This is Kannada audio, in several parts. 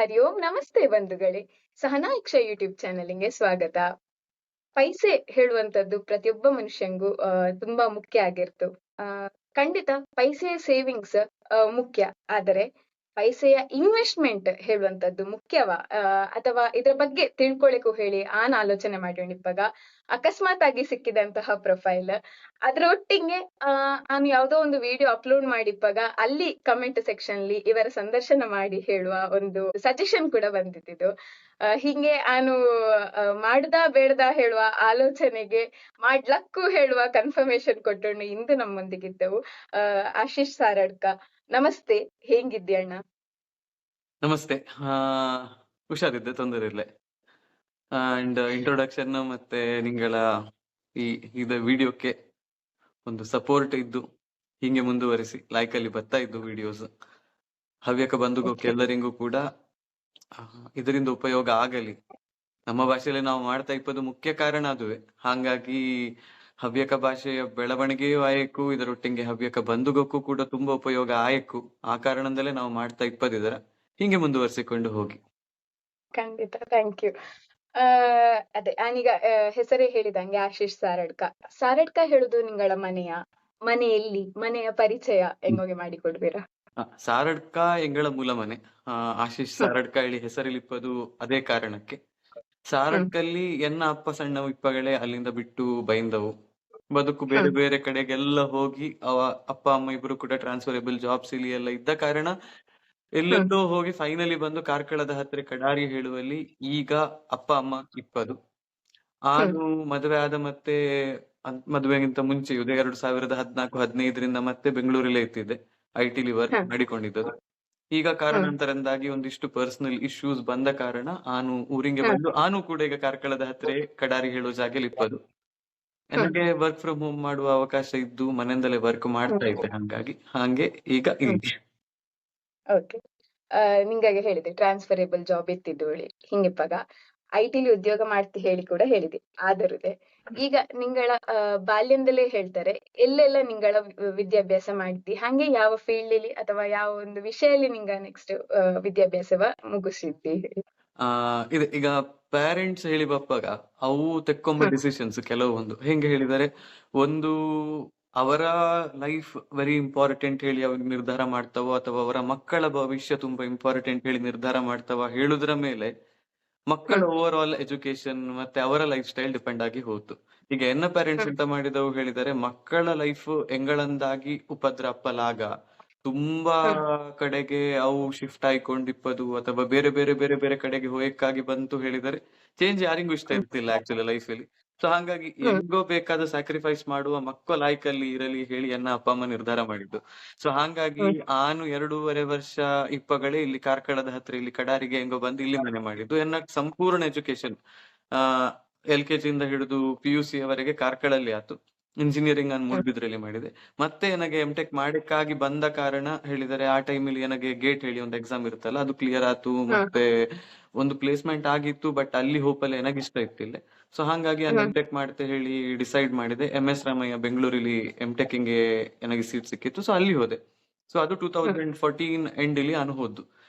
ಹರಿ ಓಂ ನಮಸ್ತೆ ಬಂಧುಗಳೇ. ಸಹನಾ ಯಕ್ಷ ಯೂಟ್ಯೂಬ್ ಚಾನೆಲ್ಗೆ ಸ್ವಾಗತ. ಪೈಸೆ ಹೇಳುವಂತದ್ದು ಪ್ರತಿಯೊಬ್ಬ ಮನುಷ್ಯಂಗೂ ತುಂಬಾ ಮುಖ್ಯ ಆಗಿರ್ತು. ಆ ಖಂಡಿತ ಪೈಸೆಯ ಸೇವಿಂಗ್ಸ್ ಮುಖ್ಯ. ಆದರೆ ಪೈಸೆಯ ಇನ್ವೆಸ್ಟ್‌ಮೆಂಟ್ ಹೇಳುವಂತದ್ದು ಮುಖ್ಯವಾ? ಅಥವಾ ಇದ್ರ ಬಗ್ಗೆ ತಿಳ್ಕೊಳಿಕ್ಕೂ ಹೇಳಿ ಆಲೋಚನೆ ಮಾಡೋಣ ಇಪ್ಪಗ. ಅಕಸ್ಮಾತ್ ಆಗಿ ಸಿಕ್ಕಿದಂತಹ ಪ್ರೊಫೈಲ್. ಅದ್ರ ಒಟ್ಟಿಗೆ ನಾನು ಯಾವ್ದೋ ಒಂದು ವಿಡಿಯೋ ಅಪ್ಲೋಡ್ ಮಾಡಿಪ್ಪಾಗ ಅಲ್ಲಿ ಕಮೆಂಟ್ ಸೆಕ್ಷನ್‌ಲಿ ಇವರ ಸಂದರ್ಶನ ಮಾಡಿ ಹೇಳುವ ಒಂದು ಸಜೆಷನ್ ಕೂಡ ಬಂದಿತ್ತಿದು. ಹಿಂಗೆ ನಾನು ಮಾಡುದಾ ಬೇಡದಾ ಹೇಳುವ ಆಲೋಚನೆಗೆ ಮಾಡ್ಲಕ್ಕು ಹೇಳುವ ಕನ್ಫರ್ಮೇಶನ್ ಕೊಟ್ಟೋಣ ಇಂದು ನಮ್ಮೊಂದಿಗಿದ್ದವು ಆಶೀಶ್ ಸಾರಡ್ಕ. ನಮಸ್ತೆ, ಹೇಂಗಿದ್ಯಣ್ಣ? ನಮಸ್ತೆ. ಹುಷಾರಿದ್ದೆ, ತೊಂದರೆ ಇಲ್ಲ. ಅಂಡ್ ಇಂಟ್ರೊಡಕ್ಷನ್ ಮತ್ತೆ ನಿಂಗಳ ಇದು ವಿಡಿಯೋಕ್ಕೆ ಒಂದು ಸಪೋರ್ಟ್ ಇದ್ದು ಹಿಂಗೆ ಮುಂದುವರಿಸಿ ಲೈಕಲ್ಲಿ ಬರ್ತಾ ಇದ್ದು ವಿಡಿಯೋಸ್ ಹವ್ಯಕ ಬಂಧುಗೋಕೆ ಎಲ್ಲರಿಗೂ ಕೂಡ ಇದರಿಂದ ಉಪಯೋಗ ಆಗಲಿ. ನಮ್ಮ ಭಾಷೆಯಲ್ಲಿ ನಾವು ಮಾಡ್ತಾ ಇಪ್ಪದು ಮುಖ್ಯ ಕಾರಣ ಅದುವೆ. ಹಾಗಾಗಿ ಹವ್ಯಕ ಭಾಷೆಯ ಬೆಳವಣಿಗೆಯೂ ಆಯ್ಕು, ಇದರೊಟ್ಟಿಗೆ ಹವ್ಯಕ ಬಂಧುಗೋಕ್ಕೂ ಕೂಡ ತುಂಬಾ ಉಪಯೋಗ ಆಯ್ಕು. ಆ ಕಾರಣದಲ್ಲೇ ನಾವು ಮಾಡ್ತಾ ಇಪ್ಪದಿದರ ಹಿಂಗೆ ಮುಂದುವರಿಸಿಕೊಂಡು ಹೋಗಿ. ಖಂಡಿತ, ಥ್ಯಾಂಕ್ ಯು. ಅದೇ ನಾನೀಗ ಹೆಸರೇ ಹೇಳಿದಂಗೆ ಆಶೀಶ್ ಸಾರಡ್ಕ. ಸಾರಡ್ಕ ಹೇಳುದು ನಿಂಗಳ ಮನೆ ಎಲ್ಲಿ, ಮನೆಯ ಪರಿಚಯ ಹೆಂಗೋಗೆ ಮಾಡಿಕೊಡ್ತೀರಾ? ಸಾರಡ್ಕ ಎಂಗಳ ಮೂಲ ಮನೆ. ಆಶೀಶ್ ಸಾರಡ್ಕ ಹೇಳಿ ಹೆಸರಿಲಿಪ್ಪದು ಅದೇ ಕಾರಣಕ್ಕೆ. ಸಾರಡ್ಕಲ್ಲಿ ಎನ್ನ ಅಪ್ಪ ಸಣ್ಣ ಇಪ್ಪಗಳೇ ಅಲ್ಲಿಂದ ಬಿಟ್ಟು ಬೈಂದವು. ಬದುಕು ಬೇರೆ ಬೇರೆ ಕಡೆಗೆಲ್ಲ ಹೋಗಿ ಅವ ಅಪ್ಪ ಅಮ್ಮ ಇಬ್ರು ಕೂಡ ಟ್ರಾನ್ಸ್ಫರೇಬಲ್ ಜಾಬ್ಸ್ ಇಲ್ಲಿ ಎಲ್ಲ ಇದ್ದ ಕಾರಣ ಎಲ್ಲೆಲ್ಲೋ ಹೋಗಿ ಫೈನಲಿ ಬಂದು ಕಾರ್ಕಳದ ಹತ್ತಿರ ಕಡಾರಿ ಹೇಳುವಲ್ಲಿ ಈಗ ಅಪ್ಪ ಅಮ್ಮ ಇಪ್ಪದು. ನಾನು ಮದುವೆ ಆದ ಮತ್ತೆ ಮದುವೆಗಿಂತ ಮುಂಚೆಯೂ 2014-15 ಮತ್ತೆ ಬೆಂಗಳೂರಲ್ಲೇ ಇರ್ತಿದ್ದೆ. IT ವರ್ಕ್ ಮಾಡಿಕೊಂಡಿದ್ದದು. ಈಗ ಕಾರಣಾಂತರದಿಂದಾಗಿ ಒಂದಿಷ್ಟು ಪರ್ಸನಲ್ ಇಶ್ಯೂಸ್ ಬಂದ ಕಾರಣ ನಾನು ಊರಿಗೆ ಬಂದು ನಾನು ಕೂಡ ಈಗ ಕಾರ್ಕಳದ ಹತ್ತಿರ ಕಡಾರಿ ಹೇಳೋ ಜಾಗದಲ್ಲಿ ಇಪ್ಪದು. ನನಗೆ ವರ್ಕ್ ಫ್ರಮ್ ಹೋಮ್ ಮಾಡುವ ಅವಕಾಶ ಇದ್ದು ಮನೆಯಿಂದಲೇ ವರ್ಕ್ ಮಾಡ್ತಾ ಇದ್ದೆ. ಹಂಗೆ ಈಗ ಇಲ್ಲಿ. ಓಕೆ. ನಿಂಗಾಗೆ ಹೇಳಿದೆ ಟ್ರಾನ್ಸ್ಫರೇಬಲ್ ಜಾಬ್ ಇತ್ತಿದ್ದು ಹೇಳಿ ಹಿಂಗಿಪ್ಪಾಗ IT ಉದ್ಯೋಗ ಮಾಡ್ತಿ ಹೇಳಿ ಕೂಡ ಹೇಳಿದೆ. ಆದರುದೆ ಈಗ ನಿಂಗಳ ಬಾಲ್ಯದಿಂದಲೇ ಹೇಳ್ತಾರೆ ಎಲ್ಲೆಲ್ಲ ನಿಂಗಳ ವಿದ್ಯಾಭ್ಯಾಸ ಮಾಡ್ತಿ, ಹಂಗೆ ಯಾವ ಫೀಲ್ಡ್ ಅಥವಾ ಯಾವ ಒಂದು ವಿಷಯಲ್ಲಿ ನಿಂಗ ನೆಕ್ಸ್ಟ್ ವಿದ್ಯಾಭ್ಯಾಸವ ಮುಗಿಸಿದ್ದಿ? ಇದೆ ಈಗ ಪೇರೆಂಟ್ಸ್ ಹೇಳಿ ಬಪ್ಪಾಗ ಅವು ತೆಕ್ಕೊಂಬ ಡಿಸಿಷನ್ಸ್ ಕೆಲವೊಂದು ಹೆಂಗೆ ಹೇಳಿದರೆ, ಒಂದು ಅವರ ಲೈಫ್ ವೆರಿ ಇಂಪಾರ್ಟೆಂಟ್ ಹೇಳಿ ಅವ್ರಿಗೆ ನಿರ್ಧಾರ ಮಾಡ್ತಾವೋ ಅಥವಾ ಅವರ ಮಕ್ಕಳ ಭವಿಷ್ಯ ತುಂಬಾ ಇಂಪಾರ್ಟೆಂಟ್ ಹೇಳಿ ನಿರ್ಧಾರ ಮಾಡ್ತಾವ ಹೇಳುದ್ರ ಮೇಲೆ ಮಕ್ಕಳ ಓವರ್ ಆಲ್ ಎಜುಕೇಶನ್ ಮತ್ತೆ ಅವರ ಲೈಫ್ ಸ್ಟೈಲ್ ಡಿಪೆಂಡ್ ಆಗಿ ಹೋಯ್ತು. ಈಗ ಎನ್ನ ಪೇರೆಂಟ್ಸ್ ಎಂತ ಮಾಡಿದವು ಹೇಳಿದರೆ, ಮಕ್ಕಳ ಲೈಫ್ ಎಂಗಳಂದಾಗಿ ಉಪದ್ರ ಅಪ್ಪಲಾಗ ತುಂಬಾ ಕಡೆಗೆ ಅವು ಶಿಫ್ಟ್ ಆಯ್ಕೊಂಡಿಪ್ಪದು ಅಥವಾ ಬೇರೆ ಬೇರೆ ಬೇರೆ ಬೇರೆ ಕಡೆಗೆ ಹೋಯಕ್ಕಾಗಿ ಬಂತು ಹೇಳಿದರೆ ಚೇಂಜ್ ಯಾರಿಗೂ ಇಷ್ಟ ಇರ್ತಿಲ್ಲ ಆಕ್ಚುಲಿ ಲೈಫ್ ಅಲ್ಲಿ. ಸೊ ಹಾಗಾಗಿ ಹೆಂಗೋ ಬೇಕಾದ ಸ್ಯಾಕ್ರಿಫೈಸ್ ಮಾಡುವ ಮಕ್ಕಳ ಲೈಕಲ್ಲಿ ಇರಲಿ ಹೇಳಿ ಎನ್ನ ಅಪ್ಪ ಅಮ್ಮ ನಿರ್ಧಾರ ಮಾಡಿದ್ದು. ಸೊ ಹಾಗಾಗಿ ನಾನು 2.5 ವರ್ಷ ಇಪ್ಪಗಳೇ ಇಲ್ಲಿ ಕಾರ್ಕಳದ ಹತ್ರ ಇಲ್ಲಿ ಕಡಾರಿಗೆ ಹೆಂಗೋ ಬಂದು ಇಲ್ಲಿ ಮನೆ ಮಾಡಿದ್ದು. ಎನ್ನ ಸಂಪೂರ್ಣ ಎಜುಕೇಶನ್ LKG ಇಂದ ಹಿಡಿದು PUC ಯವರೆಗೆ ಕಾರ್ಕಳಲ್ಲಿ ಆಯ್ತು. ಇಂಜಿನಿಯರಿಂಗ್ ನಾನು ಮೂಡಬಿದ್ರೆಯಲ್ಲಿ ಮಾಡಿದೆ. ಮತ್ತೆ ನನಗೆ MTech ಮಾಡಕ್ಕಾಗಿ ಬಂದ ಕಾರಣ ಹೇಳಿದರೆ ಆ ಟೈಮಲ್ಲಿ ನನಗೆ ಗೇಟ್ ಹೇಳಿ ಒಂದು ಎಕ್ಸಾಮ್ ಇರುತ್ತಲ್ಲ, ಅದು ಕ್ಲಿಯರ್ ಆಯ್ತು. ಮತ್ತೆ ಒಂದು ಪ್ಲೇಸ್ಮೆಂಟ್ ಆಗಿತ್ತು, ಬಟ್ ಅಲ್ಲಿ ಹೋಪಲ್ಲಿ ನನಗೆ ಇಷ್ಟ ಇತ್ತಿಲ್ಲ. ಸೊ ಹಾಗಾಗಿ ನಾನು MTech ಮಾಡ್ತೆ ಹೇಳಿ ಡಿಸೈಡ್ ಮಾಡಿದೆ. MS ರಾಮಯ್ಯ ಬೆಂಗಳೂರಲ್ಲಿ MTech ಗೆ ನನಗೆ ಸೀಟ್ ಸಿಕ್ಕಿತ್ತು. ಸೊ ಅಲ್ಲಿ ಹೋದೆ. ಸೊ ಅದು 2014 ಎಂಡ್ ಇಲ್ಲಿ ನಾನು ಹೋದ್ದು.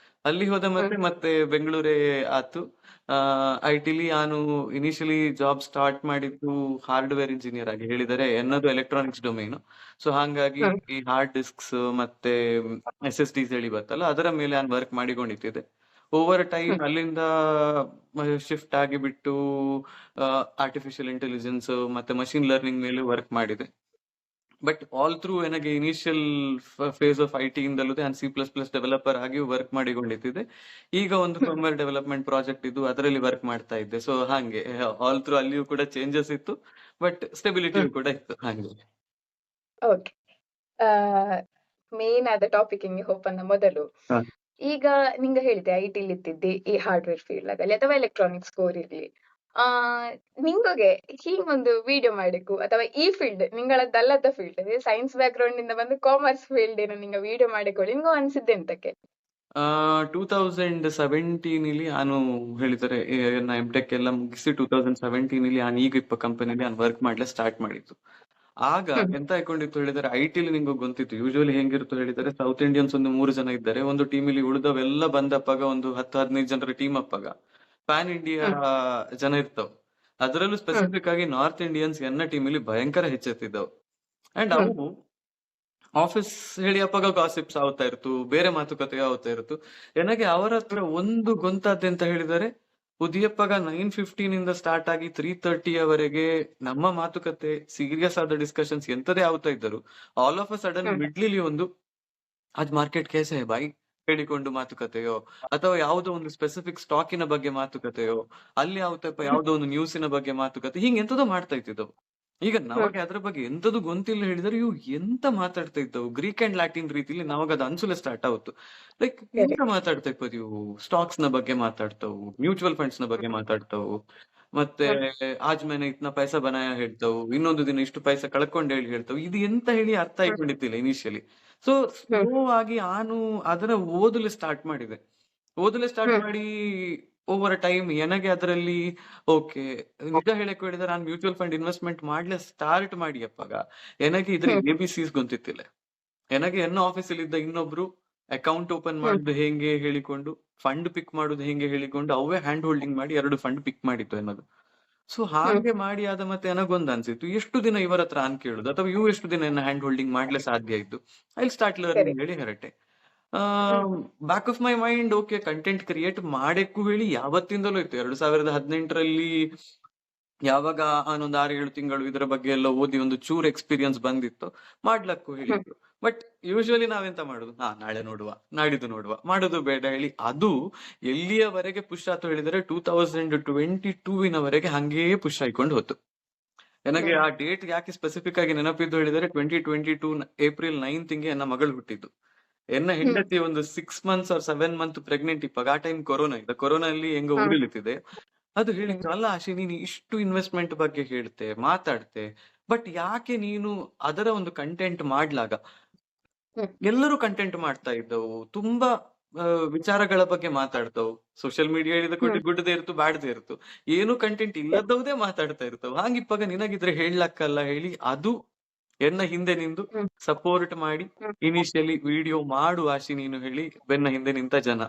ಅಲ್ಲಿ ಹೋದ ಮತ್ತೆ ಬೆಂಗಳೂರೇ ಆತು. IT ನಾನು ಇನಿಷಿಯಲಿ ಜಾಬ್ ಸ್ಟಾರ್ಟ್ ಮಾಡಿದ್ದು ಹಾರ್ಡ್ವೇರ್ ಇಂಜಿನಿಯರ್ ಆಗಿ ಹೇಳಿದರೆ ಎನ್ನದು ಎಲೆಕ್ಟ್ರಾನಿಕ್ಸ್ ಡೊಮೇನು. ಸೊ ಹಾಗಾಗಿ ಈ ಹಾರ್ಡ್ ಡಿಸ್ಕ್ಸ್ ಮತ್ತೆ SSDs ಹೇಳಿ ಬರ್ತಲ್ಲ ಅದರ ಮೇಲೆ ನಾನು ವರ್ಕ್ ಮಾಡಿಕೊಂಡಿದ್ದೆ. ಓವರ್ ಟೈಮ್ ಅಲ್ಲಿಂದ ಶಿಫ್ಟ್ ಆಗಿ ಬಿಟ್ಟು ಆರ್ಟಿಫಿಷಿಯಲ್ ಇಂಟೆಲಿಜೆನ್ಸ್ ಮತ್ತೆ ಮಷಿನ್ ಲರ್ನಿಂಗ್ ಮೇಲೆ ವರ್ಕ್ ಮಾಡಿದೆ. ಬಟ್ ಆಲ್ ಥ್ರೂ ನನಗೆ ಇನಿಷಿಯಲ್ ಫೇಸ್ ಆಫ್ IT ಇಂದಲೂ ನಾನು C++ ಡೆವಲಪರ್ ಆಗಿ ವರ್ಕ್ ಮಾಡಿಕೊಂಡಿದ್ದೆ. ಈಗ ಒಂದು ಫರ್ಮ್ವೇರ್ ಡೆವಲಪ್ಮೆಂಟ್ ಪ್ರಾಜೆಕ್ಟ್ ಇದ್ದು ಅದರಲ್ಲಿ ವರ್ಕ್ ಮಾಡ್ತಾ ಇದ್ದೆ. ಸೊ ಹಾಗೆ ಆಲ್ ಥ್ರೂ ಅಲ್ಲಿಯೂ ಕೂಡ ಚೇಂಜಸ್ ಇತ್ತು, ಬಟ್ ಸ್ಟೆಬಿಲಿಟಿಯೂ ಕೂಡ ಇತ್ತು. ಹಾಗೆ ಓಕೆ. ಮೇನ್ ಆದ ಟಾಪಿಕ್ ಹಿಂಗೆ ಹೋಪನ್ನ ಮೊದಲು ಈಗ ನಿಂಗ ಹೇಳಿದೆ IT ಇತ್ತಿದ್ದಿ ಈ ಹಾರ್ಡ್ವೇರ್ ಫೀಲ್ಡ್ ಆಗಲಿ ಅಥವಾ ಎಲೆಕ್ಟ್ರಾನಿಕ್ಸ್ ಕೋರ್ ಇರ್ಲಿ, ನಿಂಗೊಗೆ ಹೀಗೊಂದು ವಿಡಿಯೋ ಮಾಡಿಕು ಅಥವಾ ಈ ಫೀಲ್ಡ್ ನಿಂಗಳದ್ದಲ್ಲದ ಫೀಲ್ಡ್ ಸೈನ್ಸ್ ಬ್ಯಾಕ್ ಗ್ರೌಂಡ್ ಇಂದ ಬಂದು ಕಾಮರ್ಸ್ ಫೀಲ್ಡ್ ಏನೋ ನಿಂಗ ವಿಡಿಯೋ ಮಾಡಿಕೊಳ್ಳಿ ನಿಂಗೋ ಅನ್ಸಿದ್ದೆ ಎಂತಕ್ಕೆ? 2017 ನಾನು ಹೇಳಿದರೆ MTech ಎಲ್ಲ ಮುಗಿಸಿ 2017 ನಾನು ಈಗ ಕಂಪನಿಲಿ ನಾನು ವರ್ಕ್ ಮಾಡ್ಲಿಕ್ಕೆ ಸ್ಟಾರ್ಟ್ ಮಾಡಿದ್ದು. ಆಗ ಎಂತ ಹಾಕೊಂಡಿತ್ತು ಹೇಳಿದರೆ ಐಟಿಲಿ ನಿಂಗೆ ಗೊತ್ತಿತ್ತು ಯೂಶುವಲಿ ಹೆಂಗಿರುತ್ತೋ ಹೇಳಿದರೆ ಸೌತ್ ಇಂಡಿಯನ್ಸ್ ಒಂದು 3 ಜನ ಇದ್ದಾರೆ, ಒಂದು ಟೀಮಿಲಿ ಉಳಿದವೆಲ್ಲ ಬಂದಪ್ಪಾಗ ಒಂದು 10-15 ಜನರ ಟೀಮ್ ಅಪ್ಪಾಗ ಪ್ಯಾನ್ ಇಂಡಿಯಾ ಜನ ಇರ್ತಾವ. ಅದರಲ್ಲೂ ಸ್ಪೆಸಿಫಿಕ್ ಆಗಿ ನಾರ್ತ್ ಇಂಡಿಯನ್ಸ್ ಎನ್ನ ಟೀಮಿಲಿ ಭಯಂಕರ ಹೆಚ್ಚೆತ್ತಿದ್ದವು. ಅಂಡ್ ಅವು ಆಫೀಸ್ ಹೇಳಿ ಅಪ್ಪಾಗ ಗಾಸಿಪ್ಸ್ ಆಗ್ತಾ ಇರ್ತು, ಬೇರೆ ಮಾತುಕತೆ ಆಗ್ತಾ ಇರ್ತು. ನನಗೆ ಅವರ ಹತ್ರ ಒಂದು ಗೊಂತಾದೆ ಅಂತ ಹೇಳಿದರೆ ಉದಿಯಪ್ಪಗ 9:15 ಇಂದ ಸ್ಟಾರ್ಟ್ ಆಗಿ 3:30 ನಮ್ಮ ಮಾತುಕತೆ ಸೀರಿಯಸ್ ಆದ ಡಿಸ್ಕಷನ್ಸ್ ಎಂತದೇ ಆಗ್ತಾ ಇದ್ದರು, ಆಲ್ ಆಫ್ ಅ ಸಡನ್ ಮಿಡ್ಲಿಲಿ ಒಂದು ಅದ್ ಮಾರ್ಕೆಟ್ ಕೇಸೆ ಬಾಯಿ ಹೇಳಿಕೊಂಡು ಮಾತುಕತೆಯೋ, ಅಥವಾ ಯಾವುದೋ ಒಂದು ಸ್ಪೆಸಿಫಿಕ್ ಸ್ಟಾಕಿನ ಬಗ್ಗೆ ಮಾತುಕತೆಯೋ, ಅಲ್ಲಿ ಯಾವುದೋ ಒಂದು ನ್ಯೂಸಿನ ಬಗ್ಗೆ ಮಾತುಕತೆ, ಹಿಂಗೆ ಎಂತದೋ ಮಾಡ್ತಾ ಇತ್ತಿದ್ದವು. ಈಗ ನಮಗೆ ಅದ್ರ ಬಗ್ಗೆ ಎಂತದು ಗೊಂತಿಲ್ಲ ಹೇಳಿದ್ರೆ ಇವು ಎಂತ ಮಾತಾಡ್ತಾ ಇದ್ದವು ಗ್ರೀಕ್ ಅಂಡ್ ಲ್ಯಾಟಿನ್ ರೀತಿಲಿ ನವಾಗ ಅದು ಅನ್ಸುಲೆ ಸ್ಟಾರ್ಟ್ ಆಗುತ್ತೆ. ಲೈಕ್ ಎಂತ ಮಾತಾಡ್ತಾ ಇಪ್ಪದು ಇವು ಸ್ಟಾಕ್ಸ್ ನ ಬಗ್ಗೆ ಮಾತಾಡ್ತಾವು, ಮ್ಯೂಚುವಲ್ ಫಂಡ್ಸ್ ನ ಬಗ್ಗೆ ಮಾತಾಡ್ತಾವು, ಮತ್ತೆ ಆಜ್ ಮೇನೆ ಇತ್ನ ಪೈಸಾ ಬನಾಯ ಹೇಳ್ತಾವು, ಇನ್ನೊಂದು ದಿನ ಇಷ್ಟು ಪೈಸಾ ಕಳ್ಕೊಂಡು ಹೇಳಿ ಹೇಳ್ತಾವು. ಇದು ಎಂತ ಹೇಳಿ ಅರ್ಥ ಆಯ್ಕೊಂಡಿತ್ತಿಲ್ಲ ಇನಿಷಿಯಲಿ. ಸೊ ಸ್ಲೋ ಆಗಿ ನಾನು ಅದನ್ನ ಓದಲು ಸ್ಟಾರ್ಟ್ ಮಾಡಿ ಓವರ್ ಟೈಮ್ ನನಗೆ ಅದರಲ್ಲಿ ಓಕೆ ನಿಜ ಹೇಳಕ್ ಹೇಳಿದ್ರೆ ನಾನು ಮ್ಯೂಚುವಲ್ ಫಂಡ್ ಇನ್ವೆಸ್ಟ್ಮೆಂಟ್ ಮಾಡ್ಲೆ ಸ್ಟಾರ್ಟ್ ಮಾಡಿ ಅಪ್ಪಾಗ ನನಗೆ ಇದ್ರ ABCs ಗೊತ್ತಿತ್ತಿಲ್ಲ. ನನಗೆ ಎನ್ನ ಆಫೀಸಲ್ಲಿ ಇದ್ದ ಇನ್ನೊಬ್ರು ಅಕೌಂಟ್ ಓಪನ್ ಮಾಡುದು ಹೆಂಗೆ ಹೇಳಿಕೊಂಡು, ಫಂಡ್ ಪಿಕ್ ಮಾಡುದು ಹೆಂಗೆ ಹೇಳಿಕೊಂಡು ಅವೇ ಹ್ಯಾಂಡ್ ಹೋಲ್ಡಿಂಗ್ ಮಾಡಿ 2 ಫಂಡ್ ಪಿಕ್ ಮಾಡಿತ್ತು ಅನ್ನೋದು. ಸೊ ಹಾಗೆ ಮಾಡಿ ಆದ ಮತ್ತೆ ನನಗೊಂದು ಅನ್ಸಿತ್ತು, ಎಷ್ಟು ದಿನ ಇವರ ಹತ್ರ ಅನ್ ಕೇಳುದು, ಅಥವಾ ಇವು ಎಷ್ಟು ದಿನ ಎನ್ನ ಹ್ಯಾಂಡ್ ಹೋಲ್ಡಿಂಗ್ ಮಾಡ್ಲೆ ಸಾಧ್ಯ ಇದ್ದು, ಐ ಸ್ಟಾರ್ಟ್ ಲರ್ನಿಂಗ್ ಹೇಳಿ ಹೊರಟೆ. Back of my mind okay content create ಮಾಡಕ್ಕೂ ಹೇಳಿ ಯಾವತ್ತಿಂದಲೂ ಇತ್ತು. 2018ರಲ್ಲಿ ಯಾವಾಗ ನಾನೊಂದು 6-7 ತಿಂಗಳು ಇದರ ಬಗ್ಗೆ ಎಲ್ಲ ಓದಿ ಒಂದು ಚೂರ್ ಎಕ್ಸ್ಪೀರಿಯನ್ಸ್ ಬಂದಿತ್ತು, ಮಾಡ್ಲಕ್ಕೂ ಹೇಳಿದ್ರು. ಬಟ್ ಯೂಶುವಲಿ ನಾವೆಂತ ಮಾಡುದು, ನಾಳೆ ನೋಡುವ, ನಾಡಿದ್ದು ನೋಡುವ, ಮಾಡುದು ಬೇಡ ಹೇಳಿ ಅದು ಎಲ್ಲಿಯವರೆಗೆ ಪುಷ್ ಆಯ್ತು ಹೇಳಿದರೆ 2022 ಹಂಗೇ ಪುಷ್ ಆಯ್ಕೊಂಡು ಹೋತು. ನನಗೆ ಆ ಡೇಟ್ ಯಾಕೆ ಸ್ಪೆಸಿಫಿಕ್ ಆಗಿ ನೆನಪಿದ್ದು ಹೇಳಿದರೆ 2022 ಏಪ್ರಿಲ್ 9th ನನ್ನ ಮಗಳು ಹುಟ್ಟಿದ್ದು. ಎನ್ನ ಹೆಂಡತಿ ಒಂದು 6 months or 7 month ಪ್ರೆಗ್ನೆಂಟ್ ಇಪ್ಪಾಗ ಆ ಟೈಮ್ ಕೊರೋನಾ ಅಲ್ಲಿ ಹೆಂಗ ಉಳಿಲಿತ್ತಿದೆ. ಅದು ಹೇಳಿದ್ರು, ಅಲ್ಲ ಆಶಿ ನೀನು ಇಷ್ಟು ಇನ್ವೆಸ್ಟ್ಮೆಂಟ್ ಬಗ್ಗೆ ಹೇಳ್ತೆ ಮಾತಾಡ್ತೆ, ಬಟ್ ಯಾಕೆ ನೀನು ಅದರ ಒಂದು ಕಂಟೆಂಟ್ ಮಾಡ್ಲಾಗ ಎಲ್ಲರೂ ಕಂಟೆಂಟ್ ಮಾಡ್ತಾ ಇದ್ದವು, ತುಂಬಾ ವಿಚಾರಗಳ ಬಗ್ಗೆ ಮಾತಾಡ್ತಾವು, ಸೋಷಿಯಲ್ ಮೀಡಿಯಾ ಹೇಳಿದ ಕೊಟ್ಟು ಗುಡ್ಡದೇ ಇರ್ತು ಬ್ಯಾಡದೇ ಇರ್ತು, ಏನು ಕಂಟೆಂಟ್ ಇಲ್ಲದವುದೇ ಮಾತಾಡ್ತಾ ಇರ್ತಾವ, ಹಾಗಿಪ್ಪಾಗ ನಿನಗಿದ್ರೆ ಹೇಳಕ್ಕಲ್ಲ ಹೇಳಿ ಅದು ಎನ್ನ ಹಿಂದೆ ನಿಂದು ಸಪೋರ್ಟ್ ಮಾಡಿ ಇನಿಷಿಯಲಿ ವಿಡಿಯೋ ಮಾಡು ಆಶಿ ನೀನು ಹೇಳಿ ಬೆನ್ನ ಹಿಂದೆ ನಿಂತ ಜನ.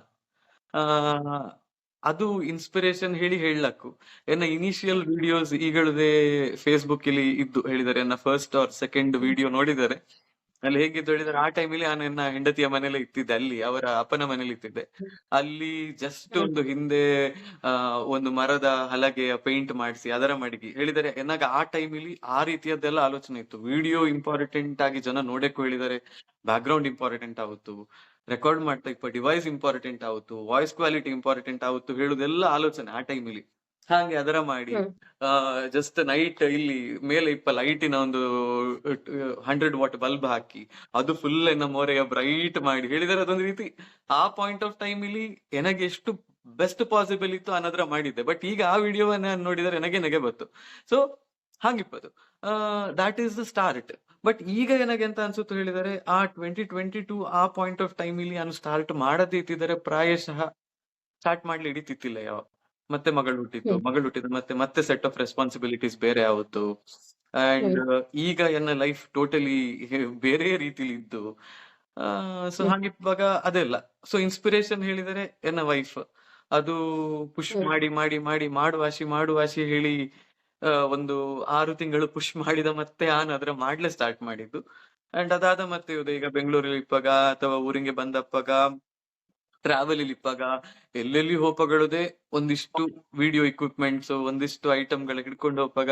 ಅದು ಇನ್ಸ್ಪಿರೇಷನ್ ಹೇಳಿ ಹೇಳಕ್ಕು ಎನ್ನ ಇನಿಷಿಯಲ್ ವಿಡಿಯೋಸ್ ಈಗಳದೇ ಫೇಸ್ಬುಕ್ ಇಲ್ಲಿ ಇದ್ದು ಹೇಳಿದರೆ ಎನ್ನ ಫಸ್ಟ್ ಆರ್ ಸೆಕೆಂಡ್ ವಿಡಿಯೋ ನೋಡಿದರೆ ಅಲ್ಲಿ ಹೇಗಿದ್ದು ಹೇಳಿದ್ರೆ ಆ ಟೈಮಲ್ಲಿ ನಾನು ನನ್ನ ಹೆಂಡತಿಯ ಮನೇಲಿ ಇತ್ತಿದ್ದೆ, ಅಲ್ಲಿ ಅವರ ಅಪ್ಪನ ಮನೇಲಿ ಇತ್ತಿದ್ದೆ. ಅಲ್ಲಿ ಜಸ್ಟ್ ಒಂದು ಹಿಂದೆ ಒಂದು ಮರದ ಹಲಗೆಯ ಪೇಂಟ್ ಮಾಡಿಸಿ ಅದರ ಮಡಗಿ ಹೇಳಿದರೆ ಎನ್ನಾಗ ಆ ಟೈಮಲ್ಲಿ ಆ ರೀತಿಯದ್ದೆಲ್ಲ ಆಲೋಚನೆ ಇತ್ತು. ವಿಡಿಯೋ ಇಂಪಾರ್ಟೆಂಟ್ ಆಗಿ ಜನ ನೋಡಕ್ಕೂ ಹೇಳಿದರೆ ಬ್ಯಾಕ್ ಗ್ರೌಂಡ್ ಇಂಪಾರ್ಟೆಂಟ್ ಆಗುತ್ತು, ರೆಕಾರ್ಡ್ ಮಾಡ್ತಾ ಇಪ್ಪ ಡಿವೈಸ್ ಇಂಪಾರ್ಟೆಂಟ್ ಆಗುತ್ತು, ವಾಯ್ಸ್ ಕ್ವಾಲಿಟಿ ಇಂಪಾರ್ಟೆಂಟ್ ಆಗುತ್ತು ಹೇಳುದೆಲ್ಲ ಆಲೋಚನೆ ಆ ಟೈಮಲ್ಲಿ. ಹಾಗೆ ಅದರ ಮಾಡಿ ಜಸ್ಟ್ ನೈಟ್ ಇಲ್ಲಿ ಮೇಲೆ ಲೈಟಿನ ಒಂದು 100 watt ಬಲ್ಬ್ ಹಾಕಿ ಅದು ಫುಲ್ ಎನ್ನ ಮೋರೆಯ ಬ್ರೈಟ್ ಮಾಡಿ ಹೇಳಿದರೆ ಅದೊಂದು ರೀತಿ ಆ ಪಾಯಿಂಟ್ ಆಫ್ ಟೈಮ್ ಇಲ್ಲಿ ನನಗೆ ಎಷ್ಟು ಬೆಸ್ಟ್ ಪಾಸಿಬಲ್ ಇತ್ತು ಅನ್ನೋದ್ರ ಮಾಡಿದ್ದೆ. ಬಟ್ ಈಗ ಆ ವಿಡಿಯೋವನ್ನ ನೋಡಿದರೆ ನನಗೆ ಬಂತು. ಸೊ ಹಾಗಿಪ್ಪದು that is the start. But ಈಗ ನನಗೆ ಎಂತ ಅನ್ಸುತ್ತೆ ಹೇಳಿದರೆ ಆ 2022 ಆ ಪಾಯಿಂಟ್ ಆಫ್ ಟೈಮ್ ಇಲ್ಲಿ ನಾನು ಸ್ಟಾರ್ಟ್ ಮಾಡದೇ ಇತ್ತಿದರೆ ಪ್ರಾಯಶಃ ಸ್ಟಾರ್ಟ್ ಮಾಡ್ಲಿ ಹಿಡಿತಿತ್ತಿಲ್ಲ. ಮತ್ತೆ ಮಗಳು ಹುಟ್ಟಿದ್ದು ಮತ್ತೆ ಸೆಟ್ ಆಫ್ ರೆಸ್ಪಾನ್ಸಿಬಿಲಿಟೀಸ್ ಬೇರೆ ಆವತ್ತು. ಅಂಡ್ ಈಗ ಎನ್ನ ಲೈಫ್ ಟೋಟಲಿ ಬೇರೆ ರೀತಿಲಿ ಇದ್ದು. ಸೊ ಹಾಗಿರುವಾಗ ಅದೆಲ್ಲ ಸೊ ಇನ್ಸ್ಪಿರೇಷನ್ ಹೇಳಿದರೆ ಎನ್ನ ವೈಫ್ ಅದು ಪುಷ್ ಮಾಡಿ ಮಾಡಿ ಮಾಡಿ ಮಾಡುವಾಶಿ ಹೇಳಿ ಒಂದು 6 ತಿಂಗಳು ಪುಷ್ ಮಾಡಿದ ಮತ್ತೆ ನಾನು ಅದರ ಮಾಡ್ಲೆ ಸ್ಟಾರ್ಟ್ ಮಾಡಿದ್ದು. ಅಂಡ್ ಅದಾದ ಮತ್ತೆ ಈಗ ಬೆಂಗಳೂರಲ್ಲಿ ಇಪ್ಪಾಗ ಅಥವಾ ಊರಿಗೆ ಬಂದಪ್ಪಾಗ ಟ್ರಾವೆಲ್ ಇಲ್ಲಿ ಇಪ್ಪಾಗ ಎಲ್ಲೆಲ್ಲಿ ಹೋಪಗಳದೆ ಒಂದಿಷ್ಟು ವಿಡಿಯೋ ಇಕ್ವಿಪ್ಮೆಂಟ್ಸ್ ಒಂದಿಷ್ಟು ಐಟಮ್ಗಳ ಹಿಡ್ಕೊಂಡು ಹೋಪಾಗ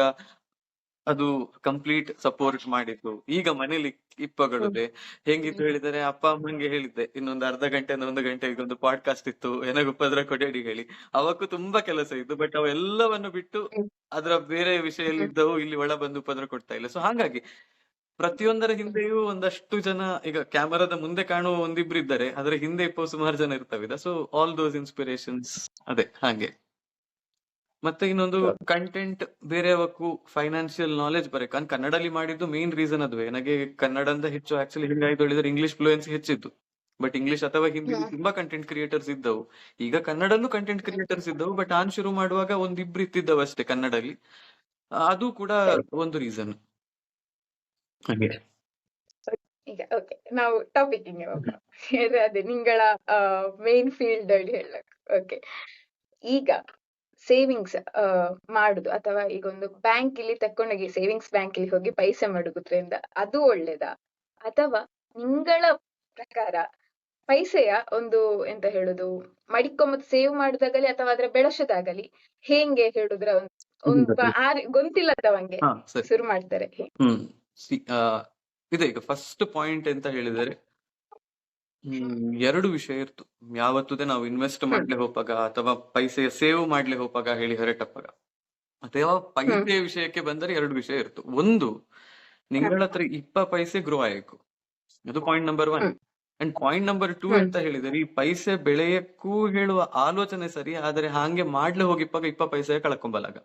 ಅದು ಕಂಪ್ಲೀಟ್ ಸಪೋರ್ಟ್ ಮಾಡಿತ್ತು. ಈಗ ಮನೇಲಿ ಇಪ್ಪಗಳುದೆ ಹೆಂಗಿತ್ತು ಹೇಳಿದರೆ ಅಪ್ಪ ಅಮ್ಮಂಗೆ ಹೇಳಿದ್ದೆ ಇನ್ನೊಂದು ಅರ್ಧ ಗಂಟೆ 1 ಗಂಟೆ ಒಂದು ಪಾಡ್ಕಾಸ್ಟ್ ಇತ್ತು ಏನಾಗುಪ್ಪದ್ರ ಕೊಡೇಡಿ ಹೇಳಿ ಅವಕ್ಕೂ ತುಂಬಾ ಕೆಲಸ ಇತ್ತು. ಬಟ್ ಅವೆಲ್ಲವನ್ನು ಬಿಟ್ಟು ಅದರ ಬೇರೆ ವಿಷಯಲ್ಲಿ ಇದ್ದವು ಇಲ್ಲಿ ಒಳ ಬಂದು ಉಪದ್ರ ಕೊಡ್ತಾ ಇಲ್ಲ. ಸೊ ಹಾಗಾಗಿ ಪ್ರತಿಯೊಂದರ ಹಿಂದೆಯೂ ಒಂದಷ್ಟು ಜನ ಈಗ ಕ್ಯಾಮರಾದ ಮುಂದೆ ಕಾಣುವ ಒಂದಿಬ್ರು ಇದ್ದಾರೆ, ಅದರ ಹಿಂದೆ ಸುಮಾರು ಜನ ಇರ್ತಾವಿದ. ಸೊ ಆಲ್ ದೋಸ್ ಇನ್ಸ್ಪಿರೇಷನ್ಸ್ ಅದೇ ಹಾಗೆ. ಮತ್ತೆ ಇನ್ನೊಂದು ಕಂಟೆಂಟ್ ಬೇರೆಯವಕ್ಕೂ ಫೈನಾನ್ಷಿಯಲ್ ನಾಲೆಜ್ ಬರಕ್ಕೆ ಕನ್ನಡಲ್ಲಿ ಮಾಡಿದ್ದು ಮೇನ್ ರೀಸನ್ ಅದುವೇ. ನನಗೆ ಕನ್ನಡ ಅಂತ ಹೆಚ್ಚು ಆಕ್ಚುಲಿ ಹಿಂಗಾಯ್ತು ಹೇಳಿದ್ರೆ ಇಂಗ್ಲಿಷ್ ಫ್ಲೂಯೆನ್ಸಿ ಹೆಚ್ಚಿತ್ತು. ಬಟ್ ಇಂಗ್ಲಿಷ್ ಅಥವಾ ಹಿಂದಿ ತುಂಬಾ ಕಂಟೆಂಟ್ ಕ್ರಿಯೇಟರ್ಸ್ ಇದ್ದವು. ಈಗ ಕನ್ನಡಲ್ಲೂ ಕಂಟೆಂಟ್ ಕ್ರಿಯೇಟರ್ಸ್ ಇದ್ದವು, ಬಟ್ ನಾನ್ ಶುರು ಮಾಡುವಾಗ ಒಂದಿಬ್ರು ಇತ್ತಿದ್ದವು ಅಷ್ಟೇ ಕನ್ನಡಲ್ಲಿ. ಅದು ಕೂಡ ಒಂದು ರೀಸನ್. ಹಾಗೆ ಈಗ ಓಕೆ ನಾವು ಟಾಪಿಕ್ ಹಿಂಗೆ ಅದೇ ನಿಂಗಳ ಮೇನ್ ಫೀಲ್ಡ್ ಅಲ್ಲಿ ಹೇಳಕ್ ಓಕೆ ಈಗ ಸೇವಿಂಗ್ಸ್ ಮಾಡುದು ಅಥವಾ ಈಗ ಒಂದು ಬ್ಯಾಂಕ್ ಇಲ್ಲಿ ತಕೊಂಡೋಗಿ ಸೇವಿಂಗ್ಸ್ ಬ್ಯಾಂಕ್ ಇಲ್ಲಿ ಹೋಗಿ ಪೈಸೆ ಮಡಗುದ್ರಿಂದ ಅದು ಒಳ್ಳೇದಾ ಅಥವಾ ನಿಂಗಳ ಪ್ರಕಾರ ಪೈಸೆಯ ಒಂದು ಎಂತ ಹೇಳುದು ಮಡಿಕೊಂಬದು ಸೇವ್ ಮಾಡುದಾಗಲಿ ಅಥವಾ ಅದ್ರ ಬೆಳೆಸೋದಾಗಲಿ ಹೇಗೆ ಹೇಳುದ್ರ ಗೊತ್ತಿಲ್ಲದವಂಗೆ ಹಾ ಸರಿ ಶುರು ಮಾಡ್ತಾರೆ ಇದೆ. ಈಗ ಫಸ್ಟ್ ಪಾಯಿಂಟ್ ಅಂತ ಹೇಳಿದರೆ ಎರಡು ವಿಷಯ ಇರ್ತು. ಯಾವತ್ತುದೇ ನಾವು ಇನ್ವೆಸ್ಟ್ ಮಾಡ್ಲೆ ಹೋಪಾಗ ಅಥವಾ ಪೈಸೆ ಸೇವ್ ಮಾಡ್ಲೆ ಹೋಪಾಗ ಹೇಳಿ ಹೊರಟಪ್ಪಾಗ ಅಥವಾ ಪೈಸೆ ವಿಷಯಕ್ಕೆ ಬಂದರೆ ಎರಡು ವಿಷಯ ಇರ್ತು. ಒಂದು, ನಿಂಗಳ ಹತ್ರ 20 ಪೈಸೆ ಗ್ರೋ ಆಯ್ಕು, ಅದು point number 1. And point number 2 ಅಂತ ಹೇಳಿದರೆ ಈ ಪೈಸೆ ಬೆಳೆಯಕ್ಕೂ ಹೇಳುವ ಆಲೋಚನೆ ಸರಿ, ಆದರೆ ಹಾಗೆ ಮಾಡ್ಲೆ ಹೋಗಿಪ್ಪಾಗ 20 ಪೈಸೆ ಕಳ್ಕೊಂಬಲಾಗ.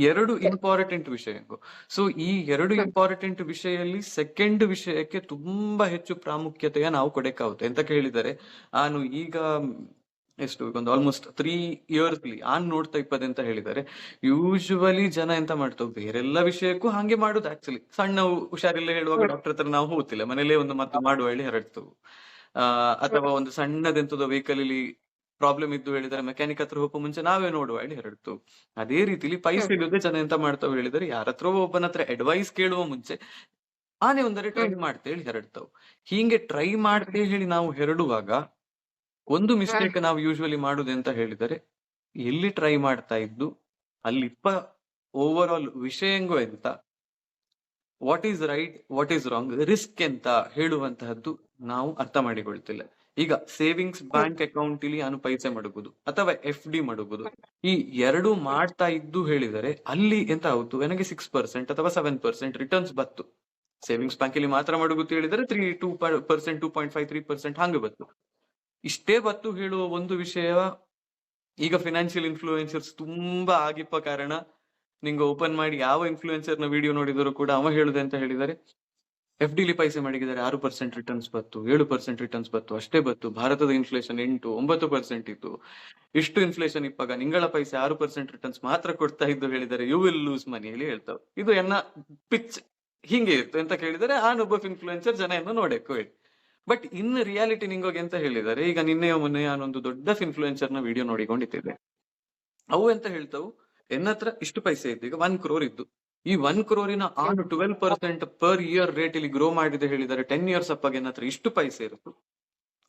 ಎರಡು ಇಂಪಾರ್ಟೆಂಟ್ ವಿಷಯ. ಸೊ ಈ ಎರಡು ಇಂಪಾರ್ಟೆಂಟ್ ವಿಷಯದಲ್ಲಿ ಸೆಕೆಂಡ್ ವಿಷಯಕ್ಕೆ ತುಂಬಾ ಹೆಚ್ಚು ಪ್ರಾಮುಖ್ಯತೆಯ ನಾವು ಕೊಡಕ್ಕಾಗುತ್ತೆ. ಎಂತ ಕೇಳಿದರೆ, ನಾನು ಈಗ ಎಷ್ಟು ಒಂದು ಆಲ್ಮೋಸ್ಟ್ 3 years ನೋಡ್ತಾ ಇಪ್ಪದೆ ಅಂತ ಹೇಳಿದರೆ, ಯೂಶುವಲಿ ಜನ ಎಂತ ಮಾಡ್ತಾವ್, ಬೇರೆಲ್ಲ ವಿಷಯಕ್ಕೂ ಹಾಗೆ ಮಾಡುದು. ಆಕ್ಚುಲಿ ಸಣ್ಣ ಹುಷಾರಿಲ್ಲ ಹೇಳುವಾಗ ಡಾಕ್ಟರ್ ಹತ್ರ ನಾವು ಹೋಗ್ತಿಲ್ಲ, ಮನೇಲೆ ಒಂದು ಮದ್ದು ಮಾಡುವ ಹೇಳಿ ಹರಡ್ತವು. ಅಥವಾ ಒಂದು ಸಣ್ಣದೆಂತದ ವೆಹಿಕಲ್ ಇಲ್ಲಿ ಪ್ರಾಬ್ಲಮ್ ಇದ್ದು ಹೇಳಿದರೆ ಮೆಕ್ಯಾನಿಕ್ ಹತ್ರ ಹೋಗೋ ಮುಂಚೆ ನಾವೇ ನೋಡುವ ಹೇಳಿ ಹರಡ್ತು. ಅದೇ ರೀತಿಲಿ ಪೈಸೆ ಇಲ್ಲದೆ ಜನ ಎಂತ ಮಾಡ್ತಾವ್ ಹೇಳಿದರೆ, ಯಾರ ಹತ್ರ ಒಬ್ಬನ ಹತ್ರ ಅಡ್ವೈಸ್ ಕೇಳುವ ಮುಂಚೆ ಆನೆ ಒಂದರೆ ಟ್ರೈ ಮಾಡ್ತೇ ಹೇಳಿ ಹರಡ್ತಾವ್. ಹೀಗೆ ಟ್ರೈ ಮಾಡ್ತೇ ಹೇಳಿ ನಾವು ಹೆರಡುವಾಗ ಒಂದು ಮಿಸ್ಟೇಕ್ ನಾವು ಯೂಶುವಲಿ ಮಾಡುದು ಅಂತ ಹೇಳಿದರೆ, ಎಲ್ಲಿ ಟ್ರೈ ಮಾಡ್ತಾ ಇದ್ದು ಅಲ್ಲಿ ಓವರ್ ಆಲ್ ವಿಷಯಂಗೂ ಎಂತ, what is right what is wrong, risk ಎಂತ ಹೇಳುವಂತಹದ್ದು ನಾವು ಅರ್ಥ ಮಾಡಿಕೊಳ್ತಿಲ್ಲ. ಈಗ ಸೇವಿಂಗ್ಸ್ ಬ್ಯಾಂಕ್ ಅಕೌಂಟ್ ಇಲ್ಲಿ ನಾನು ಪೈಸೆ ಮಡಗುದು ಅಥವಾ FD ಮಡಗುದು, ಈ ಎರಡು ಮಾಡ್ತಾ ಇದ್ದು ಹೇಳಿದರೆ ಅಲ್ಲಿ ಎಂತ ಆಗುತ್ತು, ನನಗೆ 6% ಅಥವಾ 7% ರಿಟರ್ನ್ಸ್ ಬತ್ತು. ಸೇವಿಂಗ್ಸ್ ಬ್ಯಾಂಕ್ ಇಲ್ಲಿ ಮಾತ್ರ ಮಡಗುದು ಹೇಳಿದರೆ 2%, 2.5, 3% ಹಂಗೆ ಬತ್ತು. ಇಷ್ಟೇ ಬತ್ತು ಹೇಳುವ ಒಂದು ವಿಷಯ. ಈಗ ಫಿನಾನ್ಷಿಯಲ್ ಇನ್ಫ್ಲೂಯೆನ್ಸರ್ಸ್ ತುಂಬಾ ಆಗಿಪ್ಪ ಕಾರಣ ನಿಂಗೆ ಓಪನ್ ಮಾಡಿ ಯಾವ ಇನ್ಫ್ಲೂಯೆನ್ಸರ್ ನ ವಿಡಿಯೋ ನೋಡಿದ್ರು ಕೂಡ ಅವ ಹೇಳುದು ಅಂತ ಹೇಳಿದರೆ, FD ಲಿ ಪೈಸೆ ಮಡಗಿದರೆ 6% ರಿಟರ್ನ್ಸ್ ಬತ್ತು, 7% ರಿಟರ್ನ್ಸ್ ಬತ್ತು, ಅಷ್ಟೇ ಬತ್ತು. ಭಾರತದ ಇನ್ಫ್ಲೇಷನ್ 8-9% ಇತ್ತು. ಇಷ್ಟು ಇನ್ಫ್ಲೇಷನ್ ಇಪ್ಪಾಗ ನಿಂಗಳ ಪೈಸೆ 6% ರಿಟರ್ನ್ಸ್ ಮಾತ್ರ ಕೊಡ್ತಾ ಇದ್ದು ಹೇಳಿದರೆ ಯು ವಿಲ್ ಲೂಸ್ ಮನಿ ಹೇಳಿ ಹೇಳ್ತಾವ. ಇದು ಎನ್ನ ಪಿಚ್ ಹಿಂಗೆ ಇತ್ತು ಅಂತ ಕೇಳಿದರೆ ಒಬ್ಬ ಇನ್ಫ್ಲೂಯೆನ್ಸರ್ ಜನ ಏನು ನೋಡಬೇಕು ಹೇಳಿ. ಬಟ್ ಇನ್ ರಿಯಾಲಿಟಿ ನಿಂಗೋಗಿ ಎಂತ ಹೇಳಿದರೆ, ಈಗ ನಿನ್ನೆಯ ಮೊನ್ನೆ ನಾನೊಂದು ದೊಡ್ಡ ಇನ್ಫ್ಲೂಯೆನ್ಸರ್ ನ ವಿಡಿಯೋ ನೋಡಿಕೊಂಡಿದ್ದೆ. ಅವು ಎಂತ ಹೇಳ್ತಾವು, ಎನ್ನ ಹತ್ರ ಇಷ್ಟು ಪೈಸೆ ಇದ್ದು, ಈಗ 1 crore ಇದ್ದು, ಈ 1 crore 12% ಪರ್ ಇಯರ್ ರೇಟ್ ಇಲ್ಲಿ ಗ್ರೋ ಮಾಡಿದೆ ಹೇಳಿದರೆ 10 years ಅಪ್ಪಾಗ ಎನ್ನ ಹತ್ರ ಇಷ್ಟು ಪೈಸೆ ಇರುತ್ತೆ.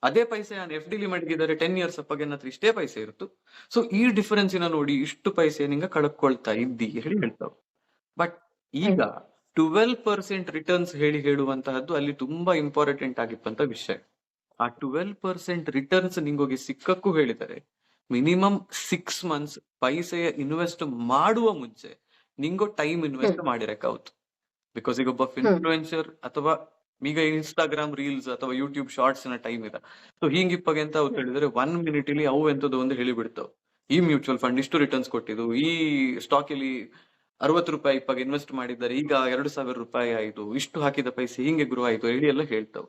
ಅದೇ ಪೈಸೆ ನಾನು FD ಲಿ ಮಡಗಿದರೆ 10 years ಅಪ್ಪಾಗ ಎನ್ನ ಹತ್ರ ಇಷ್ಟೇ ಪೈಸೆ ಇರುತ್ತೆ. ಸೊ ಈ ಡಿಫರೆನ್ಸಿನ ನೋಡಿ ಇಷ್ಟು ಪೈಸೆ ನಿಂಗ ಕಳ್ಕೊಳ್ತಾ ಇದ್ದಿ ಹೇಳಿ ಹೇಳ್ತಾವ. ಬಟ್ ಈಗ 12% ರಿಟರ್ನ್ಸ್ ಹೇಳುವಂತಹದ್ದು ಅಲ್ಲಿ ತುಂಬಾ ಇಂಪಾರ್ಟೆಂಟ್ ಆಗಿಪ್ಪಂತ ವಿಷಯ. ಆ 12% ರಿಟರ್ನ್ಸ್ ನಿಂಗೋಗಿ ಸಿಕ್ಕಕ್ಕೂ ಹೇಳಿದರೆ ಮಿನಿಮಮ್ 6 months ಪೈಸೆಯ ಇನ್ವೆಸ್ಟ್ ಮಾಡುವ ಮುಂಚೆ ನಿಂಗೋ ಟೈಮ್ ಇನ್ವೆಸ್ಟ್ ಮಾಡಿರಕ್ಕಾವ್ತು. ಬಿಕಾಸ್ ಈಗ ಒಬ್ಬ ಇನ್ಫ್ಲೂಯೆನ್ಸರ್ ಅಥವಾ ಈಗ ಇನ್ಸ್ಟಾಗ್ರಾಮ್ ರೀಲ್ಸ್ ಅಥವಾ ಯೂಟ್ಯೂಬ್ ಶಾರ್ಟ್ಸ್ ನ ಟೈಮ್ ಇದೆ. ಸೊ ಹಿಂಗಿಪ್ಪಾಗ ಎಂತ ಆಗುತ್ತೆ ಹೇಳಿದ್ರೆ 1 minute ಇಲ್ಲಿ ಅವು ಎಂತದ್ದು ಒಂದು ಹೇಳಿಬಿಡ್ತಾವ್, ಈ ಮ್ಯೂಚುವಲ್ ಫಂಡ್ ಇಷ್ಟು ರಿಟರ್ನ್ಸ್ ಕೊಟ್ಟಿದ್ದು, ಈ ಸ್ಟಾಕ್ ಇಲ್ಲಿ 60 ರೂಪಾಯಿ ಇಪ್ಪಾಗ ಇನ್ವೆಸ್ಟ್ ಮಾಡಿದ್ದಾರೆ, ಈಗ 2,000 ರೂಪಾಯಿ ಆಯ್ತು, ಇಷ್ಟು ಹಾಕಿದ ಪೈಸೆ ಹಿಂಗೆ ಗ್ರೋ ಆಯ್ತು ಹೇಳಿ ಎಲ್ಲ ಹೇಳ್ತಾವ್.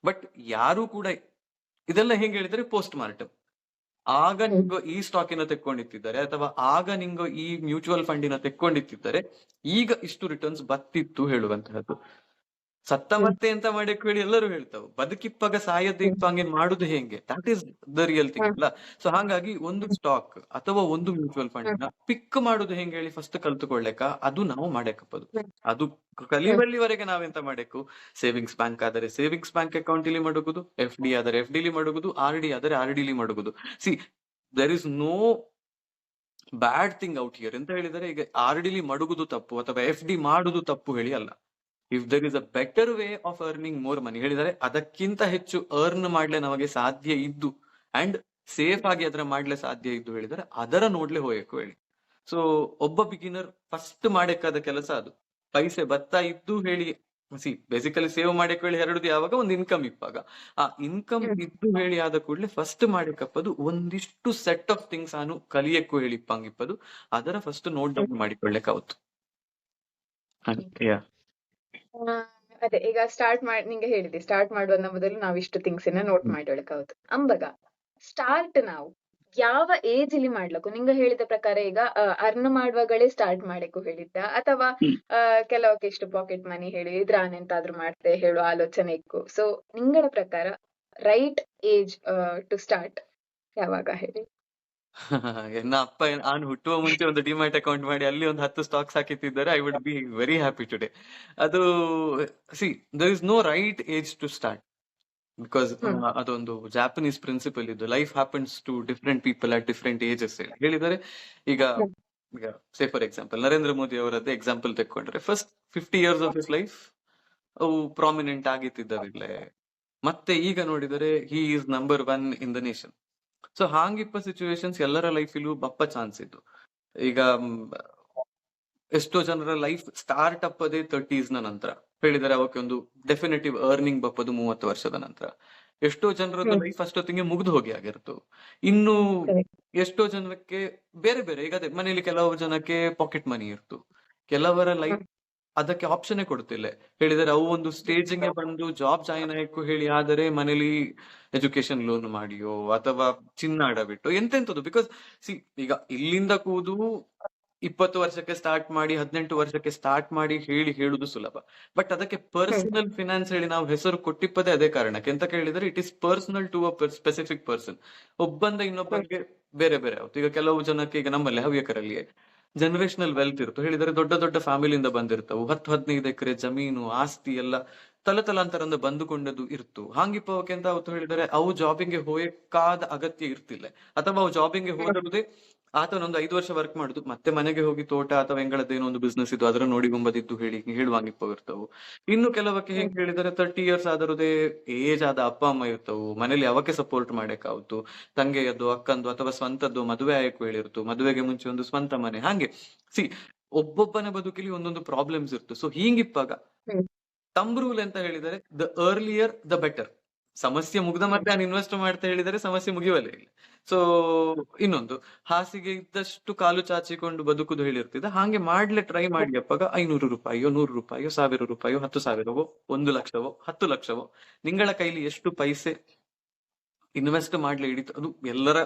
ಬಟ್ ಯಾರು ಕೂಡ ಇದೆಲ್ಲ ಹೆಂಗ್ ಹೇಳಿದ್ರೆ ಪೋಸ್ಟ್ ಮಾರ್ಟಮ್, ಆಗ ನಿಂಗೋ ಈ ಸ್ಟಾಕಿನ ತೆಕ್ಕೊಂಡಿತ್ತಿದ್ದಾರೆ ಅಥವಾ ಆಗ ನಿಂಗೋ ಈ ಮ್ಯೂಚುವಲ್ ಫಂಡಿನ ತೆಕ್ಕೊಂಡಿತ್ತಿದ್ದಾರೆ, ಈಗ ಇಷ್ಟು ರಿಟರ್ನ್ಸ್ ಬತ್ತಿತ್ತು ಹೇಳುವಂತಹದ್ದು. ಸತ್ತ ಮತ್ತೆ ಎಂತ ಮಾಡಕ್ ಹೇಳಿ ಎಲ್ಲರೂ ಹೇಳ್ತಾವ್, ಬದುಕಿಪ್ಪಾಗ ಸಾಯದ ಹಂಗೆ ಮಾಡುದು ಹೆಂಗೆ, that is the real thing ಅಲ್ಲ. ಸೊ ಹಾಗಾಗಿ ಒಂದು ಸ್ಟಾಕ್ ಅಥವಾ ಒಂದು ಮ್ಯೂಚುವಲ್ ಫಂಡ್ ನ ಪಿಕ್ ಮಾಡುದು ಹೆಂಗೆ ಹೇಳಿ ಫಸ್ಟ್ ಕಲ್ತುಕೊಳ್ಳಕ ಅದು ನಾವು ಮಾಡಕಪ್ಪದು. ಅದು ಕಲಿಯುವಲ್ಲಿವರೆಗೆ ನಾವೆಂತ ಮಾಡಬೇಕು, ಸೇವಿಂಗ್ಸ್ ಬ್ಯಾಂಕ್ ಆದರೆ ಸೇವಿಂಗ್ಸ್ ಬ್ಯಾಂಕ್ ಅಕೌಂಟ್ ಇಲ್ಲಿ ಮಡಗುದು, FD ಆದರೆ FD ಲಿ ಮಡಗುದು, RD ಆದರೆ RD ಲಿ ಮಡಗುದು. See there is no bad thing out here. ಎಂತ ಹೇಳಿದರೆ ಈಗ RD ಲಿ ಮಡಗುದು ತಪ್ಪು ಅಥವಾ FD ಮಾಡುದು ತಪ್ಪು ಹೇಳಿ ಅಲ್ಲ. If there is a better way of earning more money ಹೇಳಿದರೆ ಅದಕ್ಕಿಂತ ಹೆಚ್ಚು ಅರ್ನ್ ಮಾಡ್ಲೆ ನಮಗೆ ಸಾಧ್ಯ ಇದ್ದು ಅಂಡ್ ಸೇಫ್ ಆಗಿ ಅದರ ಮಾಡ್ಲೆ ಸಾಧ್ಯ ಇದ್ದು ಹೇಳಿದರೆ ಅದರ ನೋಡ್ಲೆ ಹೋಗಬೇಕು ಹೇಳಿ. ಸೊ ಒಬ್ಬ ಬಿಗಿನರ್ ಫಸ್ಟ್ ಮಾಡಬೇಕಾದ ಕೆಲಸ ಅದು. ಪೈಸೆ ಬರ್ತಾ ಇದ್ದು ಹೇಳಿ ಬೇಸಿಕಲಿ ಸೇವ್ ಮಾಡಕ್ ಹೇಳಿ ಹರಡುದು ಯಾವಾಗ ಒಂದು ಇನ್ಕಮ್ ಇಪ್ಪಾಗ. ಆ ಇನ್ಕಮ್ ಇದ್ದು ಹೇಳಿ ಆದ ಕೂಡಲೇ ಫಸ್ಟ್ ಮಾಡಕಪ್ಪದು ಒಂದಿಷ್ಟು ಸೆಟ್ ಆಫ್ ಥಿಂಗ್ಸ್ ನಾನು ಕಲಿಯಕ್ಕೂ ಹೇಳಿ ಇಪ್ಪಂಗಿಪ್ಪದು ಅದರ ಫಸ್ಟ್ ನೋಟ್ ಡೌನ್ ಮಾಡಿಕೊಳ್ಳೆಕಾವತ್ತು. ಅದೇ ಈಗ ಸ್ಟಾರ್ಟ್ ನಿಂಗೆ ಹೇಳಿದೆ, ಸ್ಟಾರ್ಟ್ ಮಾಡುವ ಮೊದಲು ನಾವು ಇಷ್ಟು ಥಿಂಗ್ಸ್ ನೋಟ್ ಮಾಡಿಕೊಳ್ಳಬೇಕಾಗುತ್ತೆ ಅಂಬಾಗ ಸ್ಟಾರ್ಟ್ ನಾವು ಯಾವ ಏಜ್ ಇಲ್ಲಿ ಮಾಡ್ಲಕ್ಕು ನಿಂಗ ಹೇಳಿದ ಪ್ರಕಾರ ಈಗ ಅರ್ನ್ ಮಾಡುವಾಗಲೇ ಸ್ಟಾರ್ಟ್ ಮಾಡಕ್ಕೂ ಹೇಳಿದ್ದ ಅಥವಾ ಕೆಲವಕ್ಕೆ ಇಷ್ಟು ಪಾಕೆಟ್ ಮನಿ ಹೇಳಿ ಇದ್ರಾನ್ ಎಂತಾದ್ರೂ ಮಾಡ್ತೆ ಹೇಳುವ ಆಲೋಚನೆ ಇಕ್ಕು. ಸೊ ನಿಂಗಳ ಪ್ರಕಾರ ರೈಟ್ ಏಜ್ ಟು ಸ್ಟಾರ್ಟ್ ಯಾವಾಗ ಹೇಳಿ? ಎನ್ನ ಅಪ್ಪ ನಾನು ಹುಟ್ಟುವ ಮುಂಚೆ ಒಂದು ಡಿಮ್ಯಾಟ್ ಅಕೌಂಟ್ ಮಾಡಿ ಅಲ್ಲಿ ಒಂದು 10 ಸ್ಟಾಕ್ಸ್ ಹಾಕಿತ್ತಿದ್ದಾರೆ, I would be very happy today. ಅದು see there is no right age to start, because ಅದೊಂದು ಜಾಪನೀಸ್ ಪ್ರಿನ್ಸಿಪಲ್ ಇದು, life happens to different people at different ages ಹೇಳಿದರೆ. ಈಗ ಈಗ say for example Narendra Modi ಅವರದ್ದೇ ಎಕ್ಸಾಂಪಲ್ ತೆಕ್ಕೊಂಡ್ರೆ, first 50 years of his life ಅವು ಪ್ರಾಮಿನೆಂಟ್ ಆಗಿತ್ತಿದ್ದವಿಲ್ಲ, ಮತ್ತೆ ಈಗ ನೋಡಿದರೆ he is number 1 in the nation. So ಹಾಂಗಿಪ್ಪ ಸಿಚುವೇಶನ್ಸ್ ಎಲ್ಲರ ಲೈಫಿಲೂ ಬಪ್ಪ ಚಾನ್ಸ್ ಇದ್ದು. ಈಗ ಎಷ್ಟೋ ಜನರ ಲೈಫ್ ಸ್ಟಾರ್ಟ್ ಅಪ್ಪದೇ 30s ನಂತರ ಹೇಳಿದರೆ ಅವಕ್ಕೆ ಒಂದು ಡೆಫಿನೆಟಿವ್ ಅರ್ನಿಂಗ್ ಬಪ್ಪದು 30 ವರ್ಷದ ನಂತರ. ಎಷ್ಟೋ ಜನರದ ಲೈಫ್ ಅಷ್ಟೊತ್ತಿಗೆ ಮುಗ್ದು ಹೋಗಿ ಆಗಿರ್ತು. ಇನ್ನು ಎಷ್ಟೋ ಜನಕ್ಕೆ ಬೇರೆ ಬೇರೆ, ಈಗ ಅದೇ ಮನೇಲಿ ಕೆಲವು ಜನಕ್ಕೆ ಪಾಕೆಟ್ ಮನಿ ಇರ್ತು, ಕೆಲವರ ಲೈಫ್ ಅದಕ್ಕೆ ಆಪ್ಷನ್ ಕೊಡ್ತಿಲ್ಲ ಹೇಳಿದರೆ ಅವು ಒಂದು ಸ್ಟೇಜಿಗೆ ಬಂದು ಜಾಬ್ ಜಾಯಿನ್ ಆಯ್ಕು ಹೇಳಿ, ಆದರೆ ಮನೇಲಿ ಎಜುಕೇಶನ್ ಲೋನ್ ಮಾಡಿಯೋ ಅಥವಾ ಚಿನ್ನ ಅಡ ಬಿಟ್ಟು ಎಂತೆಂತದ್ದು. ಬಿಕಾಸ್ ಸಿ ಈಗ ಇಲ್ಲಿಂದ ಕೂದು 20 ವರ್ಷಕ್ಕೆ ಸ್ಟಾರ್ಟ್ ಮಾಡಿ 18 ವರ್ಷಕ್ಕೆ ಸ್ಟಾರ್ಟ್ ಮಾಡಿ ಹೇಳುದು ಸುಲಭ, ಬಟ್ ಅದಕ್ಕೆ ಪರ್ಸನಲ್ ಫಿನಾನ್ಸ್ ಹೇಳಿ ನಾವು ಹೆಸರು ಕೊಟ್ಟಿಪ್ಪದೇ ಅದೇ ಕಾರಣಕ್ಕೆ. ಎಂತ ಕೇಳಿದರೆ it is personal to a specific person, ಒಬ್ಬಂದ ಇನ್ನೊಬ್ಬರಿಗೆ ಬೇರೆ ಬೇರೆ ಆಗುತ್ತೆ. ಈಗ ಕೆಲವು ಜನಕ್ಕೆ, ಈಗ ನಮ್ಮಲ್ಲಿ ಹವ್ಯಕರಲ್ಲಿ ಜನರೇಷನಲ್ ವೆಲ್ತ್ ಇರುತ್ತೆ ಹೇಳಿದರೆ, ದೊಡ್ಡ ದೊಡ್ಡ ಫ್ಯಾಮಿಲಿಯಿಂದ ಬಂದಿರ್ತಾವು, 10-15 ಎಕರೆ ಜಮೀನು ಆಸ್ತಿ ಎಲ್ಲ ತಲತಲಾಂತರಂದ ಬಂದುಕೊಂಡದ್ದು ಇರ್ತು. ಹಾಂಗಿಪ್ಪವಕ್ಕೆ ಅಂತ ಅವತ್ತು ಹೇಳಿದರೆ ಅವು ಜಾಬಿಂಗ್ಗೆ ಹೋಗಕ್ಕಾದ ಅಗತ್ಯ ಇರ್ತಿಲ್ಲ, ಅಥವಾ ಅವು ಜಾಬಿಂಗ್ಗೆ ಹೋದರುದೇ ಆತನೊಂದು 5 ವರ್ಷ ವರ್ಕ್ ಮಾಡುದು, ಮತ್ತೆ ಮನೆಗೆ ಹೋಗಿ ತೋಟ ಅಥವಾ ಎಂಗಳದ್ದೇನೋ ಒಂದು ಬಿಸ್ನೆಸ್ ಇದ್ದು ಅದರ ನೋಡಿಗೊಂಬದಿದ್ದು ಹೇಳುವಂಗಿಪ್ಪ ಇರ್ತಾವು. ಇನ್ನು ಕೆಲವಕ್ಕೆ ಹೆಂಗ್ ಹೇಳಿದರೆ 30 years ಆದರುದೇ ಏಜ್ ಆದ ಅಪ್ಪ ಅಮ್ಮ ಇರ್ತಾವು, ಮನೇಲಿ ಅವಕ್ಕೆ ಸಪೋರ್ಟ್ ಮಾಡಕ್ಕಾಗುತ್ತು, ತಂಗೆಯದ್ದು ಅಕ್ಕಂದು ಅಥವಾ ಸ್ವಂತದ್ದು ಮದುವೆ ಆಯಕ್ಕೂ ಹೇಳಿರ್ತು, ಮದುವೆಗೆ ಮುಂಚೆ ಒಂದು ಸ್ವಂತ ಮನೆ. ಹಾಗೆ ಸಿ ಒಬ್ಬೊಬ್ಬನ ಬದುಕಲ್ಲಿ ಒಂದೊಂದು ಪ್ರಾಬ್ಲಮ್ಸ್ ಇರ್ತು. ಸೊ ಹೀಗಿಪ್ಪಾಗ ತಂಬ್ ರೂಲ್ ಅಂತ ಹೇಳಿದರೆ ದ ಅರ್ಲಿಯರ್ ದ ಬೆಟರ್. ಸಮಸ್ಯೆ ಮುಗ್ದ ಮತ್ತೆ ನಾನು ಇನ್ವೆಸ್ಟ್ ಮಾಡ್ತಾ ಹೇಳಿದರೆ ಸಮಸ್ಯೆ ಮುಗಿಯವಲ್ಲ ಇಲ್ಲ. ಸೊ ಇನ್ನೊಂದು, ಹಾಸಿಗೆ ಇದ್ದಷ್ಟು ಕಾಲು ಚಾಚಿಕೊಂಡು ಬದುಕುದು ಹೇಳಿರ್ತಿದ್ದ ಹಾಗೆ ಮಾಡ್ಲೆ ಟ್ರೈ ಮಾಡಿ ಅಪ್ಪಾಗ 500 ರೂಪಾಯಿಯೋ 100 ರೂಪಾಯಿಯೋ 1000 ರೂಪಾಯಿಯೋ 10,000ವೋ 1 ಲಕ್ಷವೋ 10 ಲಕ್ಷವೋ ನಿಂಗಳ ಕೈಲಿ ಎಷ್ಟು ಪೈಸೆ ಇನ್ವೆಸ್ಟ್ ಮಾಡ್ಲಿ ಹಿಡಿತು, ಅದು ಎಲ್ಲರ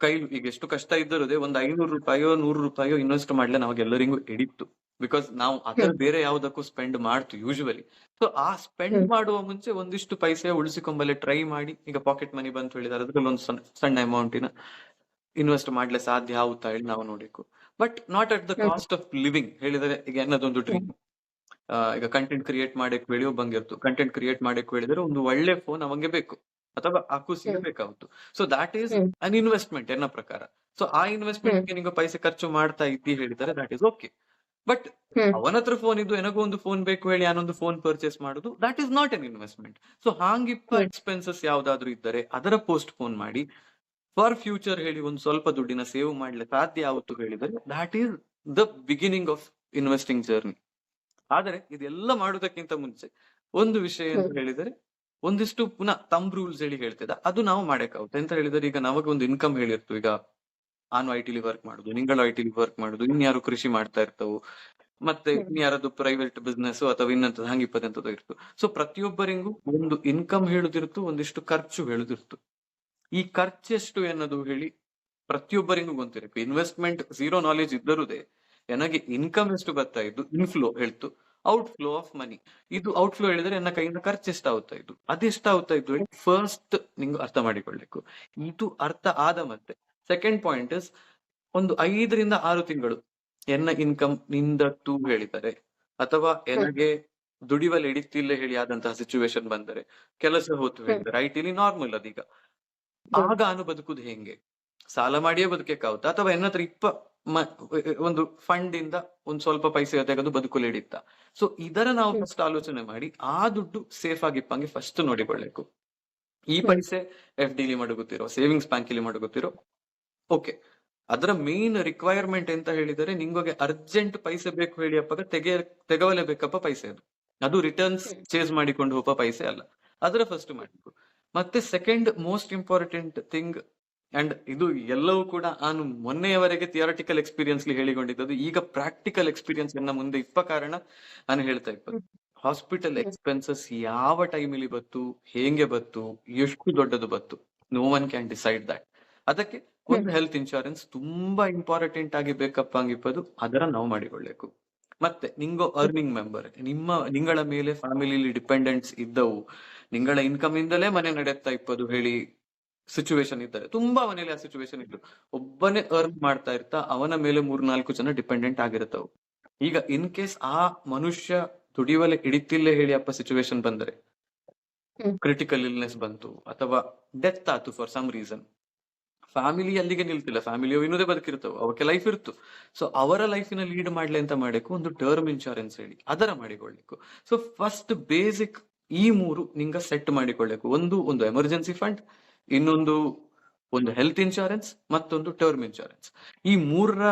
ಕೈಲಿ ಈಗ ಎಷ್ಟು ಕಷ್ಟ ಇದ್ದರುದೇ ಒಂದು 500 ರೂಪಾಯಿಯೋ 100 ರೂಪಾಯಿಯೋ ಇನ್ವೆಸ್ಟ್ ಮಾಡ್ಲೆ ನಾವಾಗೆಲ್ಲರಿಗೂ ಹಿಡಿತ್ತು. ಬಿಕಾಸ್ ನಾವು ಅದರ ಬೇರೆ ಯಾವ್ದಕ್ಕೂ ಸ್ಪೆಂಡ್ ಮಾಡ್ತು ಯೂಶುವಲಿ. ಸೊ ಆ ಸ್ಪೆಂಡ್ ಮಾಡುವ ಮುಂಚೆ ಒಂದಿಷ್ಟು ಪೈಸೆ ಉಳಿಸಿಕೊಂಬಲೆ ಟ್ರೈ ಮಾಡಿ, ಈಗ ಪಾಕೆಟ್ ಮನಿ ಬಂತು ಹೇಳಿದ್ರೆ ಅದ್ರಲ್ಲಿ ಒಂದು ಸಣ್ಣ ಅಮೌಂಟಿನ ಇನ್ವೆಸ್ಟ್ ಮಾಡ್ಲೆ ಸಾಧ್ಯ ಆಗುತ್ತಾ ಹೇಳಿ ನಾವು ನೋಡ್ಬೇಕು. But not at the cost of living ಹೇಳಿದರೆ, ಈಗ ಅನ್ನೋದೊಂದು ಡ್ರೀಮ್. ಈಗ ಕಂಟೆಂಟ್ ಕ್ರಿಯೇಟ್ ಮಾಡಕ್ ಬೆಳೆಯೋ ಬಂಗಿರ್ತು, ಕಂಟೆಂಟ್ ಕ್ರಿಯೇಟ್ ಮಾಡಕ್ ಹೇಳಿದ್ರೆ ಒಂದು ಒಳ್ಳೆ ಫೋನ್ ಅವಂಗೆ ಬೇಕು ಅಥವಾ ಆ ಖುಷಿಗೆ ಬೇಕಾಗುತ್ತು. So that is an investment ಎನ್ನ ಪ್ರಕಾರ. ಸೊ ಆ ಇನ್ವೆಸ್ಟ್ಮೆಂಟ್ ಗೆ ನೀವು ಪೈಸೆ ಖರ್ಚು ಮಾಡ್ತಾ ಇದ್ದಿ ಹೇಳಿದರೆ ದಟ್ ಈಸ್ ಓಕೆ. ಬಟ್ ಅವನ ಹತ್ರ ಫೋನ್ ಇದ್ದು ನನಗೂ ಒಂದು ಫೋನ್ ಬೇಕು ಹೇಳಿ ನಾನೊಂದು ಫೋನ್ ಪರ್ಚೇಸ್ ಮಾಡುದು, that is not an investment. So ಹಾಂಗಿಪ್ಪ ಎಕ್ಸ್ಪೆನ್ಸಸ್ ಯಾವ್ದಾದ್ರು ಇದ್ದರೆ ಅದರ ಪೋಸ್ಟ್ ಫೋನ್ ಮಾಡಿ ಫಾರ್ ಫ್ಯೂಚರ್ ಹೇಳಿ ಒಂದು ಸ್ವಲ್ಪ ದುಡ್ಡಿನ ಸೇವ್ ಮಾಡ್ಲಿಕ್ಕೆ ಸಾಧ್ಯ ಆಗುತ್ತು ಹೇಳಿದರೆ that is the beginning of investing journey. ಆದರೆ ಇದೆಲ್ಲ ಮಾಡುವುದಕ್ಕಿಂತ ಮುಂಚೆ ಒಂದು ವಿಷಯ ಅಂತ ಹೇಳಿದರೆ, ಒಂದಿಷ್ಟು ಪುನಃ ತಂಬ್ ರೂಲ್ಸ್ ಹೇಳಿ ಹೇಳ್ತಿದ್ದ ಅದು ನಾವು ಮಾಡಕ್ಕಾಗುತ್ತೆ. ಎಂತ ಹೇಳಿದರೆ, ಈಗ ನಮಗೆ ಒಂದು ಇನ್ಕಮ್ ಹೇಳಿರ್ತು, ಈಗ ನಾನು ಐಟಿಲಿ ವರ್ಕ್ ಮಾಡುದು, ನಿಂಗಳು ಐಟಿಲಿ ವರ್ಕ್ ಮಾಡುದು, ಇನ್ಯಾರು ಕೃಷಿ ಮಾಡ್ತಾ ಇರ್ತವು, ಮತ್ತೆ ಇನ್ಯಾರದು ಪ್ರೈವೇಟ್ ಬಿಸ್ನೆಸ್ ಅಥವಾ ಇನ್ನಂತದ್ದು ಹಂಗಿಪ್ಪದಂತದ್ದು ಇರ್ತು. ಸೊ ಪ್ರತಿಯೊಬ್ಬರಿಗೂ ಒಂದು ಇನ್ಕಮ್ ಹೇಳುದಿರ್ತು, ಒಂದಿಷ್ಟು ಖರ್ಚು ಹೇಳುದಿರ್ತು. ಈ ಖರ್ಚೆಷ್ಟು ಎನ್ನೋದು ಹೇಳಿ ಪ್ರತಿಯೊಬ್ಬರಿಗೂ ಗೊತ್ತಿರಬೇಕು. ಇನ್ವೆಸ್ಟ್ಮೆಂಟ್ ಝೀರೋ ನಾಲೆಜ್ ಇದ್ದರುದೇ ನನಗೆ ಇನ್ಕಮ್ ಎಷ್ಟು ಬರ್ತಾ ಇದ್ದು, ಇನ್ಫ್ಲೋ ಹೇಳ್ತು, ಔಟ್ ಫ್ಲೋ ಆಫ್ ಮನಿ. ಇದು ಔಟ್ ಫ್ಲೋ ಹೇಳಿದ್ರೆ ನನ್ನ ಕೈಯಿಂದ ಖರ್ಚು ಎಷ್ಟಾಗ್ತಾ ಇದ್ದು, ಅದೆಷ್ಟಾಗ್ತಾ ಇದ್ದು ಹೇಳಿ ಫಸ್ಟ್ ನಿಂಗೆ ಅರ್ಥ ಮಾಡಿಕೊಳ್ಬೇಕು. ಇದು ಅರ್ಥ ಆದ ಮತ್ತೆ ಸೆಕೆಂಡ್ ಪಾಯಿಂಟ್ ಇಸ್, ಒಂದು 5 ರಿಂದ 6 ತಿಂಗಳು ಎನ್ನ ಇನ್ಕಮ್ ನಿಂದತ್ತು ಹೇಳಿದ್ದಾರೆ, ಅಥವಾ ನನಗೆ ದುಡಿವಲ್ಲಿ ಹಿಡಿತಿಲ್ಲ ಹೇಳಿ ಆದಂತಹ ಸಿಚುವೇಶನ್ ಬಂದರೆ, ಕೆಲಸ ಹೋತು ಹೇಳಿದ್ದಾರೆ, ಐಟಿಲಿ ನಾರ್ಮಲ್ ಅದೀಗ, ಆಗ ನಾನು ಬದುಕುದು ಹೆಂಗೆ? ಸಾಲ ಮಾಡಿಯೇ ಬದುಕಕ್ಕಾಗುತ್ತಾ, ಅಥವಾ ಎನ್ನ ಹತ್ರ ಒಂದು ಫಂಡ್ ಇಂದ ಒಂದ್ ಸ್ವಲ್ಪ ಪೈಸೆ ತೆಗೆದು ಬದುಕಲು ಹಿಡಿತಾ? ಸೊ ಇದರ ನಾವು ಫಸ್ಟ್ ಆಲೋಚನೆ ಮಾಡಿ ಆ ದುಡ್ಡು ಸೇಫ್ ಆಗಿಪ್ಪಂಗೆ ಫಸ್ಟ್ ನೋಡಿಕೊಳ್ಳಬೇಕು. ಈ ಪೈಸೆ FD ಲಿ ಮಡಗುತ್ತಿರೋ, ಸೇವಿಂಗ್ಸ್ ಬ್ಯಾಂಕ್ ಇಲ್ಲಿ ಮಡಗುತ್ತಿರೋ, ಓಕೆ. ಅದರ ಮೇನ್ ರಿಕ್ವೈರ್ಮೆಂಟ್ ಎಂತ ಹೇಳಿದರೆ, ನಿಂಗೆ ಅರ್ಜೆಂಟ್ ಪೈಸೆ ಬೇಕು ಹೇಳಿ ಅಪ್ಪಾಗ ತೆಗವಲೇಬೇಕಪ್ಪ ಪೈಸೆ, ಅದು ರಿಟರ್ನ್ಸ್ ಚೇಸ್ ಮಾಡಿಕೊಂಡು ಹೋಗೋ ಪೈಸೆ ಅಲ್ಲ. ಅದರ ಫಸ್ಟ್ ಮಾಡಬೇಕು. ಮತ್ತೆ second most important thing, and ಇದು ಎಲ್ಲವೂ ಕೂಡ ನಾನು ಮೊನ್ನೆಯವರೆಗೆ ಥಿಯರಿಟಿಕಲ್ ಎಕ್ಸ್ಪೀರಿಯನ್ಸ್ ಹೇಳಿಕೊಂಡಿದ್ದು, ಈಗ ಪ್ರಾಕ್ಟಿಕಲ್ ಎಕ್ಸ್ಪೀರಿಯನ್ಸ್ ಎನ್ನ ಮುಂದೆ ಇಪ್ಪ ಕಾರಣ ನಾನು ಹೇಳ್ತಾ ಇಪ್ಪ, ಹಾಸ್ಪಿಟಲ್ ಎಕ್ಸ್ಪೆನ್ಸಸ್ ಯಾವ ಟೈಮಲ್ಲಿ ಬತ್ತು, ಹೇಗೆ ಬತ್ತು, ಎಷ್ಟು ದೊಡ್ಡದು ಬತ್ತು, no one can decide that. ಅದಕ್ಕೆ ಹ್ಮ್ ಒಂದು ಹೆಲ್ತ್ ಇನ್ಶೂರೆನ್ಸ್ ತುಂಬಾ ಇಂಪಾರ್ಟೆಂಟ್ ಆಗಿ ಬೇಕಪ್ಪ ಅಂಗಿಪ್ಪದು ಅದರ ನಾವು ಮಾಡಿಕೊಳ್ಳಬೇಕು. ಮತ್ತೆ ನಿಂಗೊ ಅರ್ನಿಂಗ್ ಮೆಂಬರ್ ನಿಂಗಳ ಮೇಲೆ ಫ್ಯಾಮಿಲಿಲಿ ಡಿಪೆಂಡೆಂಟ್ಸ್ ಇದ್ದವು, ನಿಂಗಳ ಇನ್ಕಮ್ ಇಂದಲೇ ಮನೆ ನಡೆಸ್ತಾ ಇಪ್ಪದು ಹೇಳಿ ಸಿಚುವೇಶನ್ ಇದ್ದಾರೆ. ತುಂಬಾ ಮನೇಲಿ ಆ ಸಿಚುವೇಶನ್ ಇತ್ತು, ಒಬ್ಬನೇ ಅರ್ನ್ ಮಾಡ್ತಾ ಇರ್ತಾ ಅವನ ಮೇಲೆ 3-4 ಜನ ಡಿಪೆಂಡೆಂಟ್ ಆಗಿರುತ್ತವು. ಈಗ ಇನ್ ಕೇಸ್ ಆ ಮನುಷ್ಯ ದುಡಿಯುವಲೆ ಹಿಡಿತಿಲ್ಲೇ ಹೇಳಿ ಅಪ್ಪ ಸಿಚುವೇಶನ್ ಬಂದರೆ, ಹ್ಮ್ ಕ್ರಿಟಿಕಲ್ ಇಲ್ನೆಸ್ ಬಂತು ಅಥವಾ ಡೆತ್ ಆತು ಫಾರ್ ಸಮ್ ರೀಸನ್, ಫ್ಯಾಮಿಲಿ ಅಲ್ಲಿಗೆ ನಿಲ್ತಿಲ್ಲ, ಫ್ಯಾಮಿಲಿಯು ಇನ್ನದೇ ಬದುಕಿರ್ತವೆ, ಅವಕ್ಕೆ ಲೈಫ್ ಇರ್ತು. ಸೊ ಅವರ ಲೈಫಿನ ಲೀಡ್ ಮಾಡ್ಲಿ ಅಂತ ಮಾಡಬೇಕು ಒಂದು ಟರ್ಮ್ ಇನ್ಶೂರೆನ್ಸ್ ಹೇಳಿ ಅದರ ಮಾಡಿಕೊಳ್ಳಿಕ್ಕು. ಸೊ ಫಸ್ಟ್ ಬೇಸಿಕ್ ಈ 3 ನಿಂಗ ಸೆಟ್ ಮಾಡಿಕೊಳ್ಳಬೇಕು. ಒಂದು ಎಮರ್ಜೆನ್ಸಿ ಫಂಡ್, ಇನ್ನೊಂದು ಒಂದು ಹೆಲ್ತ್ ಇನ್ಶೂರೆನ್ಸ್, ಮತ್ತೊಂದು ಟರ್ಮ್ ಇನ್ಶೂರೆನ್ಸ್. ಈ 3ರ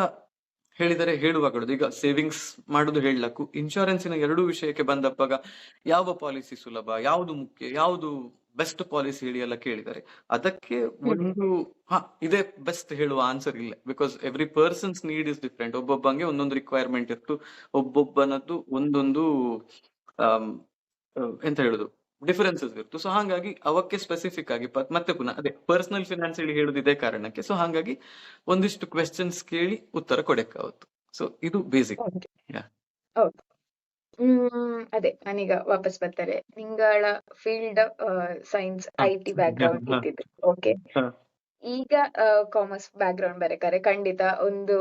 ಹೇಳಿದರೆ ಹೇಳುವಾಗಲೂ ಈಗ ಸೇವಿಂಗ್ಸ್ ಮಾಡುದು ಹೇಳಲಕ್ಕು, ಇನ್ಶೂರೆನ್ಸಿನ 2 ವಿಷಯಕ್ಕೆ ಬಂದಪ್ಪಾಗ ಯಾವ ಪಾಲಿಸಿ ಸುಲಭ, ಯಾವುದು ಮುಖ್ಯ, ಯಾವುದು ಬೆಸ್ಟ್ ಪಾಲಿಸಿ ಹೇಳಿ ಎಲ್ಲ ಕೇಳಿದರೆ ಅದಕ್ಕೆ ಹ್ಮ್ ಒಂದು ಇದೇ ಬೆಸ್ಟ್ ಹೇಳುವ ಆನ್ಸರ್ ಇಲ್ಲ. Because every persons need is different. ಒಬ್ಬೊಬ್ಬಂಗೆ ಒಂದೊಂದು ರಿಕ್ವೈರ್ಮೆಂಟ್ ಇತ್ತು, ಒಬ್ಬೊಬ್ಬನದ್ದು ಒಂದೊಂದು ಆಮ್, ಎಂತ ಹೇಳುದು ಡಿಫರೆನ್ಸಸ್ ಇತ್ತು. ಸೊ ಹಾಗಾಗಿ ಅವಕ್ಕೆ ಸ್ಪೆಸಿಫಿಕ್ ಆಗಿ ಮತ್ತೆ ಪುನಃ ಅದೇ ಪರ್ಸನಲ್ ಫಿನಾನ್ಸ್ ಹೇಳಿ ಹೇಳುದು ಇದೇ ಕಾರಣಕ್ಕೆ. ಸೊ ಹಾಗಾಗಿ ಒಂದಿಷ್ಟು ಕ್ವೆಶ್ಚನ್ಸ್ ಕೇಳಿ ಉತ್ತರ ಕೊಡಕ್ಕಾವತ್ತು. ಸೊ ಇದು ಬೇಸಿಕ್. ಓಕೆ ಹೌದು. ಅದೇ ನಾನೀಗ ವಾಪಸ್ ಬರ್ತಾರೆ. ನಿಂಗಳ field science IT background ಇದ್ದಿದ್ದು. ಓಕೆ, ಈಗ ಕಾಮರ್ಸ್ ಬ್ಯಾಕ್ ಗ್ರೌಂಡ್ ಬರಕಾರೆ ಖಂಡಿತ ಒಂದು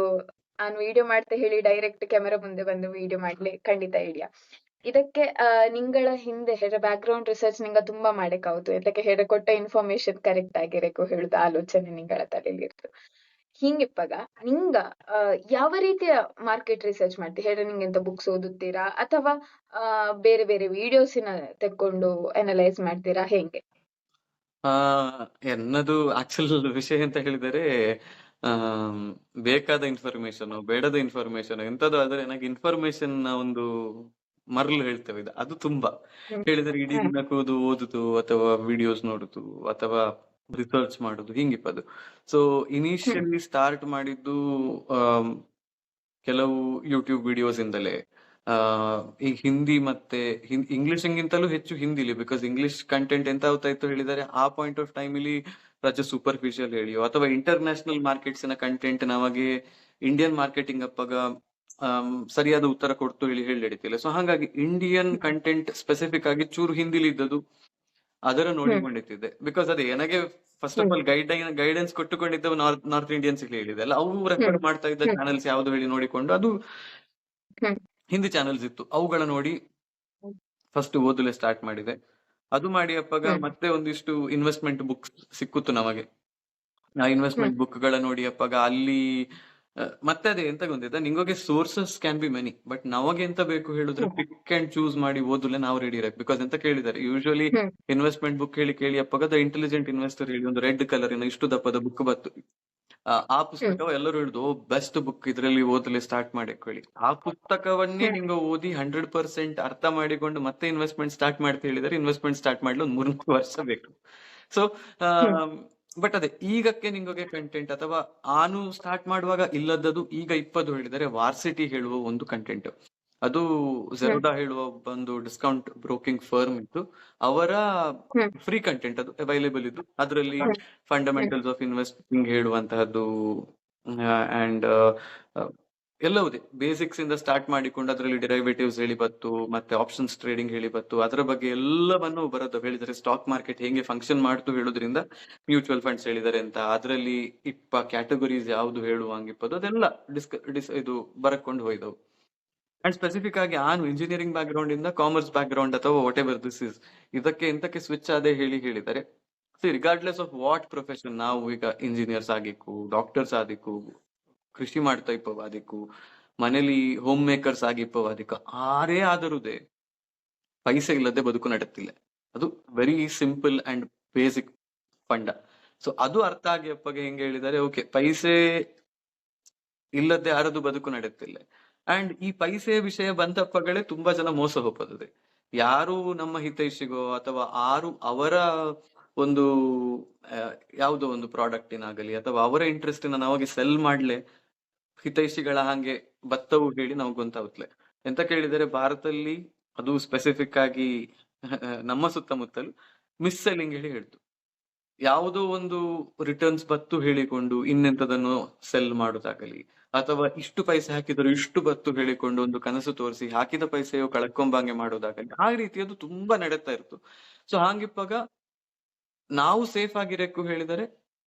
ನಾನು ವಿಡಿಯೋ ಮಾಡ್ತಾ ಹೇಳಿ ಡೈರೆಕ್ಟ್ ಕ್ಯಾಮೆರಾ ಮುಂದೆ ಬಂದು ವಿಡಿಯೋ ಮಾಡ್ಲಿ ಖಂಡಿತ ಐಡಿಯಾ. ಇದಕ್ಕೆ ನಿಂಗಳ ಹಿಂದೆ ಹೇಳ ಬ್ಯಾಕ್ ಗ್ರೌಂಡ್ ರಿಸರ್ಚ್ ನಿಂಗ ತುಂಬಾ ಮಾಡಕ್ಕಾವ್ತು. ಇದಕ್ಕೆ ಹೇಳ ಕೊಟ್ಟ ಇನ್ಫಾರ್ಮೇಶನ್ ಕರೆಕ್ಟ್ ಆಗಿರಬೇಕು ಹೇಳುದು ಆಲೋಚನೆ ನಿಂಗಳ ತಲೆಯಲ್ಲಿ ಇರ್ತು. ಹಿಂಗಿಪ್ಪಾಗ ನಿಂಗ ಯಾವ ರೀತಿಯ ಮಾರ್ಕೆಟ್ ರಿಸರ್ಚ್ ಮಾಡ್ತೀರಾ ಹೇಳಿ? ನಿಂಗೆಂತ ಬುಕ್ಸ್ ಓದುತ್ತೀರಾ ಅಥವಾ ಬೇರೆ ಬೇರೆ ವಿಡಿಯೋಸಿನ ತೆಕ್ಕೊಂಡು ಅನಲೈಸ್ ಮಾಡ್ತೀರಾ ಹೆಂಗೆ? ಆ ಎನ್ನದು ಆಕ್ಚುಲ್ ವಿಷಯ ಅಂತ ಹೇಳಿದರೆ, ಆಮ್, ಬೇಕಾದ ಇನ್ಫಾರ್ಮೇಶನ್ ಬೇಡದ ಇನ್ಫಾರ್ಮೇಶನ್ ಎಂತದ್ದು ಆದ್ರೆ ನನಗೆ ಇನ್ಫಾರ್ಮೇಶನ್ ನ ಒಂದು ಮರಳು ಹೇಳ್ತೇವೆ ಅದು ತುಂಬಾ ಹ್ಮ್ ಹೇಳಿದ್ರೆ ಇಡೀ ಹ್ಮ್ ದಿನ ಕೂದು ಓದುದು ಅಥವಾ ವಿಡಿಯೋಸ್ ನೋಡುದು ಅಥವಾ ರಿಸರ್ಚ್ ಮಾಡುದು ಹಿಂಗಿಪ್ಪದು. ಸೊ ಹ್ಮ್ ಇನಿಷಿಯಲಿ ಸ್ಟಾರ್ಟ್ ಮಾಡಿದ್ದು ಆಮ್, ಕೆಲವು ಯೂಟ್ಯೂಬ್ ವಿಡಿಯೋಸ್ ಇಂದಲೇ. ಆ ಈ ಹಿಂದಿ ಮತ್ತೆ ಇಂಗ್ಲಿಷ್ಗಿಂತಲೂ ಹೆಚ್ಚು ಹಿಂದಿಲಿ, ಬಿಕಾಸ್ ಇಂಗ್ಲಿಷ್ ಕಂಟೆಂಟ್ ಎಂತ ಆಗ್ತಾ ಇತ್ತು ಹೇಳಿದರೆ ಆ ಪಾಯಿಂಟ್ ಆಫ್ ಟೈಮ್ ಇಲ್ಲಿ ರಾಜ್ಯ ಸೂಪರ್ಫಿಷಿಯಲ್ ಹೇಳಿಯೋ ಅಥವಾ ಇಂಟರ್ನ್ಯಾಷನಲ್ ಮಾರ್ಕೆಟ್ಸ್ ಕಂಟೆಂಟ್ ನಮಗೆ ಇಂಡಿಯನ್ ಮಾರ್ಕೆಟಿಂಗ್ ಅಪ್ಪಾಗ ಸರಿಯಾದ ಉತ್ತರ ಕೊಡ್ತು ಹೇಳಿ ನಡೀತಿಲ್ಲ. ಸೊ ಹಾಗಾಗಿ ಇಂಡಿಯನ್ ಕಂಟೆಂಟ್ ಸ್ಪೆಸಿಫಿಕ್ ಆಗಿ ಚೂರು ಹಿಂದಿಲಿ ಇದ್ದದ್ದು ಅದರ ಹ್ಮ್ ನೋಡಿಕೊಂಡಿತ್ತಿದ್ದೆ. ಬಿಕಾಸ್ ಅದೇ ನನಗೆ first of hmm all guidance ಕೊಟ್ಟುಕೊಂಡಿದ್ದವು ನಾರ್ತ್ ಇಂಡಿಯನ್ಸ್ ಹೇಳಿದೆ ಅಲ್ಲ, ಅವು ರೆಫರ್ ಹ್ಮ್ ಮಾಡ್ತಾ ಇದ್ದ ಹ್ಮ್ ಚಾನೆಲ್ಸ್ ಯಾವ್ದು ಹೇಳಿ ನೋಡಿಕೊಂಡು ಅದು ಹ್ಮ್ ಹಿಂದಿ ಚಾನೆಲ್ಸ್ ಇತ್ತು, ಅವುಗಳ ನೋಡಿ ಹ್ಮ್ ಫಸ್ಟ್ ಓದಲೆ ಸ್ಟಾರ್ಟ್ ಮಾಡಿದೆ. ಅದು ಮಾಡಿ ಅಪ್ಪಾಗ ಹ್ಮ್ ಮತ್ತೆ ಒಂದಿಷ್ಟು ಇನ್ವೆಸ್ಟ್ಮೆಂಟ್ ಬುಕ್ಸ್ ಸಿಕ್ಕುತ್ತು ನಮಗೆ. ಆ ಇನ್ವೆಸ್ಟ್ಮೆಂಟ್ ಹ್ಮ್ ಬುಕ್ ಗಳ ನೋಡಿ ಅಪ್ಪಾಗ ಅಲ್ಲಿ ಮತ್ತೆ ಅದೇ ಎಂತ ಗೊತ್ತಿದ್ದ ನಿಂಗೋಗೆ sources can be many, but ನಮಗೆ ಎಂತ ಬೇಕು ಹೇಳಿದ್ರೆ ಹ್ಮ್ ಪಿಕ್ ಅಂಡ್ ಚೂಸ್ ಮಾಡಿ ಓದಲೆ ನಾವು ರೆಡಿ ಇರಬೇಕು. ಬಿಕಾಸ್ ಎಂತ ಕೇಳಿದ್ದಾರೆ ಯೂಶುವಲಿ ಹ್ಮ್ ಇನ್ವೆಸ್ಟ್ಮೆಂಟ್ ಬುಕ್ ಕೇಳಿ ಅಪ್ಪಾಗ ದ ಇಂಟೆಲಿಜೆಂಟ್ ಇನ್ವೆಸ್ಟರ್ ಹೇಳಿ ಒಂದು ರೆಡ್ ಕಲರಿನ ಇಷ್ಟು ದಪ್ಪದ ಬುಕ್ ಬತ್ತು. ಆ ಹ್ಮ್ ಪುಸ್ತಕ ಎಲ್ಲರೂ ಹಿಡಿದು ಬೆಸ್ಟ್ ಬುಕ್ ಇದ್ರಲ್ಲಿ ಓದಲಿ ಸ್ಟಾರ್ಟ್ ಮಾಡಿ ಹೇಳಿ ಆ ಪುಸ್ತಕವನ್ನೇ ಹ್ಮ್ ನಿಂಗೆ ಓದಿ 100% ಅರ್ಥ ಮಾಡಿಕೊಂಡು ಮತ್ತೆ ಇನ್ವೆಸ್ಟ್ಮೆಂಟ್ ಸ್ಟಾರ್ಟ್ ಮಾಡ್ತಾ ಹೇಳಿದರೆ ಇನ್ವೆಸ್ಟ್ಮೆಂಟ್ ಸ್ಟಾರ್ಟ್ ಮಾಡ್ಲಿ ಒಂದು 3 ವರ್ಷ ಬೇಕು. ಸೊ ಹ್ಮ್ ಬಟ್ ಅದೇ ಈಗಕ್ಕೆ ನಿಂಗೆ ಕಂಟೆಂಟ್ ಅಥವಾ ಆನು ಸ್ಟಾರ್ಟ್ ಮಾಡುವಾಗ ಇಲ್ಲದದು ಈಗ 20 ಹೇಳಿದರೆ ವಾರ್ಸಿಟಿ ಹೇಳುವ ಒಂದು ಕಂಟೆಂಟ್, ಅದು ಹ್ಮ್ ಜೆರೋಡಾ ಹೇಳುವ ಒಂದು ಡಿಸ್ಕೌಂಟ್ ಬ್ರೋಕಿಂಗ್ ಫರ್ಮ್ ಇತ್ತು, ಅವರ ಹ್ಮ್ ಫ್ರೀ ಕಂಟೆಂಟ್ ಅದು ಅವೈಲೇಬಲ್ ಇದ್ದು. ಅದರಲ್ಲಿ hmm hmm fundamentals of investing ಹೇಳುವಂತಹದ್ದು ಅಂಡ್ ಎಲ್ಲವುದೇ ಬೇಸಿಕ್ಸ್ ಇಂದ ಸ್ಟಾರ್ಟ್ ಮಾಡಿಕೊಂಡು ಅದರಲ್ಲಿ ಡಿರೈವೇಟಿವ್ಸ್ ಹೇಳಿ ಬತ್ತು, ಮತ್ತೆ ಆಪ್ಷನ್ಸ್ ಟ್ರೇಡಿಂಗ್ ಹೇಳಿ ಬತ್ತು, ಅದರ ಬಗ್ಗೆ ಎಲ್ಲವನ್ನು ಬರೋದು ಹೇಳಿದರೆ ಸ್ಟಾಕ್ ಮಾರ್ಕೆಟ್ ಹೇಗೆ ಫಂಕ್ಷನ್ ಮಾಡ್ತು ಹೇಳುದ್ರಿಂದ ಮ್ಯೂಚುವಲ್ ಫಂಡ್ಸ್ ಹೇಳಿದರೆ ಅಂತ ಅದರಲ್ಲಿ ಕ್ಯಾಟಗರೀಸ್ ಯಾವುದು ಹೇಳುವಂಗಿಪ್ಪದು ಅದೆಲ್ಲ ಇದು ಬರಕೊಂಡು ಹೋಯ್ದವು. ಅಂಡ್ ಸ್ಪೆಸಿಫಿಕ್ ಆಗಿ ನಾನು ಇಂಜಿನಿಯರಿಂಗ್ ಬ್ಯಾಕ್ ಗ್ರೌಂಡ್ ಇಂದ ಕಾಮರ್ಸ್ ಬ್ಯಾಕ್ ಗ್ರೌಂಡ್ ಅಥವಾ ವಾಟ್ ಎವರ್ ದಿಸ್ ಇಸ್ ಇದಕ್ಕೆ ಎಂತಕ್ಕೆ ಸ್ವಿಚ್ ಆದೆ ಹೇಳಿದರೆ, ರಿಗಾರ್ಡ್ಲೆಸ್ ಆಫ್ ವಾಟ್ ಪ್ರೊಫೆಷನ್ ನಾವು ಈಗ ಇಂಜಿನಿಯರ್ಸ್ ಆಗಿಕ್ಕು, ಡಾಕ್ಟರ್ಸ್ ಆಗಿಕ್ಕು, ಕೃಷಿ ಮಾಡ್ತಾ ಇಪ್ಪವ ಅದಕ್ಕೂ, ಮನೇಲಿ ಹೋಮ್ ಮೇಕರ್ಸ್ ಆಗಿಪ್ಪವ ಅದಕ್ಕ ಆರೇ ಆದರುದೇ ಪೈಸೆ ಇಲ್ಲದೆ ಬದುಕು ನಡೆತಿಲ್ಲ. ಅದು very simple and basic fund. So ಅದು ಅರ್ಥ ಆಗಿ ಅಪ್ಪಗೆ ಹೆಂಗೆ ಹೇಳಿದ್ದಾರೆ, ಓಕೆ ಪೈಸೆ ಇಲ್ಲದೆ ಯಾರದು ಬದುಕು ನಡೆಯುತ್ತಿಲ್ಲ. ಅಂಡ್ ಈ ಪೈಸೆ ವಿಷಯ ಬಂತಪ್ಪಗಳೇ ತುಂಬಾ ಜನ ಮೋಸ ಹೋಗ್ತದೆ. ಯಾರು ನಮ್ಮ ಹಿತೈಷಿಗೋ ಅಥವಾ ಆರು ಅವರ ಒಂದು ಯಾವುದೋ ಒಂದು ಪ್ರಾಡಕ್ಟಿನಾಗಲಿ ಅಥವಾ ಅವರ ಇಂಟ್ರೆಸ್ಟಿನ ನಮಗೆ ಸೆಲ್ ಮಾಡ್ಲೆ ಹಿತೈಷಿಗಳ ಹಾಗೆ ಬತ್ತವು ಹೇಳಿ ನಾವು ಗೊತ್ತಾಗುತ್ತಲೆ. ಎಂತ ಕೇಳಿದರೆ ಭಾರತದಲ್ಲಿ ಅದು ಸ್ಪೆಸಿಫಿಕ್ ಆಗಿ ನಮ್ಮ ಸುತ್ತಮುತ್ತಲು ಮಿಸ್ ಸೆಲ್ಲಿಂಗ್ ಹೇಳಿ ಹೇಳ್ತು. ಯಾವುದೋ ಒಂದು ರಿಟರ್ನ್ಸ್ ಬತ್ತು ಹೇಳಿಕೊಂಡು ಇನ್ನೆಂತದನ್ನು ಸೆಲ್ ಮಾಡುದಾಗಲಿ, ಅಥವಾ ಇಷ್ಟು ಪೈಸೆ ಹಾಕಿದ್ರು ಇಷ್ಟು ಬತ್ತು ಹೇಳಿಕೊಂಡು ಒಂದು ಕನಸು ತೋರಿಸಿ ಹಾಕಿದ ಪೈಸೆಯು ಕಳ್ಕೊಂಬಂಗೆ ಮಾಡೋದಾಗಲಿ, ಆ ರೀತಿಯದು ತುಂಬಾ ನಡೀತಾ ಇತ್ತು. ಸೊ ಹಾಗಿಪ್ಪಾಗ ನಾವು ಸೇಫ್ ಆಗಿರಕ್ಕೂ ಹೇಳಿದರೆ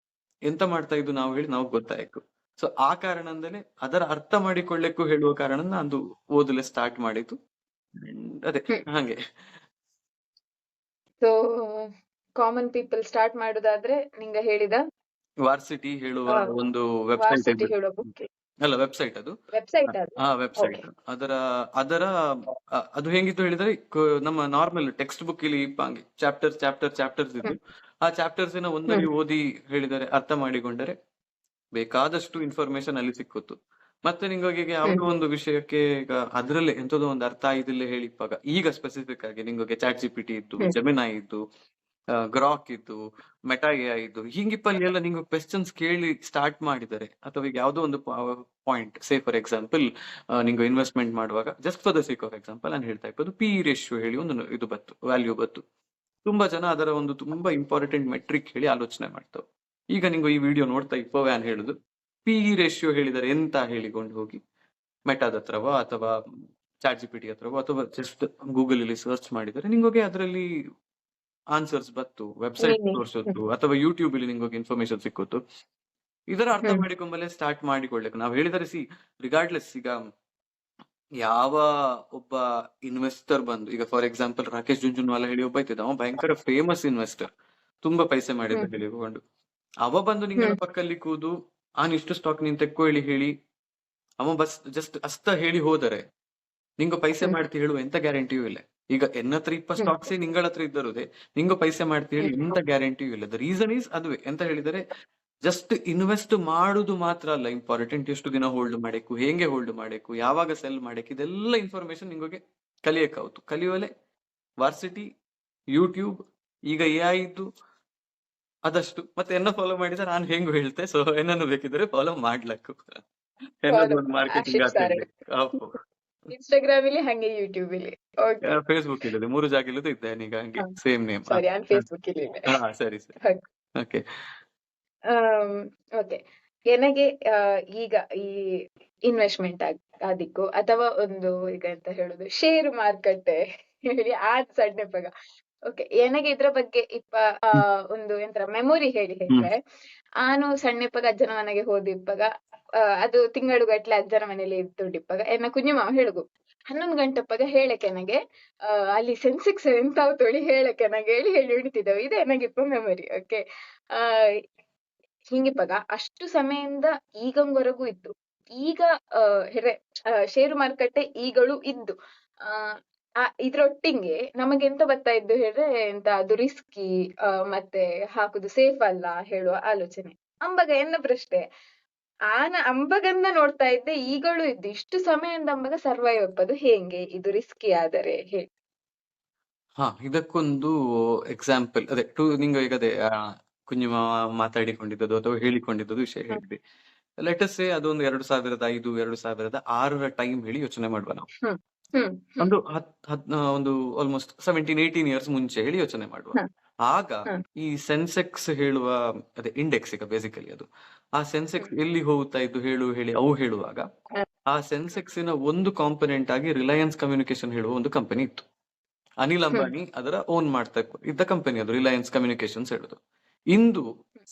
ಎಂತ ಮಾಡ್ತಾ ಇದ್ದು ನಾವು ಹೇಳಿ ನಾವು ಗೊತ್ತಾಯ್ತು. ಸೊ ಆ ಕಾರಣದಿಂದಲೇ ಅದರ ಅರ್ಥ ಮಾಡಿಕೊಳ್ಳಿಕ್ಕೂ ಹೇಳುವ ಕಾರಣ ನಾನು ಓದಲು ಸ್ಟಾರ್ಟ್ ಮಾಡಿದ್ದು. ಅದೇ ಹಾಗೆ. ಸೊ ಕಾಮನ್ ಪೀಪಲ್ ಸ್ಟಾರ್ಟ್ ಮಾಡುದಾದ್ರೆ ನಿಂಗ ಹೇಳಿದ ವಾರ್ಸಿಟಿ ಹೇಳುವ ಒಂದು ವೆಬ್ಸೈಟ್ ವಾರ್ಸಿಟಿ ಹೇಳೋ ಬುಕ್ ಅಲ್ಲ, ವೆಬ್ಸೈಟ್ ಅದು. ವೆಬ್ಸೈಟ್ ಅದು. ವೆಬ್ಸೈಟ್ ಅದರ ಅದರ ಅದು ಹೆಂಗಿತ್ತು ಹೇಳಿದ್ರೆ ನಮ್ಮ ನಾರ್ಮಲ್ ಟೆಕ್ಸ್ಟ್ ಬುಕ್ ಇಲ್ಲಿ ಹಂಗೆ ಚಾಪ್ಟರ್ಸ್ ಇದ್ದು, ಆ ಚಾಪ್ಟರ್ಸಿನ ಒಂದಲ್ಲಿ ಓದಿ ಹೇಳಿದರೆ ಅರ್ಥ ಮಾಡಿಕೊಂಡರೆ ಬೇಕಾದಷ್ಟು ಇನ್ಫಾರ್ಮೇಶನ್ ಅಲ್ಲಿ ಸಿಕ್ಕುತ್ತು. ಮತ್ತೆ ನಿಂಗೆ ಯಾವುದೋ ಒಂದು ವಿಷಯಕ್ಕೆ ಈಗ ಅದ್ರಲ್ಲೇ ಎಂತದೋ ಒಂದು ಅರ್ಥ ಆಯ್ದಿಲ್ಲ ಹೇಳಿಪ್ಪಾಗ ಈಗ ಸ್ಪೆಸಿಫಿಕ್ ಆಗಿ ನಿಂಗೆ ಚಾಟ್ ಜಿಪಿಟಿ ಇತ್ತು, ಜೆಮಿನೈ ಇತ್ತು, ಗ್ರಾಕ್ ಇತ್ತು, ಮೆಟಾ ಎಐ ಇತ್ತು, ಹಿಂಗಿಪ್ಪಲ್ಲಿ ಎಲ್ಲ ನಿಂಗೆ ಕ್ವೆಶ್ಚನ್ಸ್ ಕೇಳಿ ಸ್ಟಾರ್ಟ್ ಮಾಡಿದರೆ, ಅಥವಾ ಈಗ ಯಾವುದೋ ಒಂದು ಪಾಯಿಂಟ್, ಸೇ ಫಾರ್ ಎಕ್ಸಾಂಪಲ್ ನಿಂಗೆ ಇನ್ವೆಸ್ಟ್ಮೆಂಟ್ ಮಾಡುವಾಗ just for the sake of example ನಾನು ಹೇಳ್ತಾ ಇಪ್ಪದು ಪಿ ರೇಷಿಯೋ ಹೇಳಿ ಒಂದು ಇದು ಬತ್ತು, ವ್ಯಾಲ್ಯೂ ಬತ್ತು. ತುಂಬಾ ಜನ ಅದರ ಒಂದು ತುಂಬಾ ಇಂಪಾರ್ಟೆಂಟ್ ಮೆಟ್ರಿಕ್ ಹೇಳಿ ಆಲೋಚನೆ ಮಾಡ್ತಾವೆ. ಈಗ ನಿಂಗೆ ಈ ವಿಡಿಯೋ ನೋಡ್ತಾ ಇಪ್ಪವೇ ನಾನು ಹೇಳುದು ಪಿ ರೇಷಿಯೋ ಹೇಳಿದರೆ ಎಂತ ಹೇಳಿಕೊಂಡು ಹೋಗಿ ಮೆಟಾದ ಹತ್ರವೋ ಅಥವಾ ಚಾಟ್ ಜಿಪಿಟಿ ಹತ್ರವೋ ಅಥವಾ ಜಸ್ಟ್ ಗೂಗಲ್ ಅಲ್ಲಿ ಸರ್ಚ್ ಮಾಡಿದರೆ ನಿಂಗೆ ಅದರಲ್ಲಿ ಆನ್ಸರ್ಸ್ ಬತ್ತು, ವೆಬ್ಸೈಟ್ ತೋರಿಸೋದು ಅಥವಾ ಯೂಟ್ಯೂಬ್ ಅಲ್ಲಿ ನಿಂಗೆ ಇನ್ಫಾರ್ಮೇಶನ್ ಸಿಕ್ಕುತ್ತು. ಇದರ ಅರ್ಥ ಮಾಡಿಕೊಂಬಲ್ಲೇ ಸ್ಟಾರ್ಟ್ ಮಾಡಿಕೊಳ್ಳಿಕ್ಕೆ ನಾವು ಹೇಳಿದರೆ ರಿಗಾರ್ಡ್ಲೆಸ್ ಈಗ ಯಾವ ಒಬ್ಬ ಇನ್ವೆಸ್ಟರ್ ಬಂದು, ಈಗ ಫಾರ್ ಎಕ್ಸಾಂಪಲ್ ರಾಕೇಶ್ ಜುಂಜುನ್ವಾಲಾ ಹೇಳಿ ಒಬ್ಬ ಇದ್ದಿದ್ದ, ಅವ ಭಯಂಕರ ಫೇಮಸ್ ಇನ್ವೆಸ್ಟರ್, ತುಂಬಾ ಪೈಸೆ ಮಾಡಿದ ಹೇಳಿಕೊಂಡು ಅವ ಬಂದು ನಿಂಗೆ ಪಕ್ಕಲ್ಲಿ ಕೂದು ಇಷ್ಟು ಸ್ಟಾಕ್ ನೀನ್ ತೆಕ್ಕೋ ಹೇಳಿ ಅವ ಬಸ್ ಜಸ್ಟ್ ಅಸ್ತ ಹೇಳಿ ಹೋದರೆ ನಿಂಗೆ ಪೈಸೆ ಮಾಡ್ತಿ ಹೇಳುವ ಎಂತ ಗ್ಯಾರಂಟಿಯೂ ಇಲ್ಲ. ಈಗ ಎನ್ನತ್ರ 20 ಸ್ಟಾಕ್ಸ್ ನಿಂಗಳ ಹತ್ರ ಇದ್ದರುದೇ ನಿಂಗೆ ಪೈಸೆ ಮಾಡ್ತಿ ಹೇಳಿ ಎಂತ ಗ್ಯಾರಂಟಿಯೂ ಇಲ್ಲ. ದ ರೀಸನ್ ಈಸ್ ಅದುವೇ ಎಂತ ಹೇಳಿದರೆ ಜಸ್ಟ್ ಇನ್ವೆಸ್ಟ್ ಮಾಡುದು ಮಾತ್ರ ಅಲ್ಲ ಇಂಪಾರ್ಟೆಂಟ್, ಎಷ್ಟು ದಿನ ಹೋಲ್ಡ್ ಮಾಡಬೇಕು, ಹೇಗೆ ಹೋಲ್ಡ್ ಮಾಡಬೇಕು, ಯಾವಾಗ ಸೆಲ್ ಮಾಡಬೇಕು, ಇದೆಲ್ಲ ಇನ್ಫಾರ್ಮೇಶನ್ ನಿಂಗೆ ಕಲಿಯಕ್ಕಾಯ್ತು. ಕಲಿಯುವಲೆ ವಾರ್ಸಿಟಿ, ಯೂಟ್ಯೂಬ್, ಈಗ ಎಐ ಇದ್ದು ಅದಷ್ಟು. ಮತ್ತೆ ಎನ್ನ ಫಾಲೋ ಮಾಡಿದ್ರೆ ನಾನು ಹೆಂಗ್ ಹೇಳ್ತೆ, ಸೊ ಏನನ್ನು ಬೇಕಿದ್ರೆ ಫಾಲೋ ಮಾಡ್ಲಕ್ಕು. ಮಾರ್ಕೆಟಿಂಗ್ ಇನ್ಸ್ಟಾಗ್ರಾಮ್ ಇಲ್ಲಿ ಹಂಗೆ ಯೂಟ್ಯೂಬ್ ಇಲ್ಲಿ ಫೇಸ್ಬುಕ್ ಇಲ್ಲದೆ 3 ಜಾಗ ಇಲ್ಲದೆ ಇದ್ದೇನೆ ಈಗ ಹಂಗೆ ಸೇಮ್ ನೇಮ್. ಫೇಸ್ಬುಕ್ ಇಲ್ಲಿ ಸರಿ ಓಕೆ. ಓಕೆ, ನನಗೆ ಈಗ ಈ ಇನ್ವೆಸ್ಟ್ಮೆಂಟ್ ಅದಕ್ಕೂ ಅಥವಾ ಒಂದು ಈಗ ಎಂತ ಹೇಳುದು ಶೇರ್ ಮಾರುಕಟ್ಟೆ ಹೇಳಿ ಆದ್ ಸಣ್ಣಪ್ಪಗ. ಓಕೆ, ನನಗೆ ಇದ್ರ ಬಗ್ಗೆ ಒಂದು ಎಂತ ಮೆಮೊರಿ ಹೇಳಿದ್ರೆ, ನಾನು ಸಣ್ಣಪ್ಪಗ ಅಜ್ಜನ ಮನೆಗೆ ಹೋದಿಪ್ಪಾಗ ಅದು ತಿಂಗಳು ಗಟ್ಲೆ ಅಜ್ಜನ ಮನೇಲಿ ಇದ್ದುಡಿಪ್ಪಾಗ ಎನ್ನ ಕುഞ്ഞു ಮಾವ ಹೇಳುದು 11 ಗಂಟೆಪ್ಪಗ ಹೇಳಕ್ಕೆ ನನಗೆ ಅಲ್ಲಿ ಸೆನ್ಸೆಕ್ಸ್ ಎಂತಾವ್ ತೊಳಿ ಹೇಳಕ್ಕೆ ನನಗೆ ಹೇಳಿ ಹಿಡಿತಿದ್ದವು. ಇದೆ ನನಗಿಪ್ಪ ಮೆಮೊರಿ. ಓಕೆ, ಹಿಂಗಿಪ್ಪಾಗ ಅಷ್ಟು ಸಮಯದಿಂದ ಈಗಂವರೆಗೂ ಇತ್ತು. ಈಗ ಷೇರು ಮಾರುಕಟ್ಟೆ ಈಗಳು ಇದ್ದು ಇದ್ರೊಟ್ಟಿಗೆ ನಮಗೆ ಎಂತ ಬರ್ತಾ ಇದ್ದು ಹೇಳಿದ್ರೆ ಎಂತ ಅದು ರಿಸ್ಕಿ ಮತ್ತೆ ಹಾಕುದು ಸೇಫ್ ಅಲ್ಲ ಹೇಳುವ ಆಲೋಚನೆ. ಅಂಬಗ ಎನ್ನ ಪ್ರಶ್ನೆ, ಅಂಬಗನ್ನ ನೋಡ್ತಾ ಇದ್ದೆ ಈಗಳು ಇದ್ದು ಇಷ್ಟು ಸಮಯದಿಂದ ಅಂಬಗ ಸರ್ವೈವ್ ಅಪ್ಪದು ಹೆಂಗೆ, ಇದು ರಿಸ್ಕಿ ಆದರೆ ಹೇಳಿ. ಇದಕ್ಕೊಂದು ಎಕ್ಸಾಂಪಲ್ ಅದೇ ನಿಂಗೆ ಈಗ ಅದೇ ಕುഞ്ഞു ಮಾತಾಡಿಕೊಂಡಿದ್ದು ಅಥವಾ ಹೇಳಿಕೊಂಡಿದ್ದು ವಿಷಯ ಹೇಳಿದ್ವಿ. ಲೆಟಸ್ ಸೇ ಅದೊಂದು 2005 2006 ಟೈಮ್ ಹೇಳಿ ಯೋಚನೆ ಮಾಡುವ ನಾವು. ಒಂದು ಆಲ್ಮೋಸ್ಟ್ 17-18 ಇಯರ್ಸ್ ಮುಂಚೆ ಹೇಳಿ ಯೋಚನೆ ಮಾಡುವ. ಆಗ ಈ ಸೆನ್ಸೆಕ್ಸ್ ಹೇಳುವ ಅದೇ ಇಂಡೆಕ್ಸ್, ಈಗ ಬೇಸಿಕಲಿ ಅದು ಆ ಸೆನ್ಸೆಕ್ಸ್ ಎಲ್ಲಿ ಹೋಗ್ತಾ ಇದ್ದು ಹೇಳಿ ಅವು ಹೇಳುವಾಗ ಆ ಸೆನ್ಸೆಕ್ಸಿನ ಒಂದು ಕಾಂಪೊನೆಂಟ್ ಆಗಿ ರಿಲಯನ್ಸ್ ಕಮ್ಯುನಿಕೇಶನ್ ಹೇಳುವ ಒಂದು ಕಂಪನಿ ಇತ್ತು. ಅನಿಲ್ ಅಂಬಾನಿ ಅದರ ಓನ್ ಮಾಡ್ತಾ ಇದ್ದ ಕಂಪನಿ ಅದು, ರಿಲಯನ್ಸ್ ಕಮ್ಯುನಿಕೇಶನ್ಸ್ ಹೇಳುದು. ಇಂದು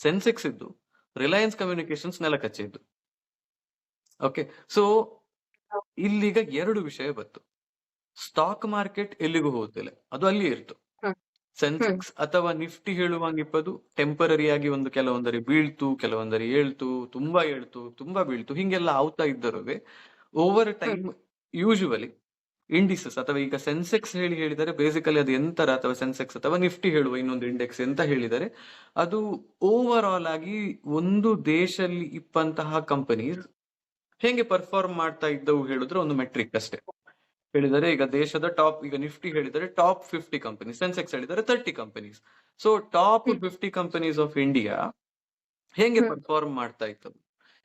ಸೆನ್ಸೆಕ್ಸ್ ಇದ್ದು ರಿಲಯನ್ಸ್ ಕಮ್ಯುನಿಕೇಶನ್ಸ್ ನೆಲ ಕಚ್ಚಿದ್ದು. ಓಕೆ, ಸೊ ಇಲ್ಲಿಗ 2 ವಿಷಯ ಬತ್ತು. ಸ್ಟಾಕ್ ಮಾರ್ಕೆಟ್ ಎಲ್ಲಿಗೂ ಹೋಗುತ್ತಿಲ್ಲ, ಅದು ಅಲ್ಲಿ ಇರ್ತು. ಸೆನ್ಸೆಕ್ಸ್ ಅಥವಾ ನಿಫ್ಟಿ ಹೇಳುವಂಗಿಪ್ಪದು ಟೆಂಪರರಿ ಆಗಿ ಒಂದು ಕೆಲವೊಂದರಿ ಬೀಳ್ತು, ಕೆಲವೊಂದರಿ ಏಳ್ತು, ತುಂಬಾ ಬೀಳ್ತು, ಹಿಂಗೆಲ್ಲ ಆಗ್ತಾ ಇದ್ದರುವೆ ಓವರ್ ಟೈಮ್ ಯೂಶುವಲಿ ಇಂಡಿಸಸ್ ಅಥವಾ ಈಗ ಸೆನ್ಸೆಕ್ಸ್ ಹೇಳಿದರೆ ಬೇಸಿಕಲಿ ಅದು ಎಂತರ, ಅಥವಾ ಸೆನ್ಸೆಕ್ಸ್ ಅಥವಾ ನಿಫ್ಟಿ ಹೇಳುವ ಇನ್ನೊಂದು ಇಂಡೆಕ್ಸ್ ಎಂತ ಹೇಳಿದರೆ ಅದು ಓವರ್ ಆಲ್ ಆಗಿ ಒಂದು ದೇಶದಲ್ಲಿ ಇಪ್ಪಂತಹ ಕಂಪನೀಸ್ ಹೇಗೆ ಪರ್ಫಾರ್ಮ್ ಮಾಡ್ತಾ ಇದ್ದವು ಹೇಳಿದ್ರೆ ಒಂದು ಮೆಟ್ರಿಕ್ ಅಷ್ಟೇ. ಹೇಳಿದರೆ ಈಗ ದೇಶದ ಟಾಪ್, ಈಗ ನಿಫ್ಟಿ ಹೇಳಿದರೆ ಟಾಪ್ 50 ಕಂಪನೀಸ್, ಸೆನ್ಸೆಕ್ಸ್ ಹೇಳಿದರೆ 30 companies. So top 50 companies of India ಹೇಗೆ ಪರ್ಫಾರ್ಮ್ ಮಾಡ್ತಾ ಇತ್ತು.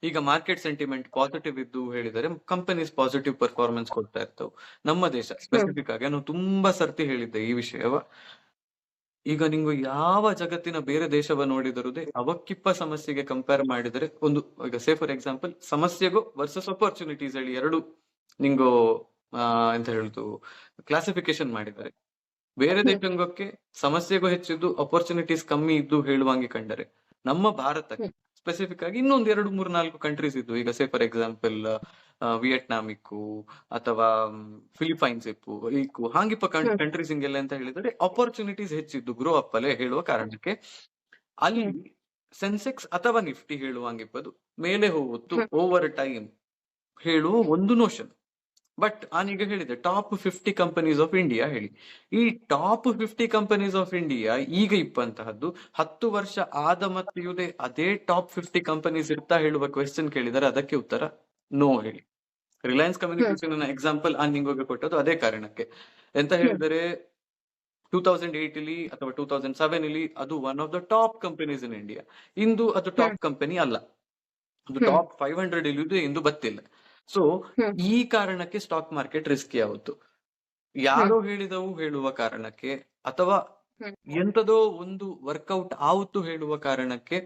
ಈಗ ಮಾರ್ಕೆಟ್ ಸೆಂಟಿಮೆಂಟ್ ಪಾಸಿಟಿವ್ ಇದ್ದು ಹೇಳಿದರೆ ಕಂಪನೀಸ್ ಪಾಸಿಟಿವ್ ಪರ್ಫಾರ್ಮೆನ್ಸ್ ಕೊಡ್ತಾ ಇರ್ತವೆ. ನಮ್ಮ ದೇಶ ಸ್ಪೆಸಿಫಿಕ್ ಆಗಿ ನಾನು ತುಂಬಾ ಸರ್ತಿ ಹೇಳಿದ್ದೆ ಈ ವಿಷಯವ, ಈಗ ನಿಂಗು ಯಾವ ಜಗತ್ತಿನ ಬೇರೆ ದೇಶವ ನೋಡಿದರುದೇ ಅವಕ್ಕಿಪ್ಪ ಸಮಸ್ಯೆಗೆ ಕಂಪೇರ್ ಮಾಡಿದರೆ ಒಂದು, ಈಗ ಸೇ ಫಾರ್ ಎಕ್ಸಾಂಪಲ್ ಸಮಸ್ಯೆಗೂ ವರ್ಸಸ್ ಅಪರ್ಚುನಿಟೀಸ್ ಹೇಳಿ ಎರಡು ನಿಂಗು ಎಂತ ಹೇಳುದು ಕ್ಲಾಸಿಫಿಕೇಶನ್ ಮಾಡಿದ್ದಾರೆ. ಬೇರೆ ದೇಶಕ್ಕೆ ಸಮಸ್ಯೆಗೂ ಹೆಚ್ಚಿದ್ದು ಅಪರ್ಚುನಿಟೀಸ್ ಕಮ್ಮಿ ಇದ್ದು ಹೇಳುವಂಗೆ ಕಂಡರೆ, ನಮ್ಮ ಭಾರತಕ್ಕೆ ಸ್ಪೆಸಿಫಿಕ್ ಆಗಿ ಇನ್ನೊಂದು 2 3 4 ಕಂಟ್ರೀಸ್ ಇದ್ದು, ಈಗ ಸೇ ಫಾರ್ ಎಕ್ಸಾಂಪಲ್ ವಿಯೆಟ್ನಾಂ ಇಕ್ಕು ಅಥವಾ ಫಿಲಿಪೈನ್ಸ್ ಇಕ್ಕು ಹಾಂಗಿಪ್ಪ ಕಂಟ್ರೀಸ್ ಹಿಂಗೆಲ್ಲ ಅಂತ ಹೇಳಿದ್ರೆ ಅಪರ್ಚುನಿಟೀಸ್ ಹೆಚ್ಚಿದ್ದು ಗ್ರೋ ಅಪ್ ಅಲ್ಲೇ ಹೇಳುವ ಕಾರಣಕ್ಕೆ ಅಲ್ಲಿ ಸೆನ್ಸೆಕ್ಸ್ ಅಥವಾ ನಿಫ್ಟಿ ಹೇಳುವಂಗಿಪ್ಪದು ಮೇಲೆ ಹೋಗುತ್ತು ಓವರ್ ಟೈಮ್ ಹೇಳುವ ಒಂದು ನೋಷನ್. ಬಟ್ ನಾನೀಗ ಹೇಳಿದೆ ಟಾಪ್ 50 ಕಂಪನೀಸ್ ಆಫ್ ಇಂಡಿಯಾ ಹೇಳಿ. ಈ ಟಾಪ್ 50 ಕಂಪನೀಸ್ ಆಫ್ ಇಂಡಿಯಾ ಈಗ ಇಪ್ಪಂತಹದ್ದು 10 ವರ್ಷ ಆದ ಮತ್ತೆಯುದೇ ಅದೇ ಟಾಪ್ 50 ಕಂಪನೀಸ್ ಇರ್ತಾ ಹೇಳುವ ಕ್ವೆಶ್ಚನ್ ಕೇಳಿದರೆ ಅದಕ್ಕೆ ಉತ್ತರ ನೋ ಹೇಳಿ. ರಿಲಯನ್ಸ್ ಕಮ್ಯುನಿಕೇಶನ್ ಎಕ್ಸಾಂಪಲ್ ನಿಂಗೋಗೆ ಕೊಟ್ಟದ್ದು ಅದೇ ಕಾರಣಕ್ಕೆ. ಎಂತ ಹೇಳಿದರೆ 2008 ಇಲ್ಲಿ ಅಥವಾ 2007 ಇಲ್ಲಿ ಅದು one of the top companies in India. ಇಂದು ಅದು ಟಾಪ್ ಕಂಪನಿ ಅಲ್ಲ, ಅದು ಟಾಪ್ 500 ಇಲ್ಲಿದ್ದು ಇಂದು ಬತ್ತಿಲ್ಲ. ಸೊ ಈ ಕಾರಣಕ್ಕೆ ಸ್ಟಾಕ್ ಮಾರ್ಕೆಟ್ ರಿಸ್ಕಿ ಆಗುತ್ತು. ಯಾರೋ ಹೇಳಿದವು ಹೇಳುವ ಕಾರಣಕ್ಕೆ ಅಥವಾ ಎಂತದೋ ಒಂದು ವರ್ಕೌಟ್ ಆವತ್ತು ಹೇಳುವ ಕಾರಣಕ್ಕೆ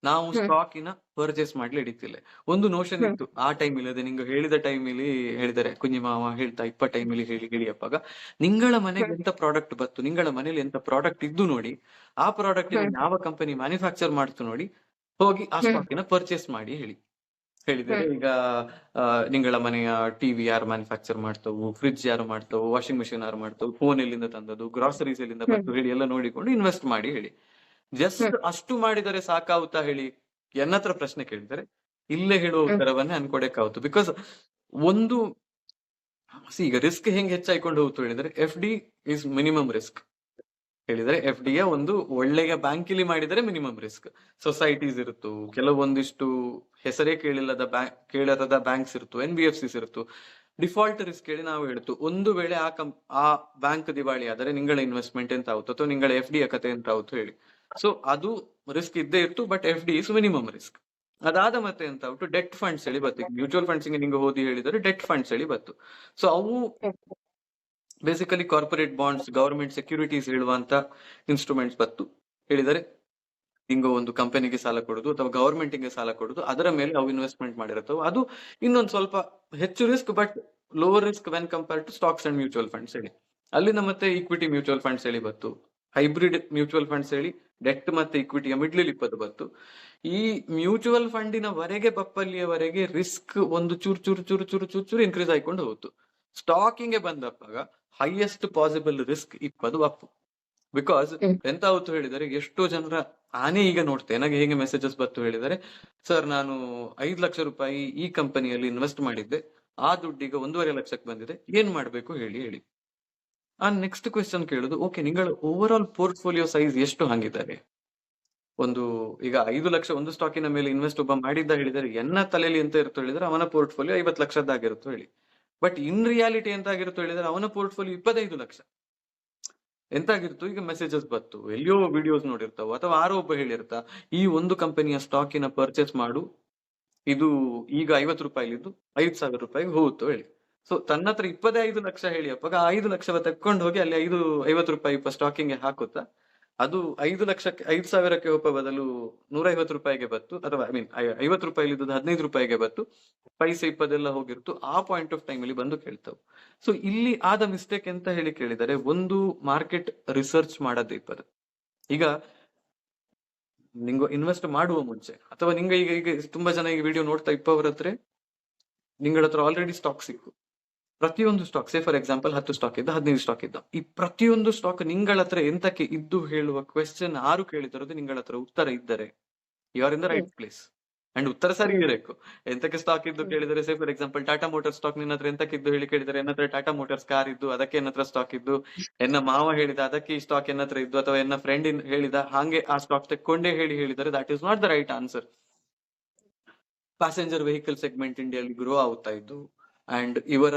ನಾವು ಸ್ಟಾಕಿನ ಪರ್ಚೇಸ್ ಮಾಡ್ಲಿ ಹಿಡಿತಿಲ್ಲ. ಒಂದು ನೋಷನ್ ಇತ್ತು ಆ ಟೈಮ್ ಇಲ್ಲಿ, ಅದೇ ನಿಂಗೆ ಹೇಳಿದ ಟೈಮ್ ಇಲ್ಲಿ ಹೇಳಿದರೆ ಕುഞ്ഞി ಮಾವ ಹೇಳ್ತಾ ಇಪ್ಪ ಟೈಮ್ ಇಲ್ಲಿ ಹಿಡಿಯಪ್ಪಾಗ ನಿಂಗಳ ಮನೆಗೆ ಎಂತ ಪ್ರಾಡಕ್ಟ್ ಬತ್ತು, ನಿಂಗಳ ಮನೇಲಿ ಎಂತ ಪ್ರಾಡಕ್ಟ್ ಇದ್ದು ನೋಡಿ, ಆ ಪ್ರಾಡಕ್ಟ್ ಯಾವ ಕಂಪನಿ ಮ್ಯಾನುಫ್ಯಾಕ್ಚರ್ ಮಾಡ್ತು ನೋಡಿ, ಹೋಗಿ ಆ ಸ್ಟಾಕಿನ ಪರ್ಚೇಸ್ ಮಾಡಿ ಹೇಳಿದರೆ. ಈಗ ನಿಂಗಳ ಮನೆಯ ಟಿವಿ ಯಾರು ಮ್ಯಾನುಫ್ಯಾಕ್ಚರ್ ಮಾಡ್ತವು, ಫ್ರಿಡ್ಜ್ ಯಾರು ಮಾಡ್ತವು, ವಾಷಿಂಗ್ ಮಿಷಿನ್ ಯಾರು ಮಾಡ್ತವು, ಫೋನ್ ಎಲ್ಲಿಂದ ತಂದದ್ದು, ಗ್ರಾಸರೀಸ್ ಎಲ್ಲಿಂದ ಬಂತು ಹೇಳಿ ಎಲ್ಲ ನೋಡಿಕೊಂಡು ಇನ್ವೆಸ್ಟ್ ಮಾಡಿ ಹೇಳಿ. ಜಸ್ಟ್ ಅಷ್ಟು ಮಾಡಿದರೆ ಸಾಕಾಗುತ್ತಾ ಹೇಳಿ ಎನ್ನತ್ರ ಪ್ರಶ್ನೆ ಕೇಳಿದರೆ ಇಲ್ಲೇ ಹೇಳುವ ಉತ್ತರವನ್ನೇ ಅನ್ಕೊಡಕ್ಕಾಗುತ್ತು. ಬಿಕಾಸ್ ಒಂದು ಈಗ ರಿಸ್ಕ್ ಹೆಂಗ್ ಹೆಚ್ಚಾಯ್ಕೊಂಡು ಹೋಗ್ತು ಹೇಳಿದ್ರೆ FD ಇಸ್ ಮಿನಿಮಮ್ ರಿಸ್ಕ್ ಹೇಳಿದರೆ, FD ಯ ಒಂದು ಒಳ್ಳೆಯ ಬ್ಯಾಂಕ್ ಇಲ್ಲಿ ಮಾಡಿದರೆ ಮಿನಿಮಮ್ ರಿಸ್ಕ್. ಸೊಸೈಟೀಸ್ ಇರುತ್ತು, ಕೆಲವೊಂದಿಷ್ಟು ಹೆಸರೇ ಕೇಳದ ಬ್ಯಾಂಕ್ಸ್ ಇರುತ್ತು, NBFCs ಇರುತ್ತು. ಡಿಫಾಲ್ಟ್ ರಿಸ್ಕ್ ಹೇಳಿ ನಾವು ಹೇಳ್ತು, ಒಂದು ವೇಳೆ ಆ ಬ್ಯಾಂಕ್ ದಿವಾಳಿ ಆದರೆ ನಿಂಗಳ ಇನ್ವೆಸ್ಟ್ಮೆಂಟ್ ಎಂತ ಆಗುತ್ತೋ ಅಥವಾ ನಿಂಗಳ FD ಯ ಕತೆ ಎಂತ ಆಗುತ್ತೋ ಹೇಳಿ. ಸೊ ಅದು ರಿಸ್ಕ್ ಇದ್ದೇ ಇತ್ತು, but FD is minimum risk. ಅದಾದ ಮತ್ತೆ ಎಂತ ಉಂಟು, ಡೆಟ್ ಫಂಡ್ಸ್ ಹೇಳಿ ಬತ್ತು. ಮ್ಯೂಚುವಲ್ ಫಂಡ್ಸ್ ನಿಂಗೆ ಓದಿ ಹೇಳಿದರೆ ಡೆಟ್ ಫಂಡ್ಸ್ ಹೇಳಿ ಬತ್ತು. ಸೊ ಅವು basically corporate bonds, government securities ಹೇಳುವಂತ ಇನ್ಸ್ಟ್ರೂಮೆಂಟ್ಸ್ ಬತ್ತು ಹೇಳಿದರೆ, ಹಿಂಗೋ ಒಂದು ಕಂಪನಿಗೆ ಸಾಲ ಕೊಡುದು ಅಥವಾ ಗವರ್ಮೆಂಟ್ಗೆ ಸಾಲ ಕೊಡುದು, ಅದರ ಮೇಲೆ ಅವು ಇನ್ವೆಸ್ಟ್ಮೆಂಟ್ ಮಾಡಿರುತ್ತವೆ. ಅದು ಇನ್ನೊಂದು ಸ್ವಲ್ಪ ಹೆಚ್ಚು risk but lower risk when compare to stocks and mutual funds ಹೇಳಿ. ಅಲ್ಲಿಂದ ಮತ್ತೆ ಈಕ್ವಿಟಿ ಮ್ಯೂಚುವಲ್ ಫಂಡ್ಸ್ ಹೇಳಿ ಬತ್ತು, ಹೈಬ್ರಿಡ್ ಮ್ಯೂಚುವಲ್ ಫಂಡ್ಸ್ ಹೇಳಿ ಡೆಟ್ ಮತ್ತೆ ಇಕ್ವಿಟಿಯ ಮಿಡ್ಲ್ ಇಪ್ಪತ್ತು ಬತ್ತು. ಈ ಮ್ಯೂಚುವಲ್ ಫಂಡಿನ ವರೆಗೆ ಬಪ್ಪಲ್ಲಿಯವರೆಗೆ ರಿಸ್ಕ್ ಒಂದು ಚೂರು ಚೂರು ಚೂರು ಚೂರು ಚೂರು ಚೂರು ಇನ್ಕ್ರೀಸ್ ಆಯ್ಕೊಂಡು ಹೋಗುತ್ತು. ಸ್ಟಾಕಿಂಗ್ ಬಂದಪ್ಪಾಗ ಹೈಯೆಸ್ಟ್ ಪಾಸಿಬಲ್ ರಿಸ್ಕ್ ಇಪ್ಪದು ಅಪ್ಪು. ಬಿಕಾಸ್ ಎಂತ ಆಯ್ತು ಹೇಳಿದರೆ, ಎಷ್ಟೋ ಜನರ ಆನೆ ಈಗ ನೋಡ್ತೇನೆ ನನಗೆ ಹೇಗೆ ಮೆಸೇಜಸ್ ಬತ್ತು ಹೇಳಿದರೆ, ಸರ್ ನಾನು 5 ಲಕ್ಷ ರೂಪಾಯಿ ಈ ಕಂಪನಿಯಲ್ಲಿ ಇನ್ವೆಸ್ಟ್ ಮಾಡಿದ್ದೆ, ಆ ದುಡ್ಡೀಗ 1.5 ಲಕ್ಷಕ್ಕೆ ಬಂದಿದೆ, ಏನ್ ಮಾಡ್ಬೇಕು ಹೇಳಿ. ಆ ನೆಕ್ಸ್ಟ್ ಕ್ವೆಶ್ಚನ್ ಕೇಳುದು, ಓಕೆ ನಿಗಳ ಓವರ್ ಆಲ್ ಪೋರ್ಟ್ಫೋಲಿಯೋ ಸೈಜ್ ಎಷ್ಟು ಹಂಗಿದ್ದಾರೆ? ಒಂದು ಈಗ 5 ಲಕ್ಷ ಒಂದು ಸ್ಟಾಕಿನ ಮೇಲೆ ಇನ್ವೆಸ್ಟ್ ಒಬ್ಬ ಮಾಡಿದ್ದ ಹೇಳಿದರೆ ಎನ್ನ ತಲೆಯಲ್ಲಿ ಎಂತ ಇರುತ್ತೋ ಹೇಳಿದ್ರೆ ಅವನ ಪೋರ್ಟ್ಫೋಲಿಯೋ 50 ಲಕ್ಷದ್ದಾಗಿರುತ್ತೋ ಹೇಳಿ. ಬಟ್ ಇನ್ ರಿಯಾಲಿಟಿ ಎಂತ ಆಗಿರುತ್ತೋ ಹೇಳಿದ್ರೆ ಅವನ ಪೋರ್ಟ್ಫೋಲಿಯೋ 25 ಲಕ್ಷ ಎಂತಾಗಿರ್ತು. ಈಗ ಮೆಸೇಜಸ್ ಬತ್ತು, ಎಲ್ಲಿಯೋ ವಿಡಿಯೋಸ್ ನೋಡಿರ್ತಾವ ಅಥವಾ ಆರೋ ಒಬ್ಬ ಹೇಳಿರ್ತಾ, ಈ ಒಂದು ಕಂಪನಿಯ ಸ್ಟಾಕಿನ ಪರ್ಚೇಸ್ ಮಾಡು, ಇದು ಈಗ 50 ರೂಪಾಯಿಲಿದ್ದು 5,000 ರೂಪಾಯಿಗೆ ಹೋಗುತ್ತೋ ಹೇಳಿ. ಸೊ ತನ್ನ ಹತ್ರ 25 ಲಕ್ಷ ಹೇಳಿ ಅಪ್ಪಾಗ 5 ಲಕ್ಷವ ತೆಕ್ಕೊಂಡು ಹೋಗಿ ಅಲ್ಲಿ 50 ರೂಪಾಯಿ ಸ್ಟಾಕಿಂಗ್ ಹಾಕುತ್ತಾ, ಅದು 5 ಲಕ್ಷಕ್ಕೆ 5,000ಕ್ಕೆ ಹೋಗೋ ಬದಲು 150 ರೂಪಾಯಿಗೆ ಬತ್ತು, ಅಥವಾ 50 ರೂಪಾಯಿಲಿದ್ದು 15 ರೂಪಾಯಿಗೆ ಬತ್ತು, ಪೈಸೆ ಇಪ್ಪದೆಲ್ಲ ಹೋಗಿರ್ತು. ಆ ಪಾಯಿಂಟ್ ಆಫ್ ಟೈಮ್ ಅಲ್ಲಿ ಬಂದು ಕೇಳ್ತಾವ್. ಸೊ ಇಲ್ಲಿ ಆದ ಮಿಸ್ಟೇಕ್ ಎಂತ ಹೇಳಿ ಕೇಳಿದರೆ, ಒಂದು ಮಾರ್ಕೆಟ್ ರಿಸರ್ಚ್ ಮಾಡದೇ ಇಪ್ಪದು. ಈಗ ನಿಂಗ ಇನ್ವೆಸ್ಟ್ ಮಾಡುವ ಮುಂಚೆ ಅಥವಾ ನಿಂಗ ಈಗ ತುಂಬಾ ಜನ ಈಗ ವಿಡಿಯೋ ನೋಡ್ತಾ ಇಪ್ಪವ್ರ ಹತ್ರ ನಿಂಗಳ ಹತ್ರ ಆಲ್ರೆಡಿ ಸ್ಟಾಕ್ ಸಿಕ್ಕು. ಪ್ರತಿಯೊಂದು stock, say for example 10 stock ಇದ್ದ 15 ಸ್ಟಾಕ್ ಇದ್ದ, ಈ ಪ್ರತಿಯೊಂದು ಸ್ಟಾಕ್ ನಿಂಗಳ ಹತ್ರ ಎಂತಕ್ಕೆ ಇದ್ದು ಹೇಳುವ ಕ್ವೆಶ್ಚನ್ ಯಾರು ಕೇಳಿದರದು ನಿಂಗಳ ಹತ್ರ ಉತ್ತರ ಇದ್ದರೆ you are in the right place. And ಉತ್ತರ ಸರಿ ಇರಬೇಕು. ಎಂತಕ್ಕೆ ಸ್ಟಾಕ್ ಇದ್ದು ಕೇಳಿದರೆ, say for example Tata Motors stock ನಿನ್ನ ಹತ್ರ ಎಂತಕ್ಕೆ ಇದ್ದು ಹೇಳಿ ಕೇಳಿದರೆ, ಎನ್ನ ಹತ್ರ ಟಾಟಾ ಮೋಟರ್ಸ್ ಕಾರ್ ಇದ್ದು ಅದಕ್ಕೆ ಎನ್ನ ಹತ್ರ ಸ್ಟಾಕ್ ಇದ್ದು, ಎನ್ನ ಮಾವ ಹೇಳಿದ ಅದಕ್ಕೆ ಈ ಸ್ಟಾಕ್ ಎನ್ನ ಹತ್ರ ಇದ್ದು, ಅಥವಾ ಎನ್ನ ಫ್ರೆಂಡ್ ಹೇಳಿದ ಹಾಗೆ ಆ ಸ್ಟಾಕ್ ತೆಕ್ಕೊಂಡೇ ಹೇಳಿದರೆ that is not the right answer. Passenger vehicle segment ಇಂಡಿಯಲ್ಲಿ ಗ್ರೋ ಆಗ್ತಾ ಇದ್ದು, ಅಂಡ್ ಇವರ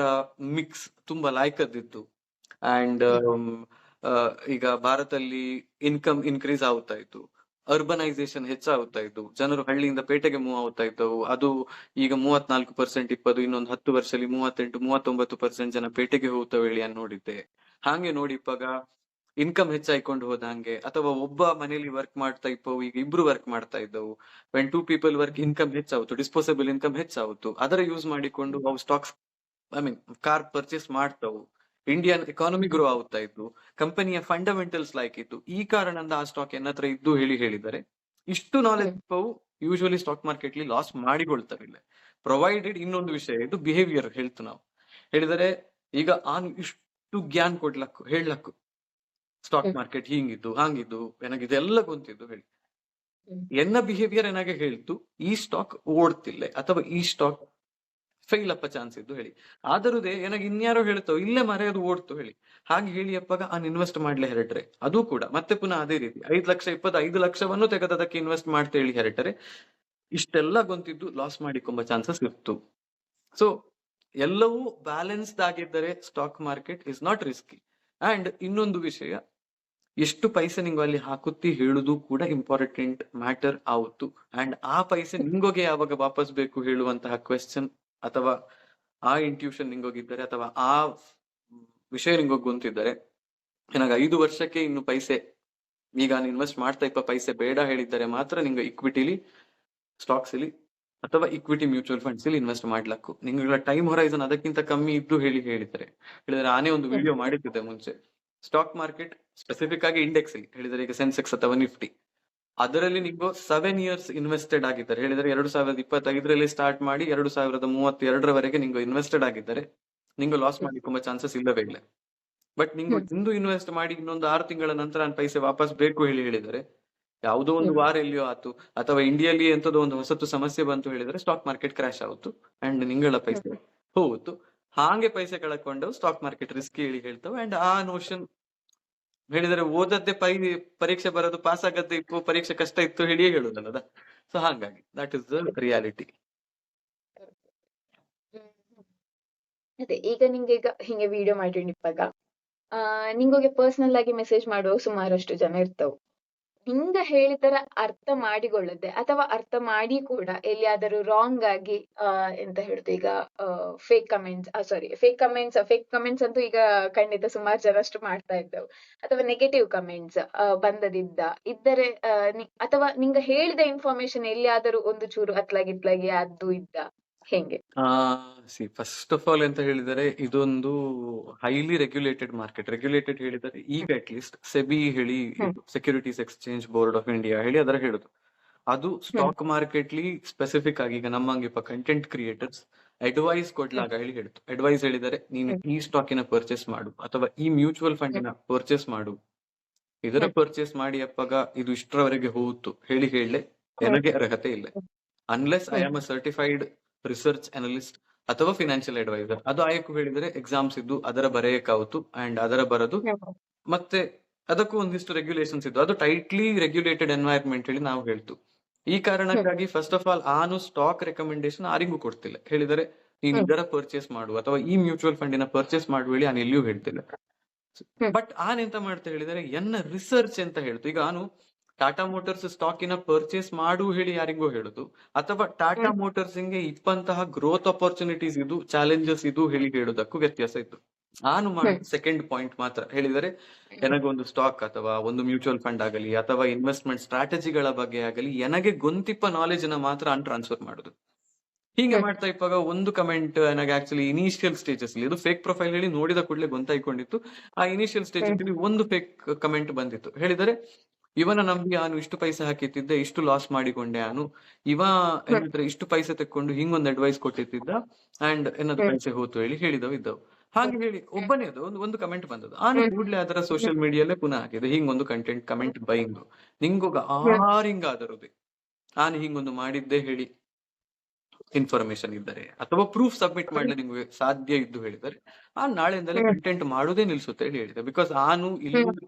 ಮಿಕ್ಸ್ ತುಂಬಾ ಲಾಯ್ಕದಿತ್ತು. ಅಂಡ್ ಈಗ ಭಾರತದಲ್ಲಿ ಇನ್ಕಮ್ ಇನ್ಕ್ರೀಸ್ ಆಗ್ತಾ ಇತ್ತು, ಅರ್ಬನೈಸೇಷನ್ ಹೆಚ್ಚಾಗ್ತಾ ಇತ್ತು, ಜನರು ಹಳ್ಳಿಯಿಂದ ಪೇಟೆಗೆ ಮೂವ್ ಆಗ್ತಾ ಇದ್ದವು. ಅದು ಈಗ 34% ಇಪ್ಪದು, ಇನ್ನೊಂದು 10 ವರ್ಷದಲ್ಲಿ 38-39% ಜನ ಪೇಟೆಗೆ ಹೋಗ್ತಾವೆ ಹೇಳಿ ನೋಡಿದ್ದೆ. ಹಾಗೆ ನೋಡಿ ಇಪ್ಪಾಗ ಇನ್ಕಮ್ ಹೆಚ್ಚಾಯ್ಕೊಂಡು ಹೋದಂಗೆ, ಅಥವಾ ಒಬ್ಬ ಮನೇಲಿ ವರ್ಕ್ ಮಾಡ್ತಾ ಇಪ್ಪವು ಈಗ ಇಬ್ರು ವರ್ಕ್ ಮಾಡ್ತಾ ಇದ್ದವು. ವೆನ್ 2 ಪೀಪಲ್ ವರ್ಕ್ ಇನ್ಕಮ್ ಹೆಚ್ಚಾവുತು, ಡಿಸ್ಪೋಸಬಲ್ ಇನ್ಕಮ್ ಹೆಚ್ಚಾവുತು, ಅದರ ಯೂಸ್ ಮಾಡಿಕೊಂಡು ಅವು stocks I mean car purchase ಮಾಡ್ತಾವು. ಇಂಡಿಯನ್ ಎಕಾನಮಿ ಗ್ರೋ ಆಗ್ತಾ ಇತ್ತು, ಕಂಪನಿಯ ಫಂಡಮೆಂಟಲ್ಸ್ ಲೈಕ್ ಇತ್ತು. ಈ ಕಾರಣದಿಂದ ಆ ಸ್ಟಾಕ್ ಎನ್ನತ್ರ ಇದ್ದು ಹೇಳಿದರೆ ಇಷ್ಟು ನಾಲೆಜ್ ಇಪ್ಪವು ಯೂಶುವಲಿ ಸ್ಟಾಕ್ ಮಾರ್ಕೆಟ್ ಲಿ ಲಾಸ್ ಮಾಡಿಕೊಳ್ತವೆ. ಪ್ರೊವೈಡೆಡ್ ಇನ್ನೊಂದು ವಿಷಯ ಇದು ಬಿಹೇವಿಯರ್ ಹೇಳ್ತು ನಾವು ಹೇಳಿದರೆ, ಈಗ ಆನ್ ಇಷ್ಟು ಜ್ಞಾನ ಕೊಡ್ಲಕ್ಕು ಹೇಳಕ್ಕು ಸ್ಟಾಕ್ ಮಾರ್ಕೆಟ್ ಹಿಂಗಿದ್ದು ಹಾಂಗಿದ್ದು ನನಗಿದೆಲ್ಲ ಗೊತ್ತಿದ್ದು ಹೇಳಿ ಎನ್ನ ಬಿಹೇವಿಯರ್ ಏನಾಗೆ ಹೇಳ್ತು ಈ ಸ್ಟಾಕ್ ಓಡ್ತಿಲ್ಲ ಅಥವಾ ಈ ಸ್ಟಾಕ್ ಫೈಲ್ ಅಪ್ಪ ಚಾನ್ಸ್ ಇದ್ದು ಹೇಳಿ. ಆದರುದೇ ನನಗೆ ಇನ್ಯಾರೋ ಹೇಳ್ತಾವ ಇಲ್ಲೇ ಮರೆಯೋದು ಓಡ್ತು ಹೇಳಿ. ಹಾಗೆ ಹೇಳಿ ಅಪ್ಪಾಗ ಆ ಇನ್ವೆಸ್ಟ್ ಮಾಡ್ಲೆ ಹೆರಟ್ರೆ ಅದು ಕೂಡ ಮತ್ತೆ ಪುನಃ ಅದೇ ರೀತಿ 5 ಲಕ್ಷವನ್ನು ತೆಗೆದದಕ್ಕೆ ಇನ್ವೆಸ್ಟ್ ಮಾಡ್ತಾ ಹೇಳಿ ಹೆರಟರೆ ಇಷ್ಟೆಲ್ಲ ಗೊತ್ತಿದ್ದು ಲಾಸ್ ಮಾಡಿಕೊಂಬ ಚಾನ್ಸಸ್ ಇತ್ತು. ಸೊ ಎಲ್ಲವೂ ಬ್ಯಾಲೆನ್ಸ್ಡ್ ಆಗಿದ್ದರೆ stock market is not risky. And ಇನ್ನೊಂದು ವಿಷಯ, ಎಷ್ಟು ಪೈಸೆ ನಿಂಗು ಅಲ್ಲಿ ಹಾಕುತ್ತಿ ಹೇಳುದು ಕೂಡ ಇಂಪಾರ್ಟೆಂಟ್ ಮ್ಯಾಟರ್ ಆವತ್ತು. ಅಂಡ್ ಆ ಪೈಸೆ ನಿಂಗೋಗೆ ಯಾವಾಗ ವಾಪಸ್ ಬೇಕು ಹೇಳುವಂತಹ ಕ್ವೆಶ್ಚನ್ ಅಥವಾ ಆ ಇಂಟ್ಯೂಷನ್ ನಿಂಗೋಗಿದ್ದರೆ ಅಥವಾ ಆ ವಿಷಯ ನಿಂಗೋಗಿ ಗೊತ್ತಿದ್ದರೆ, ನನಗೆ 5 ವರ್ಷಕ್ಕೆ ಇನ್ನು ಪೈಸೆ ಈಗ ಇನ್ವೆಸ್ಟ್ ಮಾಡ್ತಾ ಇಪ್ಪ ಪೈಸೆ ಬೇಡ ಹೇಳಿದ್ದಾರೆ ಮಾತ್ರ ನಿಂಗೆ ಇಕ್ವಿಟಿಲಿ ಸ್ಟಾಕ್ಸ್ ಇಲ್ಲಿ ಅಥವಾ ಇಕ್ವಿಟಿ ಮ್ಯೂಚುವಲ್ ಫಂಡ್ಸ್ ಇಲ್ಲಿ ಇನ್ವೆಸ್ಟ್ ಮಾಡ್ಲಕ್ಕು. ನಿಂಗಳ ಟೈಮ್ ಹೊರೈಸನ್ ಅದಕ್ಕಿಂತ ಕಮ್ಮಿ ಇದ್ದು ಹೇಳಿದರೆ ಆನೇ ಒಂದು ವಿಡಿಯೋ ಮಾಡಿದ್ದೆ ಮುಂಚೆ. ಸ್ಟಾಕ್ ಮಾರ್ಕೆಟ್ ಸ್ಪೆಸಿಫಿಕ್ ಆಗಿ ಇಂಡೆಕ್ಸ್ ಇಲ್ಲಿ ಹೇಳಿದರೆ ಈಗ ಸೆನ್ಸೆಕ್ಸ್ ಅಥವಾ ನಿಫ್ಟಿ, ಅದರಲ್ಲಿ ನೀವು 7 years ಇನ್ವೆಸ್ಟೆಡ್ ಆಗಿದ್ದಾರೆ ಹೇಳಿದರೆ 2025ರಲ್ಲಿ ಸ್ಟಾರ್ಟ್ ಮಾಡಿ 2032ರವರೆಗೆ ನೀವು ಇನ್ವೆಸ್ಟೆಡ್ ಆಗಿದ್ದಾರೆ, ನಿಂಗೆ ಲಾಸ್ ಮಾಡಿಕೊಂಬ ಚಾನ್ಸಸ್ ಇಲ್ಲವೇ ಇಲ್ಲ. ಬಟ್ ನಿಂಗೆ ಇಂದು ಇನ್ವೆಸ್ಟ್ ಮಾಡಿ ಇನ್ನೊಂದು 6 ತಿಂಗಳ ನಂತರ ನನ್ನ ಪೈಸೆ ವಾಪಸ್ ಬೇಕು ಹೇಳಿದರೆ, ಯಾವುದೋ ಒಂದು ವಾರ ಎಲ್ಲಿಯೋ ಆಯ್ತು ಅಥವಾ ಇಂಡಿಯಲ್ಲಿ ಎಂತದೋ ಒಂದು ಹೊಸತು ಸಮಸ್ಯೆ ಬಂತು ಹೇಳಿದ್ರೆ ಸ್ಟಾಕ್ ಮಾರ್ಕೆಟ್ ಕ್ರಾಶ್ ಆಗುತ್ತು ಅಂಡ್ ನಿಂಗಳ ಪೈಸೆ ಹೋಗುತ್ತು. ಹಾಗೆ ಪೈಸೆ ಕಳ್ಕೊಂಡು ಸ್ಟಾಕ್ ಮಾರ್ಕೆಟ್ ರಿಸ್ಕ್ ಹೇಳಿ ಹೇಳ್ತಾವೆ. ಅಂಡ್ ಆ ನೋಷನ್ ಹೇಳಿದರೆ ಓದದ್ದೇ ಪರೀಕ್ಷೆ ಬರೋದು ಪಾಸ್ ಆಗದ್ದೇ ಇಪ್ಪು ಪರೀಕ್ಷೆ ಕಷ್ಟ ಇತ್ತು ಹೇಳಿಯೇ ಹೇಳುದಲ್ಲದ. ಸೊ ಹಾಗಾಗಿ ದಟ್ ಇಸ್ ದ ರಿಯಾಲಿಟಿ. ಅದೇ ಈಗ ನಿಂಗೆ ಈಗ ಹಿಂಗೆ ವಿಡಿಯೋ ಮಾಡಿನಿಪ್ಪಾಗ ನಿಂಗೋಗೆ ಪರ್ಸನಲ್ ಆಗಿ ಮೆಸೇಜ್ ಮಾಡುವ ಸುಮಾರಷ್ಟು ಜನ ಇರ್ತಾವ. ಹಿಂಗ ಹೇಳಿದರ ಅರ್ಥ ಮಾಡಿಕೊಳ್ಳದೆ ಅಥವಾ ಅರ್ಥ ಮಾಡಿ ಕೂಡ ಎಲ್ಲಿಯಾದರೂ ರಾಂಗ್ ಆಗಿ ಎಂತ ಹೇಳುದು ಈಗ ಫೇಕ್ ಕಮೆಂಟ್ಸ್ ಅಂತೂ ಈಗ ಖಂಡಿತ ಸುಮಾರು ಜನ ಅಷ್ಟು ಮಾಡ್ತಾ ಇದ್ದವು. ಅಥವಾ ನೆಗೆಟಿವ್ ಕಮೆಂಟ್ಸ್ ಬಂದದಿದ್ದ ಇದ್ದರೆ ಅಥವಾ ನಿಂಗ ಹೇಳಿದ ಇನ್ಫಾರ್ಮೇಶನ್ ಎಲ್ಲಿಯಾದರೂ ಒಂದು ಚೂರು ಅತ್ಲಾಗಿ ಅದು ಇದ್ದ ಹೆಂಗೆ? ಫಸ್ಟ್ ಆಫ್ ಆಲ್ ಎಂತ ಹೇಳಿದರೆ ಇದೊಂದು ಹೈಲಿ ರೆಗ್ಯುಲೇಟೆಡ್ ಮಾರ್ಕೆಟ್. ರೆಗ್ಯುಲೇಟೆಡ್ ಹೇಳಿದರೆ ಈಗ ಅಟ್ ಲೀಸ್ಟ್ ಸೆಬಿ ಹೇಳಿ securities exchange board of India ಹೇಳಿ ಅದರ ಹೇಳುದು. ಅದು ಸ್ಟಾಕ್ ಮಾರ್ಕೆಟ್ಲಿ ಸ್ಪೆಸಿಫಿಕ್ ಆಗಿ ಈಗ ನಮ್ಮಂಗಿಪ್ಪ ಕಂಟೆಂಟ್ ಕ್ರಿಯೇಟರ್ಸ್ ಅಡ್ವೈಸ್ ಕೊಡ್ಲಾಗ ಹೇಳಿ ಹೇಳ್ತು. ಅಡ್ವೈಸ್ ಹೇಳಿದರೆ ನೀನು ಈ ಸ್ಟಾಕಿನ ಪರ್ಚೇಸ್ ಮಾಡು ಅಥವಾ ಈ ಮ್ಯೂಚುವಲ್ ಫಂಡಿನ ಪರ್ಚೇಸ್ ಮಾಡು, ಇದರ ಪರ್ಚೇಸ್ ಮಾಡಿ ಅಪ್ಪಾಗ ಇದು ಇಷ್ಟರವರೆಗೆ ಹೋಗುತ್ತು ಹೇಳಿ ನನಗೆ ಅರ್ಹತೆ ಇಲ್ಲ. Unless I am a certified research analyst ಅಥವಾ ಫಿನಾನ್ಷಿಯಲ್ ಅಡ್ವೈಸರ್. ಅದು ಆಯಕು ಹೇಳಿದರೆ ಎಕ್ಸಾಮ್ಸ್ ಇದ್ದು ಅದರ ಬರೆಯಕ್ಕಾಗುತ್ತು ಅಂಡ್ ಅದರ ಬರದು ಮತ್ತೆ ಅದಕ್ಕೂ ಒಂದಿಷ್ಟು ರೆಗ್ಯುಲೇಷನ್ಸ್ ಇದ್ದು ಅದು ಟೈಟ್ಲಿ ರೆಗ್ಯುಲೇಟೆಡ್ ಎನ್ವೈರ್ಮೆಂಟ್ ಹೇಳಿ ನಾವು ಹೇಳ್ತು. ಈ ಕಾರಣಕ್ಕಾಗಿ ಫಸ್ಟ್ ಆಫ್ ಆಲ್ ಆನು ಸ್ಟಾಕ್ ರೆಕಮೆಂಡೇಶನ್ ಯಾರಿಗೂ ಕೊಡ್ತಿಲ್ಲ. ಹೇಳಿದರೆ ನೀನು ಇದರ ಪರ್ಚೇಸ್ ಮಾಡು ಅಥವಾ ಈ ಮ್ಯೂಚುವಲ್ ಫಂಡಿನ ಪರ್ಚೇಸ್ ಮಾಡುವ ಹೇಳಿ ನಾನು ಎಲ್ಲಿಯೂ ಹೇಳ್ತಿಲ್ಲ. ಬಟ್ ಎಂತ ಮಾಡ್ತಾ ಹೇಳಿದರೆ ಎನ್ನ ರಿಸರ್ಚ್ ಅಂತ ಹೇಳ್ತು. ಈಗ ನಾನು ಟಾಟಾ ಮೋಟರ್ಸ್ ಸ್ಟಾಕಿನ ಪರ್ಚೇಸ್ ಮಾಡು ಹೇಳಿ ಯಾರಿಗೂ ಹೇಳುದು ಅಥವಾ ಟಾಟಾ ಮೋಟರ್ಸ್ ಗೆ ಇಪ್ಪಂತಹ ಗ್ರೋತ್ ಅಪರ್ಚುನಿಟೀಸ್ ಇದು ಚಾಲೆಂಜಸ್ ಇದು ಹೇಳಿ ಹೇಳುದಕ್ಕೂ ವ್ಯತ್ಯಾಸ ಇತ್ತು. ನಾನು ಮಾಡಿ ಸೆಕೆಂಡ್ ಪಾಯಿಂಟ್ ಮಾತ್ರ ಹೇಳಿದರೆ ನನಗೊಂದು ಸ್ಟಾಕ್ ಅಥವಾ ಒಂದು ಮ್ಯೂಚುವಲ್ ಫಂಡ್ ಆಗಲಿ ಅಥವಾ ಇನ್ವೆಸ್ಟ್ಮೆಂಟ್ ಸ್ಟ್ರಾಟಜಿಗಳ ಬಗ್ಗೆ ಆಗಲಿ ನನಗೆ ಗೊಂತಿಪ್ಪ ನಾಲೆಜ್ ನ ಮಾತ್ರ ಟ್ರಾನ್ಸ್ಫರ್ ಮಾಡುದು. ಹೀಗೆ ಮಾಡ್ತಾ ಇಪ್ಪಾಗ ಒಂದು ಕಮೆಂಟ್ ನನಗೆ ಆಕ್ಚುಲಿ ಇನಿಷಿಯಲ್ ಸ್ಟೇಜಸ್ ಇದು ಫೇಕ್ ಪ್ರೊಫೈಲ್ ಹೇಳಿ ನೋಡಿದ ಕೂಡಲೇ ಗೊಂತಾಯ್ಕೊಂಡಿತ್ತು. ಆ ಇನಿಷಿಯಲ್ ಸ್ಟೇಜ್ ಒಂದು ಫೇಕ್ ಕಮೆಂಟ್ ಬಂದಿತ್ತು. ಹೇಳಿದರೆ ಇವನ ನಂಬಿ ನಾನು ಇಷ್ಟು ಪೈಸೆ ಹಾಕಿತ್ತಿದ್ದೆ, ಇಷ್ಟು ಲಾಸ್ ಮಾಡಿಕೊಂಡೆ, ನಾನು ಇವ ಏನಂದ್ರೆ ಇಷ್ಟು ಪೈಸೆ ತೆಕ್ಕೊಂಡು ಹಿಂಗೊಂದು ಅಡ್ವೈಸ್ ಕೊಟ್ಟಿದ್ದ ಅಂಡ್ ಏನಾದ್ರು ಪೈಸೆ ಹೋತು ಹೇಳಿ ಹೇಳಿದವು ಇದ್ದವು. ಹಾಗೆ ಹೇಳಿ ಒಬ್ಬನೇ ಅದು ಒಂದು ಕಮೆಂಟ್ ಬಂದದ್ದು. ಕೂಡಲೇ ಅದರ ಸೋಷಿಯಲ್ ಮೀಡಿಯಲ್ಲೇ ಪುನಃ ಹಾಕಿದೆ ಹಿಂಗೊಂದು ಕಂಟೆಂಟ್ ಕಮೆಂಟ್ ಬೈಂಗ್ ನಿಂಗೊಗ ಆರಿಂಗ್ ಆದರುದೆ ನಾನು ಹಿಂಗೊಂದು ಮಾಡಿದ್ದೆ ಹೇಳಿ ಇನ್ಫಾರ್ಮೇಶನ್ ಇದ್ದರೆ ಅಥವಾ ಪ್ರೂಫ್ ಸಬ್ಮಿಟ್ ಮಾಡಲಿ ನಿಮ್ಗೆ ಸಾಧ್ಯ ಇದ್ದು ಹೇಳಿದರೆ ನಾಳೆಯಿಂದಲೇ ಕಂಟೆಂಟ್ ಮಾಡುವುದೇ ನಿಲ್ಸುತ್ತೆ ಹೇಳಿ ಹೇಳಿದೆ. ಬಿಕಾಸ್ ಇಲ್ಲಿ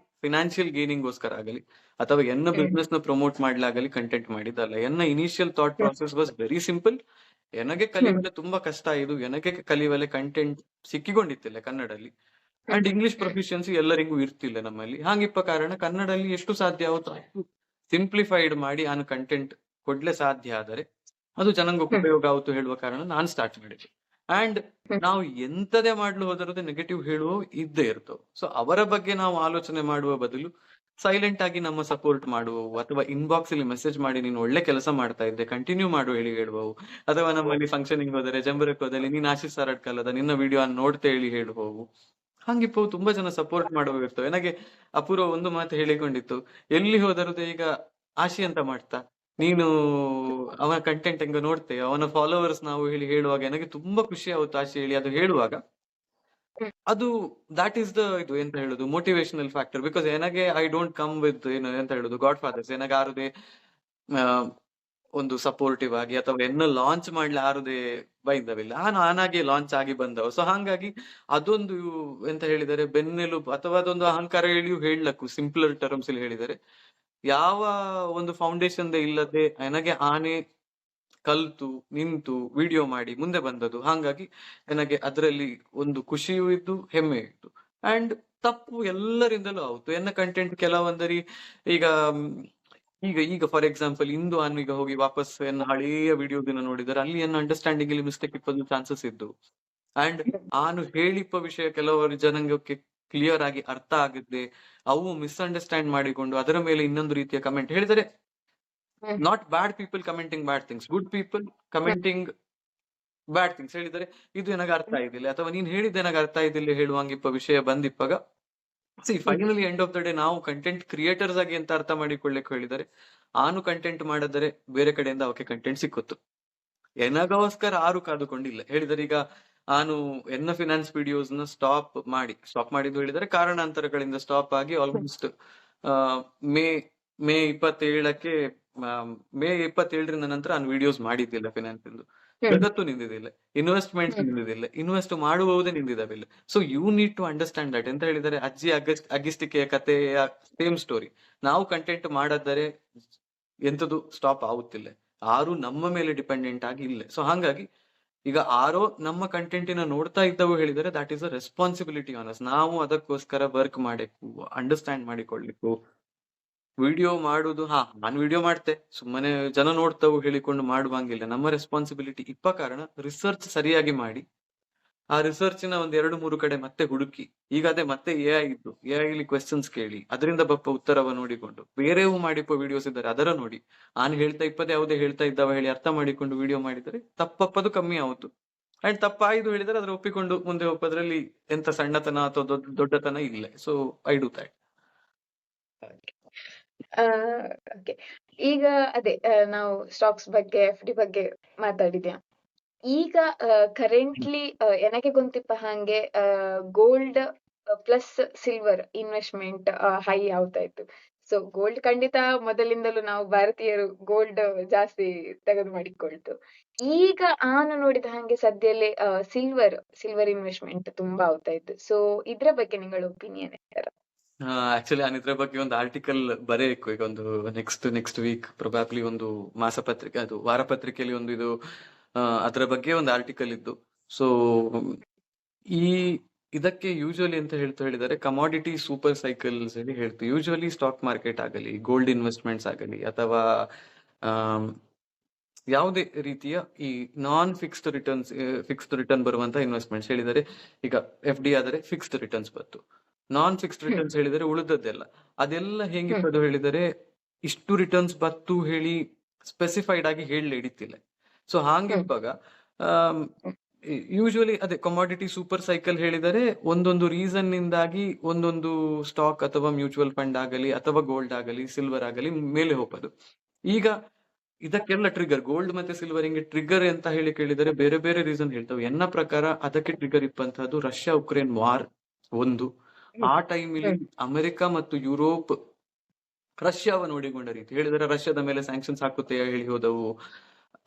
ಫಿನಾನ್ಷಿಯಲ್ ಗೇನಿಂಗ್ ಗೋಸ್ಕರ ಆಗಲಿ ಅಥವಾ ಎನ್ನ ಬಿಸ್ನೆಸ್ ನ ಪ್ರಮೋಟ್ ಮಾಡ್ಲಾಗಲಿ ಕಂಟೆಂಟ್ ಮಾಡಿದ್ದಲ್ಲ. ಎನ್ನ initial thought process was very simple. ನನಗೆ ಕಲಿಯುವಲೆ ತುಂಬಾ ಕಷ್ಟ ಇದು, ನನಗೆ ಕಲಿಯುವಲೆ ಕಂಟೆಂಟ್ ಸಿಕ್ಕಿಕೊಂಡಿತ್ತಿಲ್ಲ ಕನ್ನಡಲ್ಲಿ ಅಂಡ್ ಇಂಗ್ಲಿಷ್ ಪ್ರೊಫಿಷಿಯನ್ಸಿ ಎಲ್ಲರಿಗೂ ಇರ್ತಿಲ್ಲ ನಮ್ಮಲ್ಲಿ. ಹಾಗಿಪ್ಪ ಕಾರಣ ಕನ್ನಡಲ್ಲಿ ಎಷ್ಟು ಸಾಧ್ಯ ಆಗುತ್ತೋ ಅಷ್ಟು ಸಿಂಪ್ಲಿಫೈಡ್ ಮಾಡಿ ಕಂಟೆಂಟ್ ಕೊಡ್ಲೆ ಸಾಧ್ಯ ಆದರೆ ಅದು ಜನಂಗೆ ಉಪಯೋಗ ಆಗುತ್ತು ಹೇಳುವ ಕಾರಣ ನಾನು ಸ್ಟಾರ್ಟ್ ಮಾಡಿದ್ದೆ. ಅಂಡ್ ಹ್ಮ್ ನಾವು ಎಂತದೇ ಮಾಡ್ಲು ಹೋದರೂ ನೆಗೆಟಿವ್ ಹೇಳುವ ಇದ್ದೇ ಇರ್ತವೆ. ಸೊ ಅವರ ಬಗ್ಗೆ ನಾವು ಆಲೋಚನೆ ಮಾಡುವ ಬದಲು ಸೈಲೆಂಟ್ ಆಗಿ ನಮ್ಮ ಸಪೋರ್ಟ್ ಮಾಡುವವು, ಅಥವಾ ಇನ್ಬಾಕ್ಸ್ ಅಲ್ಲಿ ಮೆಸೇಜ್ ಮಾಡಿ ನೀನು ಒಳ್ಳೆ ಕೆಲಸ ಮಾಡ್ತಾ ಇದ್ದೆ ಕಂಟಿನ್ಯೂ ಮಾಡು ಹೇಳಿ ಹೇಳುವವು, ಅಥವಾ ನಮ್ಮಲ್ಲಿ ಫಂಕ್ಷನಿಂಗ್ ಹೋದರೆ ಜಂಬರಕ್ಕೆ ಹೋದಲ್ಲಿ ನೀನ್ ಆಶೀಶ್ ಸಾರಡ್ಕಲ್ಲದ ನಿನ್ನ ವಿಡಿಯೋ ನೋಡ್ತಾ ಹೇಳಿ ಹೇಳುವವು. ಹಂಗಿಪ್ಪವು ತುಂಬಾ ಜನ ಸಪೋರ್ಟ್ ಮಾಡುವ ಇರ್ತವೆ. ನನಗೆ ಅಪೂರ್ವ ಒಂದು ಮಾತು ಹೇಳಿಕೊಂಡಿತ್ತು, ಎಲ್ಲಿ ಹೋದರೂ ಈಗ ಆಶಿ ಅಂತ ಮಾಡ್ತಾ ನೀನು ಅವನ ಕಂಟೆಂಟ್ ಹೆಂಗ ನೋಡ್ತೆ, ಅವನ ಫಾಲೋವರ್ಸ್ ನಾವು ಹೇಳಿ ಹೇಳುವಾಗ ನನಗೆ ತುಂಬಾ ಖುಷಿ ಆಗುತ್ತೆ ಆಶಿ ಹೇಳಿ ಅದು ಹೇಳುವಾಗ. ಹ್ಮ್ ಅದು ದಾಟ್ ಈಸ್ ದ ಇದು ಎಂತ ಹೇಳುದು ಮೋಟಿವೇಶನಲ್ ಫ್ಯಾಕ್ಟರ್. ಬಿಕಾಸ್ ನನಗೆ ಐ ಡೋಂಟ್ ಕಮ್ ವಿತ್ ಏನು ಎಂತ ಹೇಳುದು ಗಾಡ್ ಫಾದರ್ಸ್, ನನಗೆ ಆರುದೇ ಒಂದು ಸಪೋರ್ಟಿವ್ ಆಗಿ ಅಥವಾ ಎನ್ನ ಲಾಂಚ್ ಮಾಡ್ಲಿ ಆರುದೇ ಬೈದವಿಲ್ಲ, ನಾನು ನಾನಾಗಿ ಲಾಂಚ್ ಆಗಿ ಬಂದವ. ಸೊ ಹಾಗಾಗಿ ಅದೊಂದು ಎಂತ ಹೇಳಿದರೆ ಬೆನ್ನೆಲುಬು ಅಥವಾ ಅದೊಂದು ಅಹಂಕಾರ ಹೇಳಿಯೂ ಹೇಳಕ್ಕು ಸಿಂಪ್ಲರ್ ಟರ್ಮ್ಸ್ ಅಲ್ಲಿ ಹೇಳಿದರೆ, ಯಾವ ಒಂದು ಫೌಂಡೇಶನ್ ಇಲ್ಲದೆ ನನಗೆ ಆನೆ ಕಲ್ತು ನಿಂತು ವಿಡಿಯೋ ಮಾಡಿ ಮುಂದೆ ಬಂದದ್ದು. ಹಾಗಾಗಿ ನನಗೆ ಅದರಲ್ಲಿ ಒಂದು ಖುಷಿಯೂ ಇದ್ದು ಹೆಮ್ಮೆಯೂ ಇತ್ತು. ಅಂಡ್ ತಪ್ಪು ಎಲ್ಲರಿಂದಲೂ ಆಯ್ತು ಎನ್ನ ಕಂಟೆಂಟ್ ಕೆಲವೊಂದರಿ ಈಗ ಈಗ ಈಗ ಫಾರ್ ಎಕ್ಸಾಂಪಲ್ ಇಂದು ನಾನು ಈಗ ಹೋಗಿ ವಾಪಸ್ ಎನ್ನ ಹಳೆಯ ವಿಡಿಯೋ ದಿನ ನೋಡಿದರೆ ಅಲ್ಲಿ ಎನ್ನ ಅಂಡರ್ಸ್ಟ್ಯಾಂಡಿಂಗ್ ಇಲ್ಲಿ ಮಿಸ್ಟೇಕ್ ಇಪ್ಪದು ಚಾನ್ಸಸ್ ಇದ್ದು. ಅಂಡ್ ನಾನು ಹೇಳಿಪ್ಪ ವಿಷಯ ಕೆಲವರು ಜನಾಂಗಕ್ಕೆ ಕ್ಲಿಯರ್ ಆಗಿ ಅರ್ಥ ಆಗಿದ್ದೆ, ಅವು ಮಿಸ್ಅಂಡರ್ಸ್ಟ್ಯಾಂಡ್ ಮಾಡಿಕೊಂಡು ಅದರ ಮೇಲೆ ಇನ್ನೊಂದು ರೀತಿಯ ಕಮೆಂಟ್ ಹೇಳಿದರೆ, hmm not bad people commenting bad things, good people commenting bad things ಹೇಳಿದರೆ ಇದು ನನಗೆ ಅರ್ಥ ಆಗಿಲ್ಲ ಅಥವಾ ನೀನ್ ಹೇಳಿದ್ದೆ ನನಗೆ ಅರ್ಥ ಆಗಿಲ್ಲ ಹೇಳುವಂಗಿಪ್ಪ ವಿಷಯ ಬಂದಿಪ್ಪಾಗ see finally end of the day ನಾವು ಕಂಟೆಂಟ್ ಕ್ರಿಯೇಟರ್ಸ್ ಆಗಿ ಎಂತ ಅರ್ಥ ಮಾಡಿಕೊಳ್ಳಿಕ್ಕೆ ಹೇಳಿದರೆ, ಆನು ಕಂಟೆಂಟ್ ಮಾಡಿದರೆ ಬೇರೆ ಕಡೆಯಿಂದ ಅವಕ್ಕೆ ಕಂಟೆಂಟ್ ಸಿಕ್ಕುತ್ತು, ಎನಗೋಸ್ಕರ ಆರು ಕಾದುಕೊಂಡಿಲ್ಲ ಹೇಳಿದರೆ. ಈಗ ನಾನು ಎನ್ನ ಫಿನಾನ್ಸ್ ವಿಡಿಯೋಸ್ ನ ಸ್ಟಾಪ್ ಮಾಡಿದ್ದು ಹೇಳಿದರೆ ಕಾರಣಾಂತರಗಳಿಂದ ಸ್ಟಾಪ್ ಆಗಿ ಆಲ್ಮೋಸ್ಟ್ ಮೇ ಮೇ 27ಕ್ಕೆ ಮೇ 27ರಿಂದ ನಂತರ ನಾನು ವಿಡಿಯೋಸ್ ಮಾಡಿದ್ದಿಲ್ಲ. ಫಿನಾನ್ಸ್ ಇಂದು ಜಗತ್ತು ನಿಂದಿದಿಲ್ಲ, ಇನ್ವೆಸ್ಟ್ಮೆಂಟ್ಸ್ ನಿಂದಿದಿಲ್ಲ, ಇನ್ವೆಸ್ಟ್ ಮಾಡುವುದೇ ನಿಂದಿದವಿಲ್ಲ. So you need to understand that. ಎಂತ ಹೇಳಿದರೆ ಅಜ್ಜಿ ಅಗಿಸ್ಟಿಕೆಯ ಕಥೆಯ ಸೇಮ್ ಸ್ಟೋರಿ, ನಾವು ಕಂಟೆಂಟ್ ಮಾಡದರೆ ಎಂತದು ಸ್ಟಾಪ್ ಆಗುತ್ತಿಲ್ಲ, ಆರು ನಮ್ಮ ಮೇಲೆ ಡಿಪೆಂಡೆಂಟ್ ಆಗಿ ಇಲ್ಲ. ಸೊ ಹಾಗಾಗಿ ಈಗ ಆರೋ ನಮ್ಮ ಕಂಟೆಂಟಿನ ನೋಡ್ತಾ ಇದ್ದವು ಹೇಳಿದರೆ that is a responsibility on us. ನಾವು ಅದಕ್ಕೋಸ್ಕರ ವರ್ಕ್ ಮಾಡಬೇಕು, ಅಂಡರ್ಸ್ಟ್ಯಾಂಡ್ ಮಾಡಿಕೊಳ್ಳಿಕ್ಕು. ವಿಡಿಯೋ ಮಾಡುದು ನಾನು ವಿಡಿಯೋ ಮಾಡ್ತೆ ಸುಮ್ಮನೆ ಜನ ನೋಡ್ತಾವು ಹೇಳಿಕೊಂಡು ಮಾಡುವಂಗಿಲ್ಲ. ನಮ್ಮ ರೆಸ್ಪಾನ್ಸಿಬಿಲಿಟಿ ಇಪ್ಪ ಕಾರಣ ರಿಸರ್ಚ್ ಸರಿಯಾಗಿ ಮಾಡಿ, ಆ ರಿಸರ್ಚಿನ ಒಂದ್ 2-3 ಕಡೆ ಮತ್ತೆ ಹುಡುಕಿ, ಈಗ ಅದೇ ಮತ್ತೆ AI ಇದ್ದು AI ಇಲ್ಲಿ ಕ್ವೆಶ್ಚನ್ಸ್ ಕೇಳಿ ಅದರಿಂದ ಬಪ್ಪ ಉತ್ತರವ ನೋಡಿಕೊಂಡು ಬೇರೆವು ಮಾಡಿಪ್ಪ ವಿಡಿಯೋಸ್ ಇದ್ದಾರೆ ಅದರ ನೋಡಿ ನಾನು ಹೇಳ್ತಾ ಇಪ್ಪದೇ ಯಾವುದೇ ಹೇಳ್ತಾ ಇದ್ದವ ಹೇಳಿ ಅರ್ಥ ಮಾಡಿಕೊಂಡು ವಿಡಿಯೋ ಮಾಡಿದರೆ ತಪ್ಪಪ್ಪದು ಕಮ್ಮಿ ಆಗುತ್ತು. ಅಂಡ್ ತಪ್ಪಾಯ್ದು ಹೇಳಿದರೆ ಅದ್ರ ಒಪ್ಪಿಕೊಂಡು ಮುಂದೆ ಹೋಗೋದ್ರಲ್ಲಿ ಎಂತ ಸಣ್ಣತನ ಅಥವಾ ದೊಡ್ಡತನ ಇಲ್ಲ. So I do that. Okay. ಈಗ ಅದೇ ನಾವು ಸ್ಟಾಕ್ಸ್ ಬಗ್ಗೆ FD ಬಗ್ಗೆ ಮಾತಾಡಿದ್ಯಾ. ಈಗ ಕರೆಂಟ್ಲಿ ಎನಗೆ ಗೊಂತಿಪ್ಪ ಹಾಗೆ gold plus silver investment high ಆಗ್ತಾ ಇತ್ತು. ಸೊ ಗೋಲ್ಡ್ ಖಂಡಿತ ಮೊದಲಿಂದಲೂ ನಾವು ಭಾರತೀಯರು ಗೋಲ್ಡ್ ಜಾಸ್ತಿ ತೆಗೆದು ಮಾಡಿಕೊಳ್ತು. ಈಗ ನಾನು ನೋಡಿದ ಹಾಗೆ ಸದ್ಯದಲ್ಲಿ ಸಿಲ್ವರ್ ಇನ್ವೆಸ್ಟ್ಮೆಂಟ್ ತುಂಬಾ ಆಗ್ತಾ ಇತ್ತು. ಸೊ ಇದ್ರ ಬಗ್ಗೆ ನಿಗಳ ಒಪಿನಿಯನ್ ಎಂತ? ಆಕ್ಚುಲಿ ನಾನು ಇದ್ರ ಬಗ್ಗೆ ಒಂದು ಆರ್ಟಿಕಲ್ ಬರೆಯಬೇಕು ಈಗ ಒಂದು ನೆಕ್ಸ್ಟ್ ವೀಕ್ ಪ್ರೊಬ್ಯಾಬ್ಲಿ ಒಂದು ಮಾಸಪತ್ರಿಕೆ ಅದು ವಾರಪತ್ರಿಕೆಯಲ್ಲಿ ಒಂದು ಇದು ಅದರ ಬಗ್ಗೆ ಒಂದು ಆರ್ಟಿಕಲ್ ಇದ್ದು. ಸೊ ಇದಕ್ಕೆ ಯೂಶುವಲಿ ಅಂತ ಹೇಳಿದರೆ ಕಮಾಡಿಟಿ ಸೂಪರ್ ಸೈಕಲ್ಸ್ ಹೇಳಿ ಹೇಳ್ತೀವಿ. ಯೂಶುವಲಿ ಸ್ಟಾಕ್ ಮಾರ್ಕೆಟ್ ಆಗಲಿ, ಗೋಲ್ಡ್ ಇನ್ವೆಸ್ಟ್ಮೆಂಟ್ಸ್ ಆಗಲಿ, ಅಥವಾ ಯಾವುದೇ ರೀತಿಯ ಈ ನಾನ್ ಫಿಕ್ಸ್ಡ್ ರಿಟರ್ನ್ ಬರುವಂತಹ ಇನ್ವೆಸ್ಟ್ಮೆಂಟ್ಸ್ ಹೇಳಿದರೆ, ಈಗ FD ಆದರೆ ಫಿಕ್ಸ್ಡ್ ರಿಟರ್ನ್ಸ್ ಬಂತು, ನಾನ್ ಫಿಕ್ಸ್ಡ್ ರಿಟರ್ನ್ಸ್ ಹೇಳಿದರೆ ಉಳಿದದ್ದೆಲ್ಲ ಅದೆಲ್ಲ ಹೆಂಗಿರೋದು ಹೇಳಿದರೆ ಇಷ್ಟು ರಿಟರ್ನ್ಸ್ ಬತ್ತು ಹೇಳಿ ಸ್ಪೆಸಿಫೈಡ್ ಆಗಿ ಹೇಳಿ ಹಿಡಿತಿಲ್ಲ. ಸೊ ಹಾಗಿರುವಾಗ ಯೂಶುವಲಿ ಅದೇ ಕಮಾಡಿಟಿ ಸೂಪರ್ ಸೈಕಲ್ ಹೇಳಿದರೆ ಒಂದೊಂದು ರೀಸನ್ ನಿಂದಾಗಿ ಒಂದೊಂದು ಸ್ಟಾಕ್ ಅಥವಾ ಮ್ಯೂಚುವಲ್ ಫಂಡ್ ಆಗಲಿ ಅಥವಾ ಗೋಲ್ಡ್ ಆಗಲಿ ಸಿಲ್ವರ್ ಆಗಲಿ ಮೇಲೆ ಹೋಗೋದು. ಈಗ ಇದಕ್ಕೆಲ್ಲ ಟ್ರಿಗರ್ ಗೋಲ್ಡ್ ಮತ್ತೆ ಸಿಲ್ವರ್ ಹಿಂಗೆ ಟ್ರಿಗರ್ ಅಂತ ಹೇಳಿ ಕೇಳಿದರೆ ಬೇರೆ ಬೇರೆ ರೀಸನ್ ಹೇಳ್ತವೆ. ಎನ್ನ ಪ್ರಕಾರ ಅದಕ್ಕೆ ಟ್ರಿಗರ್ ಇಪ್ಪಂತಹದ್ದು ರಷ್ಯಾ ಉಕ್ರೇನ್ ವಾರ್ ಒಂದು. ಆ ಟೈಮಲ್ಲಿ ಅಮೆರಿಕ ಮತ್ತು ಯುರೋಪ್ ರಷ್ಯಾವ ನೋಡಿಕೊಂಡ ರೀತಿ ಹೇಳಿದರೆ ರಷ್ಯಾದ ಮೇಲೆ ಸ್ಯಾಂಕ್ಷನ್ಸ್ ಹಾಕುತ್ತೆ ಹೇಳಿ ಹೋದವು,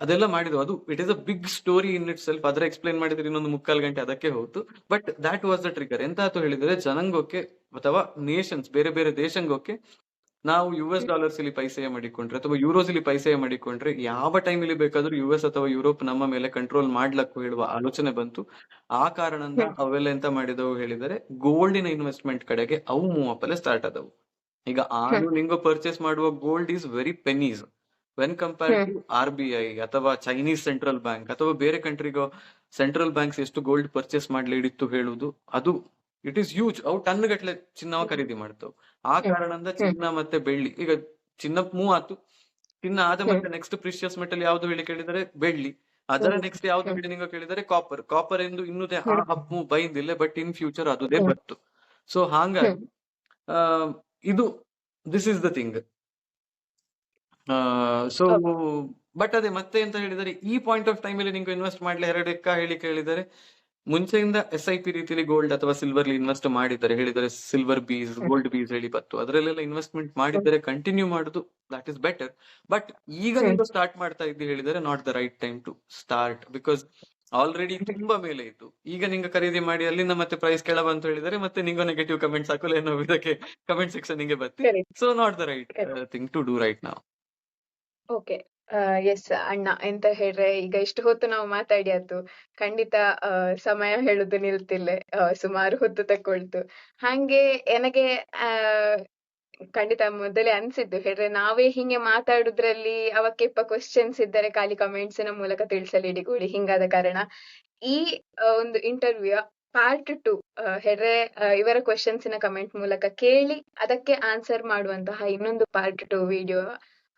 ಅದೆಲ್ಲ ಮಾಡಿದವು. ಅದು it is a big story in itself. ಅದರ ಎಕ್ಸ್ಪ್ಲೈನ್ ಮಾಡಿದ್ರೆ ಇನ್ನೊಂದು 3/4 ಗಂಟೆ ಅದಕ್ಕೆ ಹೋಯ್ತು. But that was the trigger. ಎಂತ ಆಯ್ತು ಹೇಳಿದರೆ ಜನಾಂಗಕ್ಕೆ ಅಥವಾ ನೇಷನ್ಸ್ ಬೇರೆ ಬೇರೆ ದೇಶಂಗಕ್ಕೆ ನಾವು US$ ಇಲ್ಲಿ ಪೈಸೆ ಮಾಡಿಕೊಂಡ್ರೆ ಅಥವಾ ಯೂರೋಸ್ ಇಲ್ಲಿ ಪೈಸೆ ಮಾಡಿಕೊಂಡ್ರೆ ಯಾವ ಟೈಮಲ್ಲಿ ಬೇಕಾದ್ರೂ US ಅಥವಾ ಯುರೋಪ್ ನಮ್ಮ ಮೇಲೆ ಕಂಟ್ರೋಲ್ ಮಾಡ್ಲಕ್ಕೂ ಹೇಳುವ ಆಲೋಚನೆ ಬಂತು. ಆ ಕಾರಣದಿಂದ ಅವೆಲ್ಲ ಎಂತ ಮಾಡಿದವು ಹೇಳಿದರೆ ಗೋಲ್ಡಿನ ಇನ್ವೆಸ್ಟ್ಮೆಂಟ್ ಕಡೆಗೆ ಅವು ಮೂವ್ ಅಪ್ ಸ್ಟಾರ್ಟ್ ಆದವು. ಈಗ ನಿಂಗೋ ಪರ್ಚೇಸ್ ಮಾಡುವ gold is very pennies. When compared hmm to RBI ಅಥವಾ ಚೈನೀಸ್ ಸೆಂಟ್ರಲ್ ಬ್ಯಾಂಕ್ ಅಥವಾ ಬೇರೆ ಕಂಟ್ರಿಗೋ ಸೆಂಟ್ರಲ್ ಬ್ಯಾಂಕ್ಸ್ ಎಷ್ಟು ಗೋಲ್ಡ್ ಪರ್ಚೇಸ್ ಮಾಡ್ಲಿ ಹಿಡಿತು ಹೇಳುದು, ಅದು ಇಟ್ ಈಸ್ ಹ್ಯೂಜ್. ಅವು ಟನ್ ಗಟ್ಲೆ ಚಿನ್ನವ ಖರೀದಿ ಮಾಡ್ತಾವ್. ಆ ಹ್ಮ್ ಕಾರಣದಿಂದ ಹ್ಮ್ ಚಿನ್ನ ಮತ್ತೆ ಬೆಳ್ಳಿ, ಈಗ ಚಿನ್ನ ಮೂವ್ ಆತು, ಚಿನ್ನ ಆದ ಹ್ಮ್ ಮತ್ತೆ ನೆಕ್ಸ್ಟ್ ಪ್ರಿಷಿಯಸ್ ಮೆಟಲ್ ಯಾವ್ದು ಹೇಳಿ ಕೇಳಿದರೆ ಬೆಳ್ಳಿ, ಅದರ ಹ್ಮ್ ನೆಕ್ಸ್ಟ್ ಯಾವ್ದು ಹ್ಮ್ ಹೇಳಿ ನೀವು ಕೇಳಿದರೆ ಕಾಪರ್. ಕಾಪರ್ ಎಂದು ಇನ್ನುದೇ ಆ ಹ್ಮ್ ಹಬ್ಬು ಬೈದಿಲ್ಲ, ಬಟ್ ಇನ್ ಫ್ಯೂಚರ್ ಅದುದೇ ಹ್ಮ್ ಬತ್ತು. ಸೊ ಹ್ಮ್ ಹಾಗಾಗಿ ಆ ಇದು this is the thing. So okay but ಅದೇ ಮತ್ತೆ ಅಂತ ಹೇಳಿದರೆ ಈ ಪಾಯಿಂಟ್ ಆಫ್ ಟೈಮ್ ಅಲ್ಲಿ ನಿಮ್ಗೆ ಇನ್ವೆಸ್ಟ್ ಮಾಡ್ಲಿ ಎರಡು ಎಕ್ಕ ಹೇಳಿ ಕೇಳಿದರೆ, ಮುಂಚೆಯಿಂದ SIP ರೀತಿಯಲ್ಲಿ ಗೋಲ್ಡ್ ಅಥವಾ ಸಿಲ್ವರ್ ಇನ್ವೆಸ್ಟ್ ಮಾಡಿದ್ದಾರೆ ಹೇಳಿದರೆ ಸಿಲ್ವರ್ ಬೀಸ್ ಹ್ಮ್ ಗೋಲ್ಡ್ ಬೀಸ್ ಹೇಳಿ ಬತ್ತು, ಅದರಲ್ಲೆಲ್ಲ ಇನ್ವೆಸ್ಟ್ಮೆಂಟ್ ಹ್ಮ್ ಮಾಡಿದರೆ ಕಂಟಿನ್ಯೂ ಮಾಡುದು ದಟ್ ಇಸ್ ಬೆಟರ್. ಬಟ್ ಈಗ ಹ್ಮ್ ನೀವು ಸ್ಟಾರ್ಟ್ ಮಾಡ್ತಾ ಇದ್ದಿ ಹೇಳಿದರೆ not the right time to start, because already hmm ತುಂಬಾ ಮೇಲೆ ಇತ್ತು. ಈಗ ನಿಂಗೆ ಖರೀದಿ ಮಾಡಿ ಅಲ್ಲಿಂದ ಮತ್ತೆ ಪ್ರೈಸ್ ಕೆಳ ಬಂತು ಹೇಳಿದರೆ ಮತ್ತೆ ನಿಂಗೆ ನೆಗೆಟಿವ್ ಕಮೆಂಟ್ಸ್ ಹಾಕಲು ಏನೋ ಇದಕ್ಕೆ ಕಮೆಂಟ್ ಸೆಕ್ಷನ್ ನಿಂಗೆ ಬತ್ತಿ. Correct so not the right correct thing to do right ನಾವು. ಓಕೆ ಎಸ್ ಅಣ್ಣ ಎಂತ ಹೇಳ್ರೆ ಈಗ ಇಷ್ಟು ಹೊತ್ತು ನಾವು ಮಾತಾಡಿ ಆಯ್ತು. ಖಂಡಿತ ಸಮಯ ಹೇಳುದು ನಿಲ್ತಿಲ್ಲ, ಸುಮಾರು ಹೊತ್ತು ತಕೊಳ್ತು. ಹಾಗೆ ನನಗೆ ಆ ಖಂಡಿತ ಮೊದಲೇ ಅನ್ಸಿದ್ದು ಹೇಳ್ರೆ ನಾವೇ ಹಿಂಗೆ ಮಾತಾಡುದ್ರಲ್ಲಿ ಅವಕ್ಕೆಪ್ಪ ಕ್ವಶನ್ಸ್ ಇದ್ದರೆ ಖಾಲಿ ಕಮೆಂಟ್ಸ್ ನ ಮೂಲಕ ತಿಳಿಸಲಿ ಇಡಿಗೂಡಿ. ಹಿಂಗಾದ ಕಾರಣ ಈ ಒಂದು ಇಂಟರ್ವ್ಯೂ ಪಾರ್ಟ್ 2 ಹೇಳ್ರೆ ಇವರ ಕ್ವಶನ್ಸ್ ನ ಕಮೆಂಟ್ ಮೂಲಕ ಕೇಳಿ ಅದಕ್ಕೆ ಆನ್ಸರ್ ಮಾಡುವಂತಹ ಇನ್ನೊಂದು ಪಾರ್ಟ್ 2 ವಿಡಿಯೋ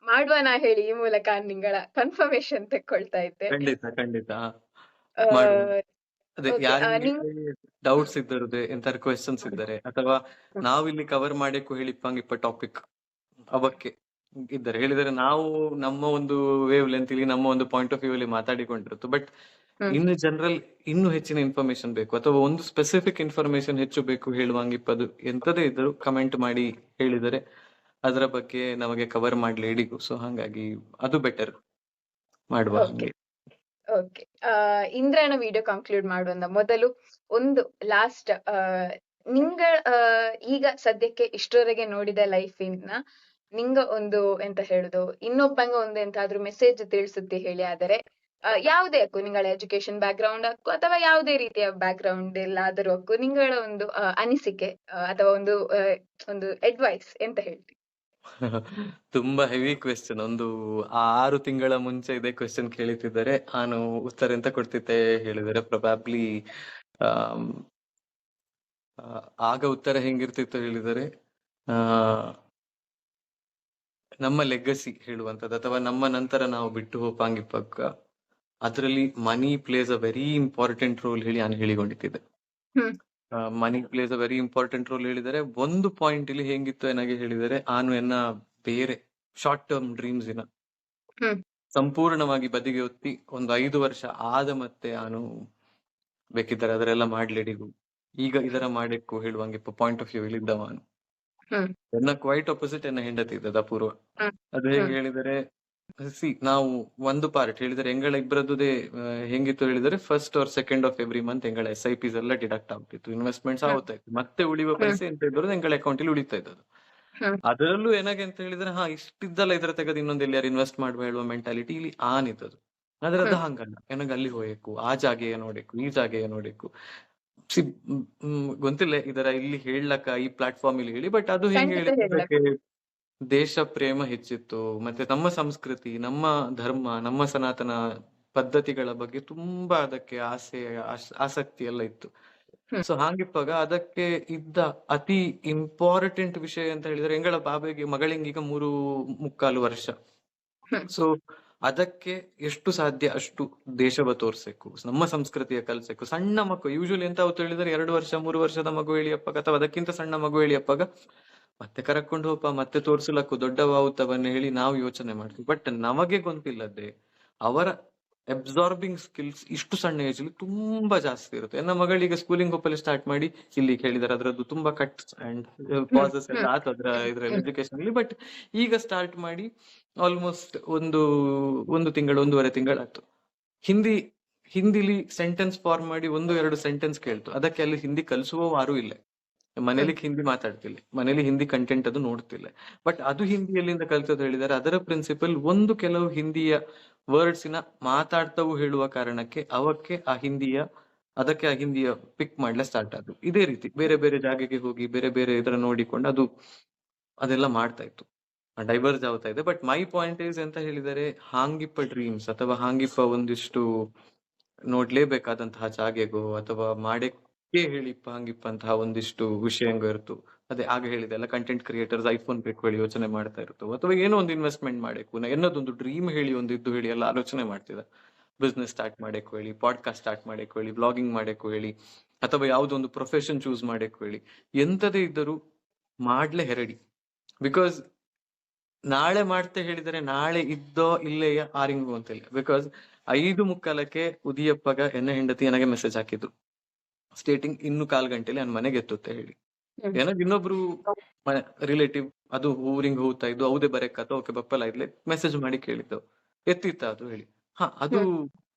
ಮಾಡುವನಾ ಹೇಳಿ ಈ ಮೂಲಕ ನಿಂಗಳ ಕನ್ಫರ್ಮೇಶನ್ ತೆಕ್ಕೊಳ್ತಾ ಇದ್ದೆ. ಖಂಡಿತ ಖಂಡಿತ ಆ, ಮಾಡುವ. ಅದೇ ಓಕೆ ಯಾರಿಗೆ ನಿಂಗ್ ಡೌಟ್ಸ್ ಇದ್ದರುದೆ ಎಂತಾರು ಕ್ವೆಶನ್ಸ್ ಹ್ಮ್, ಇದ್ದಾರೆ ಅಥವಾ ಹ್ಮ್, ನಾವಿಲ್ಲಿ ಕವರ್ ಮಾಡಕ್ಕೂ ಹೇಳಿಪ್ಪಂಗ್ ಇಪ್ಪ ಟಾಪಿಕ್ ಅವಕ್ಕೆ ಇದ್ದಾರೆ ಹೇಳಿದರೆ ನಾವು ನಮ್ಮ ಒಂದು ವೇವ್ ಲೆಂತ್ ಇಲ್ಲಿ ನಮ್ಮ ಒಂದು ಪಾಯಿಂಟ್ ಆಫ್ ವ್ಯೂ ಅಲ್ಲಿ ಮಾತಾಡಿಕೊಂಡಿರುತ್ತು. ಬಟ್ ಹ್ಮ್. ಇನ್ನು ಜನರಲ್ ಇನ್ನೂ ಹೆಚ್ಚಿನ ಇನ್ಫಾರ್ಮೇಶನ್ ಬೇಕು ಅಥವಾ ಒಂದು ಸ್ಪೆಸಿಫಿಕ್ ಇನ್ಫಾರ್ಮೇಶನ್ ಹೆಚ್ಚು ಬೇಕು ಹೇಳುವಂಗಿಪ್ಪದು ಎಂತದೇ ಇದ್ದರೂ ಕಮೆಂಟ್ ಮಾಡಿ ಹೇಳಿದರೆ ಅದರ ಬಗ್ಗೆ ನಮಗೆ ಕವರ್ ಮಾಡ್ಲಿ ಹಿಡಿಗು. ಸೊ ಹಾಗಾಗಿ ಅದು ಬೆಟರ್ ಮಾಡುವ ಓಕೆ ಹಂಗೆ. ಓಕೆ ಇಂದ್ರನ ವಿಡಿಯೋ ಕನ್ಕ್ಲೂಡ್ ಮಾಡುವಂತ ಮೊದಲು ಒಂದು ಲಾಸ್ಟ್ ನಿಂಗ ಈಗ ಸದ್ಯಕ್ಕೆ ಇಷ್ಟರವರೆಗೆ ನೋಡಿದ ಲೈಫಿನ ನಿಂಗ ಒಂದು ಎಂತ ಹೇಳುದು ಇನ್ನೊಬ್ಬಂಗ ಒಂದು ಎಂತಾದ್ರೂ ಮೆಸೇಜ್ ತಿಳಿಸುತ್ತೆ ಹೇಳಿ ಆದರೆ ಯಾವುದೇ ಅಕ್ಕು ನಿಂಗಳ ಎಜುಕೇಶನ್ ಬ್ಯಾಕ್ ಗ್ರೌಂಡ್ ಅಕ್ಕು ಅಥವಾ ಯಾವುದೇ ರೀತಿಯ ಬ್ಯಾಕ್ ಗ್ರೌಂಡ್ ಎಲ್ಲಾದರೂ ಅಕ್ಕು ನಿಂಗಳ ಒಂದು ಅನಿಸಿಕೆ ಅಥವಾ ಒಂದು ಅಡ್ವೈಸ್ ಎಂತ ಹೇಳ್ತಿ? ತುಂಬಾ ಹೆವಿ ಕ್ವೆಶ್ಚನ್. ಒಂದು 6 ತಿಂಗಳ ಮುಂಚೆ ಇದೇ ಕ್ವೆಶ್ಚನ್ ಕೇಳುತ್ತಿದ್ದರೆ ನಾನು ಉತ್ತರ ಎಂತ ಕೊಡ್ತಿದ್ದೆ ಹೇಳಿದರೆ ಪ್ರೊಬ್ಯಾಬ್ಲಿ ಆಗ ಉತ್ತರ ಹೆಂಗಿರ್ತಿತ್ತು ಹೇಳಿದರೆ ಆ ನಮ್ಮ ಲೆಗಸಿ ಹೇಳುವಂತದ್ದು ಅಥವಾ ನಮ್ಮ ನಂತರ ನಾವು ಬಿಟ್ಟು ಹೋಪಾಂಗಿಪ್ಪಕ್ಕ ಅದರಲ್ಲಿ money plays a very important role ಹೇಳಿ ನಾನು ಹೇಳಿಕೊಂಡಿದ್ದೆ. Hmm money plays a very important role ಹೇಳಿದರೆ ಒಂದು ಪಾಯಿಂಟ್ ಇಲ್ಲಿ ಹೆಂಗಿತ್ತು ಏನಾಗಿ ಹೇಳಿದರೆ ನಾನು ಎನ್ನ ಬೇರೆ ಶಾರ್ಟ್ ಟರ್ಮ್ ಡ್ರೀಮ್ಸ್ ಹ್ಮ್ ಸಂಪೂರ್ಣವಾಗಿ ಬದಿಗೆ ಒತ್ತಿ ಒಂದು 5 ವರ್ಷ ಆದ ಮತ್ತೆ ನಾನು ಬೇಕಿದ್ದರೆ ಅದರೆಲ್ಲ ಮಾಡ್ಲಿಡಿಗು ಈಗ ಇದರ ಮಾಡಕ್ಕೂ ಹೇಳುವಂಗೆ ಪಾಯಿಂಟ್ ಆಫ್ ವ್ಯೂ ಇಲ್ಲಿದ್ದವ ನಾನು. ಹ್ಮ್ ಎನ್ನ ಕ್ವೈಟ್ ಅಪೋಸಿಟ್ ಎನ್ನ ಹೆಂಡತಿ ಇದ್ದದ ಅಪೂರ್ವ. ಹ್ಮ್ ಅದು ಹೇಗೆ ಹ್ಮ್ ಹೇಳಿದರೆ ನಾವು ಒಂದು ಪಾರ್ಟ್ ಹೇಳಿದರೆ ಎಂಗಳ ಇಬ್ಬರದ್ದುದೇ ಹೆಂಗಿತ್ತು ಹೇಳಿದರೆ first or second of every month ಎಂಗಳ SIPs ಎಲ್ಲ ಡಿಡಕ್ಟ್ ಆಗ್ತಿತ್ತು, ಇನ್ವೆಸ್ಟ್ಮೆಂಟ್ಸ್ ಹ್ಮ್ ಆಗ್ತಾ ಇತ್ತು, ಮತ್ತೆ ಉಳಿಯುವ ಹ್ಮ್ ಪೈಸೆ ಎಂತ ಇದ್ದದ್ದು ಎಂಗಳ ಅಕೌಂಟ್ ಅಲ್ಲಿ ಉಳಿತಾ ಇದ್ದದ್ದು. ಹ್ಮ್ ಅದರಲ್ಲೂ ಏನಾಗೆ ಅಂತ ಹೇಳಿದ್ರೆ ಇಷ್ಟಿದ್ದಲ್ಲ ಇದರ ತೆಗೆದು ಇನ್ನೊಂದು ಎಲ್ಲಿಯಾರು ಇನ್ವೆಸ್ಟ್ ಮಾಡುವ ಹೇಳುವ ಮೆಂಟಾಲಿಟಿ ಇಲ್ಲಿ ಆನ್ ಇದ್ದದ್ದು. ಆದ್ರೆ ಅದು ಹ್ಮ್ ಹಂಗಲ್ಲ, ನನಗೆ ಅಲ್ಲಿ ಹೋಗ್ಬೇಕು, ಆ ಜಾಗೆಯ ನೋಡ್ಬೇಕು, ಈ ಜಾಗೆಯ ನೋಡ್ಬೇಕು. ಸಿ ಗೊತ್ತಿಲ್ಲ ಇದರ ಇಲ್ಲಿ ಹೇಳಕ್ಕ ಈ ಪ್ಲಾಟ್ಫಾರ್ಮ್ ಇಲ್ಲಿ ಹೇಳಿ, ಬಟ್ ಅದು ಹೆಂಗೆ ಖಂಡಿತ ಹೇಳಿದ್ರೆ ಹೇಳ. ಅದಕ್ಕೆ ದೇಶ ಪ್ರೇಮ ಹೆಚ್ಚಿತ್ತು, ಮತ್ತೆ ನಮ್ಮ ಸಂಸ್ಕೃತಿ, ನಮ್ಮ ಧರ್ಮ, ನಮ್ಮ ಸನಾತನ ಪದ್ಧತಿಗಳ ಬಗ್ಗೆ ತುಂಬಾ ಅದಕ್ಕೆ ಆಸೆ ಆಸಕ್ತಿ ಎಲ್ಲ ಇತ್ತು. ಹ್ಮ್ ಸೊ ಹಾಗಿಪ್ಪಾಗ ಅದಕ್ಕೆ ಇದ್ದ ಅತಿ ಇಂಪಾರ್ಟೆಂಟ್ ವಿಷಯ ಅಂತ ಹೇಳಿದ್ರೆ ಎಂಗಳ ಬಾಬೆಗೆ ಮಗಳಿಂಗ್ ಈಗ 3 ಮುಕ್ಕಾಲು ವರ್ಷ. ಹ್ಮ್ ಸೊ ಅದಕ್ಕೆ ಎಷ್ಟು ಸಾಧ್ಯ ಅಷ್ಟು ದೇಶವ ತೋರ್ಸಬೇಕು, ನಮ್ಮ ಸಂಸ್ಕೃತಿಯ ಕಲ್ಸಬೇಕು. ಸಣ್ಣ ಮಕ್ಕಳು ಯೂಶುವಲಿ ಎಂತ ಅವತ್ತು ಹೇಳಿದ್ರೆ 2 ವರ್ಷ 3 ವರ್ಷದ ಮಗು ಹೇಳಿಯಪ್ಪಾಗ ಅಥವಾ ಅದಕ್ಕಿಂತ ಸಣ್ಣ ಮಗು ಹೇಳಿಯಪ್ಪಾಗ ಮತ್ತೆ ಕರಕೊಂಡು ಹೋಪ ಮತ್ತೆ ತೋರ್ಸಲಕ್ಕು ದೊಡ್ಡವಾಗುತ್ತವನ್ನ ಹೇಳಿ ನಾವು ಯೋಚನೆ ಮಾಡ್ತೀವಿ. ಬಟ್ ನಮಗೆ ಗೊತ್ತಿಲ್ಲದೆ ಅವರ ಅಬ್ಸಾರ್ಬಿಂಗ್ ಸ್ಕಿಲ್ಸ್ ಇಷ್ಟು ಸಣ್ಣ ಏಜ್ ಅಲ್ಲಿ ತುಂಬಾ ಜಾಸ್ತಿ ಇರುತ್ತೆ. ನನ್ನ ಮಗಳಿಗೆ ಸ್ಕೂಲಿಂಗ್ ಹೋಪಲ್ಲಿ ಸ್ಟಾರ್ಟ್ ಮಾಡಿ ಇಲ್ಲಿ ಹೇಳಿದಾರೆ ಅದ್ರದ್ದು ತುಂಬಾ ಕಟ್ಸ್ ಅಂಡ್ ಹ್ಮ್ ಪಾಸಸ್ ಎಲ್ಲ ಹ್ಮ್ ಆತು ಇದ್ರಲ್ಲಿ ಹ್ಮ್ ಎಜುಕೇಶನ್ ಅಲ್ಲಿ. ಬಟ್ ಈಗ ಸ್ಟಾರ್ಟ್ ಮಾಡಿ ಆಲ್ಮೋಸ್ಟ್ ಒಂದು ತಿಂಗಳು 1.5 ತಿಂಗಳಾಯ್ತು. ಹಿಂದಿಲಿ ಸೆಂಟೆನ್ಸ್ ಫಾರ್ಮ್ ಮಾಡಿ 1-2 ಸೆಂಟೆನ್ಸ್ ಕೇಳ್ತು, ಅದಕ್ಕೆ ಅಲ್ಲಿ ಹಿಂದಿ ಕಲಿಸುವ ಯಾರು ಇಲ್ಲ. ಮನೇಲಿ ಹಿಂದಿ ಮಾತಾಡ್ತಿಲ್ಲ, ಮನೇಲಿ ಹಿಂದಿ ಕಂಟೆಂಟ್ ಅದು ನೋಡ್ತಿಲ್ಲ. ಬಟ್ ಅದು ಹಿಂದಿ ಎಲ್ಲಿಂದ ಕಲ್ತದ್ದು ಹೇಳಿದರೆ ಅದರ ಪ್ರಿನ್ಸಿಪಲ್ ಕೆಲವು ಹಿಂದಿಯ ವರ್ಡ್ಸಿನ ಮಾತಾಡ್ತವು ಹೇಳುವ ಕಾರಣಕ್ಕೆ ಅದಕ್ಕೆ ಆ ಹಿಂದಿಯ ಪಿಕ್ ಮಾಡ್ಲೆ ಸ್ಟಾರ್ಟ್ ಆದ್ರು. ಇದೇ ರೀತಿ ಬೇರೆ ಬೇರೆ ಜಾಗೆಗೆ ಹೋಗಿ ಬೇರೆ ಬೇರೆ ಇದರ ನೋಡಿಕೊಂಡು ಅದೆಲ್ಲ ಮಾಡ್ತಾ ಇತ್ತು. ಡೈವರ್ಜ್ ಆಗ್ತಾ ಇದೆ. ಬಟ್ ಮೈ ಪಾಯಿಂಟ್ ಈಸ್ ಅಂತ ಹೇಳಿದರೆ, ಹಾಂಗಿಪ್ಪ ಡ್ರೀಮ್ಸ್ ಅಥವಾ ಹಾಂಗಿಪ್ಪ ಒಂದಿಷ್ಟು ನೋಡ್ಲೇಬೇಕಾದಂತಹ ಜಾಗೆಗೋ ಅಥವಾ ಮಾಡಕ್ಕೆ ಹೇಳಿಪ್ಪ ಹಾಂಗಿಪ್ಪ ಅಂತಹ ಒಂದಿಷ್ಟು ವಿಷಯಂಗ ಇರ್ತು. ಅದೇ ಆಗ ಹೇಳಿದೆ ಅಲ್ಲ, ಕಂಟೆಂಟ್ ಕ್ರಿಯೇಟರ್ಸ್ ಐಫೋನ್ ಬೇಕು ಹೇಳಿ ಯೋಚನೆ ಮಾಡ್ತಾ ಇರ್ತು, ಅಥವಾ ಏನೋ ಒಂದು ಇನ್ವೆಸ್ಟ್ಮೆಂಟ್ ಮಾಡಬೇಕು ಎನ್ನೋದೊಂದು ಡ್ರೀಮ್ ಹೇಳಿ ಒಂದಿದ್ದು ಹೇಳಿ ಎಲ್ಲ ಆಲೋಚನೆ ಮಾಡ್ತಿದ್ದ. ಬಿಸ್ನೆಸ್ ಸ್ಟಾರ್ಟ್ ಮಾಡಕ್ಕೆ ಹೇಳಿ, ಪಾಡ್ಕಾಸ್ಟ್ ಸ್ಟಾರ್ಟ್ ಮಾಡಕ್ಕೆ ಹೇಳಿ, ಬ್ಲಾಗಿಂಗ್ ಮಾಡಕ್ಕೆ ಹೇಳಿ, ಅಥವಾ ಯಾವುದೊಂದು ಪ್ರೊಫೆಷನ್ ಚೂಸ್ ಮಾಡಕ್ಕೆ ಹೇಳಿ, ಎಂತದೇ ಇದ್ದರೂ ಮಾಡ್ಲೆ ಹೆರಡಿ. ಬಿಕಾಸ್ ನಾಳೆ ಮಾಡ್ತೆ ಹೇಳಿದರೆ ನಾಳೆ ಇದ್ದೋ ಇಲ್ಲೆಯ ಆರಿಂಗು ಅಂತ ಇಲ್ಲ. ಬಿಕಾಸ್ 5:45ಕ್ಕೆ ಉದಿಯಪ್ಪಗ ಎನ್ನ ಹೆಂಡತಿ ನನಗೆ ಮೆಸೇಜ್ ಹಾಕಿದ್ದು, ಸ್ಟೇಟಿಂಗ್ ಇನ್ನು 1/4 ಗಂಟೆಲಿ ನನ್ನ ಮನೆಗೆ ಎತ್ತುತ್ತೆ ಹೇಳಿ. ಏನಾಗ ಇನ್ನೊಬ್ರು ರಿಲೇಟಿವ್ ಅದು ಊರಿಂಗ್ ಹೋಗ್ತಾ ಇದ್ದು, ಹೌದೇ ಬರಕತ್ತ ಓಕೆ ಬಪ್ಪಲ ಇದ್ಲೆ ಮೆಸೇಜ್ ಮಾಡಿ ಕೇಳಿದ್ದು, ಎತ್ತಿತ್ತ ಅದು ಹೇಳಿ. ಅದು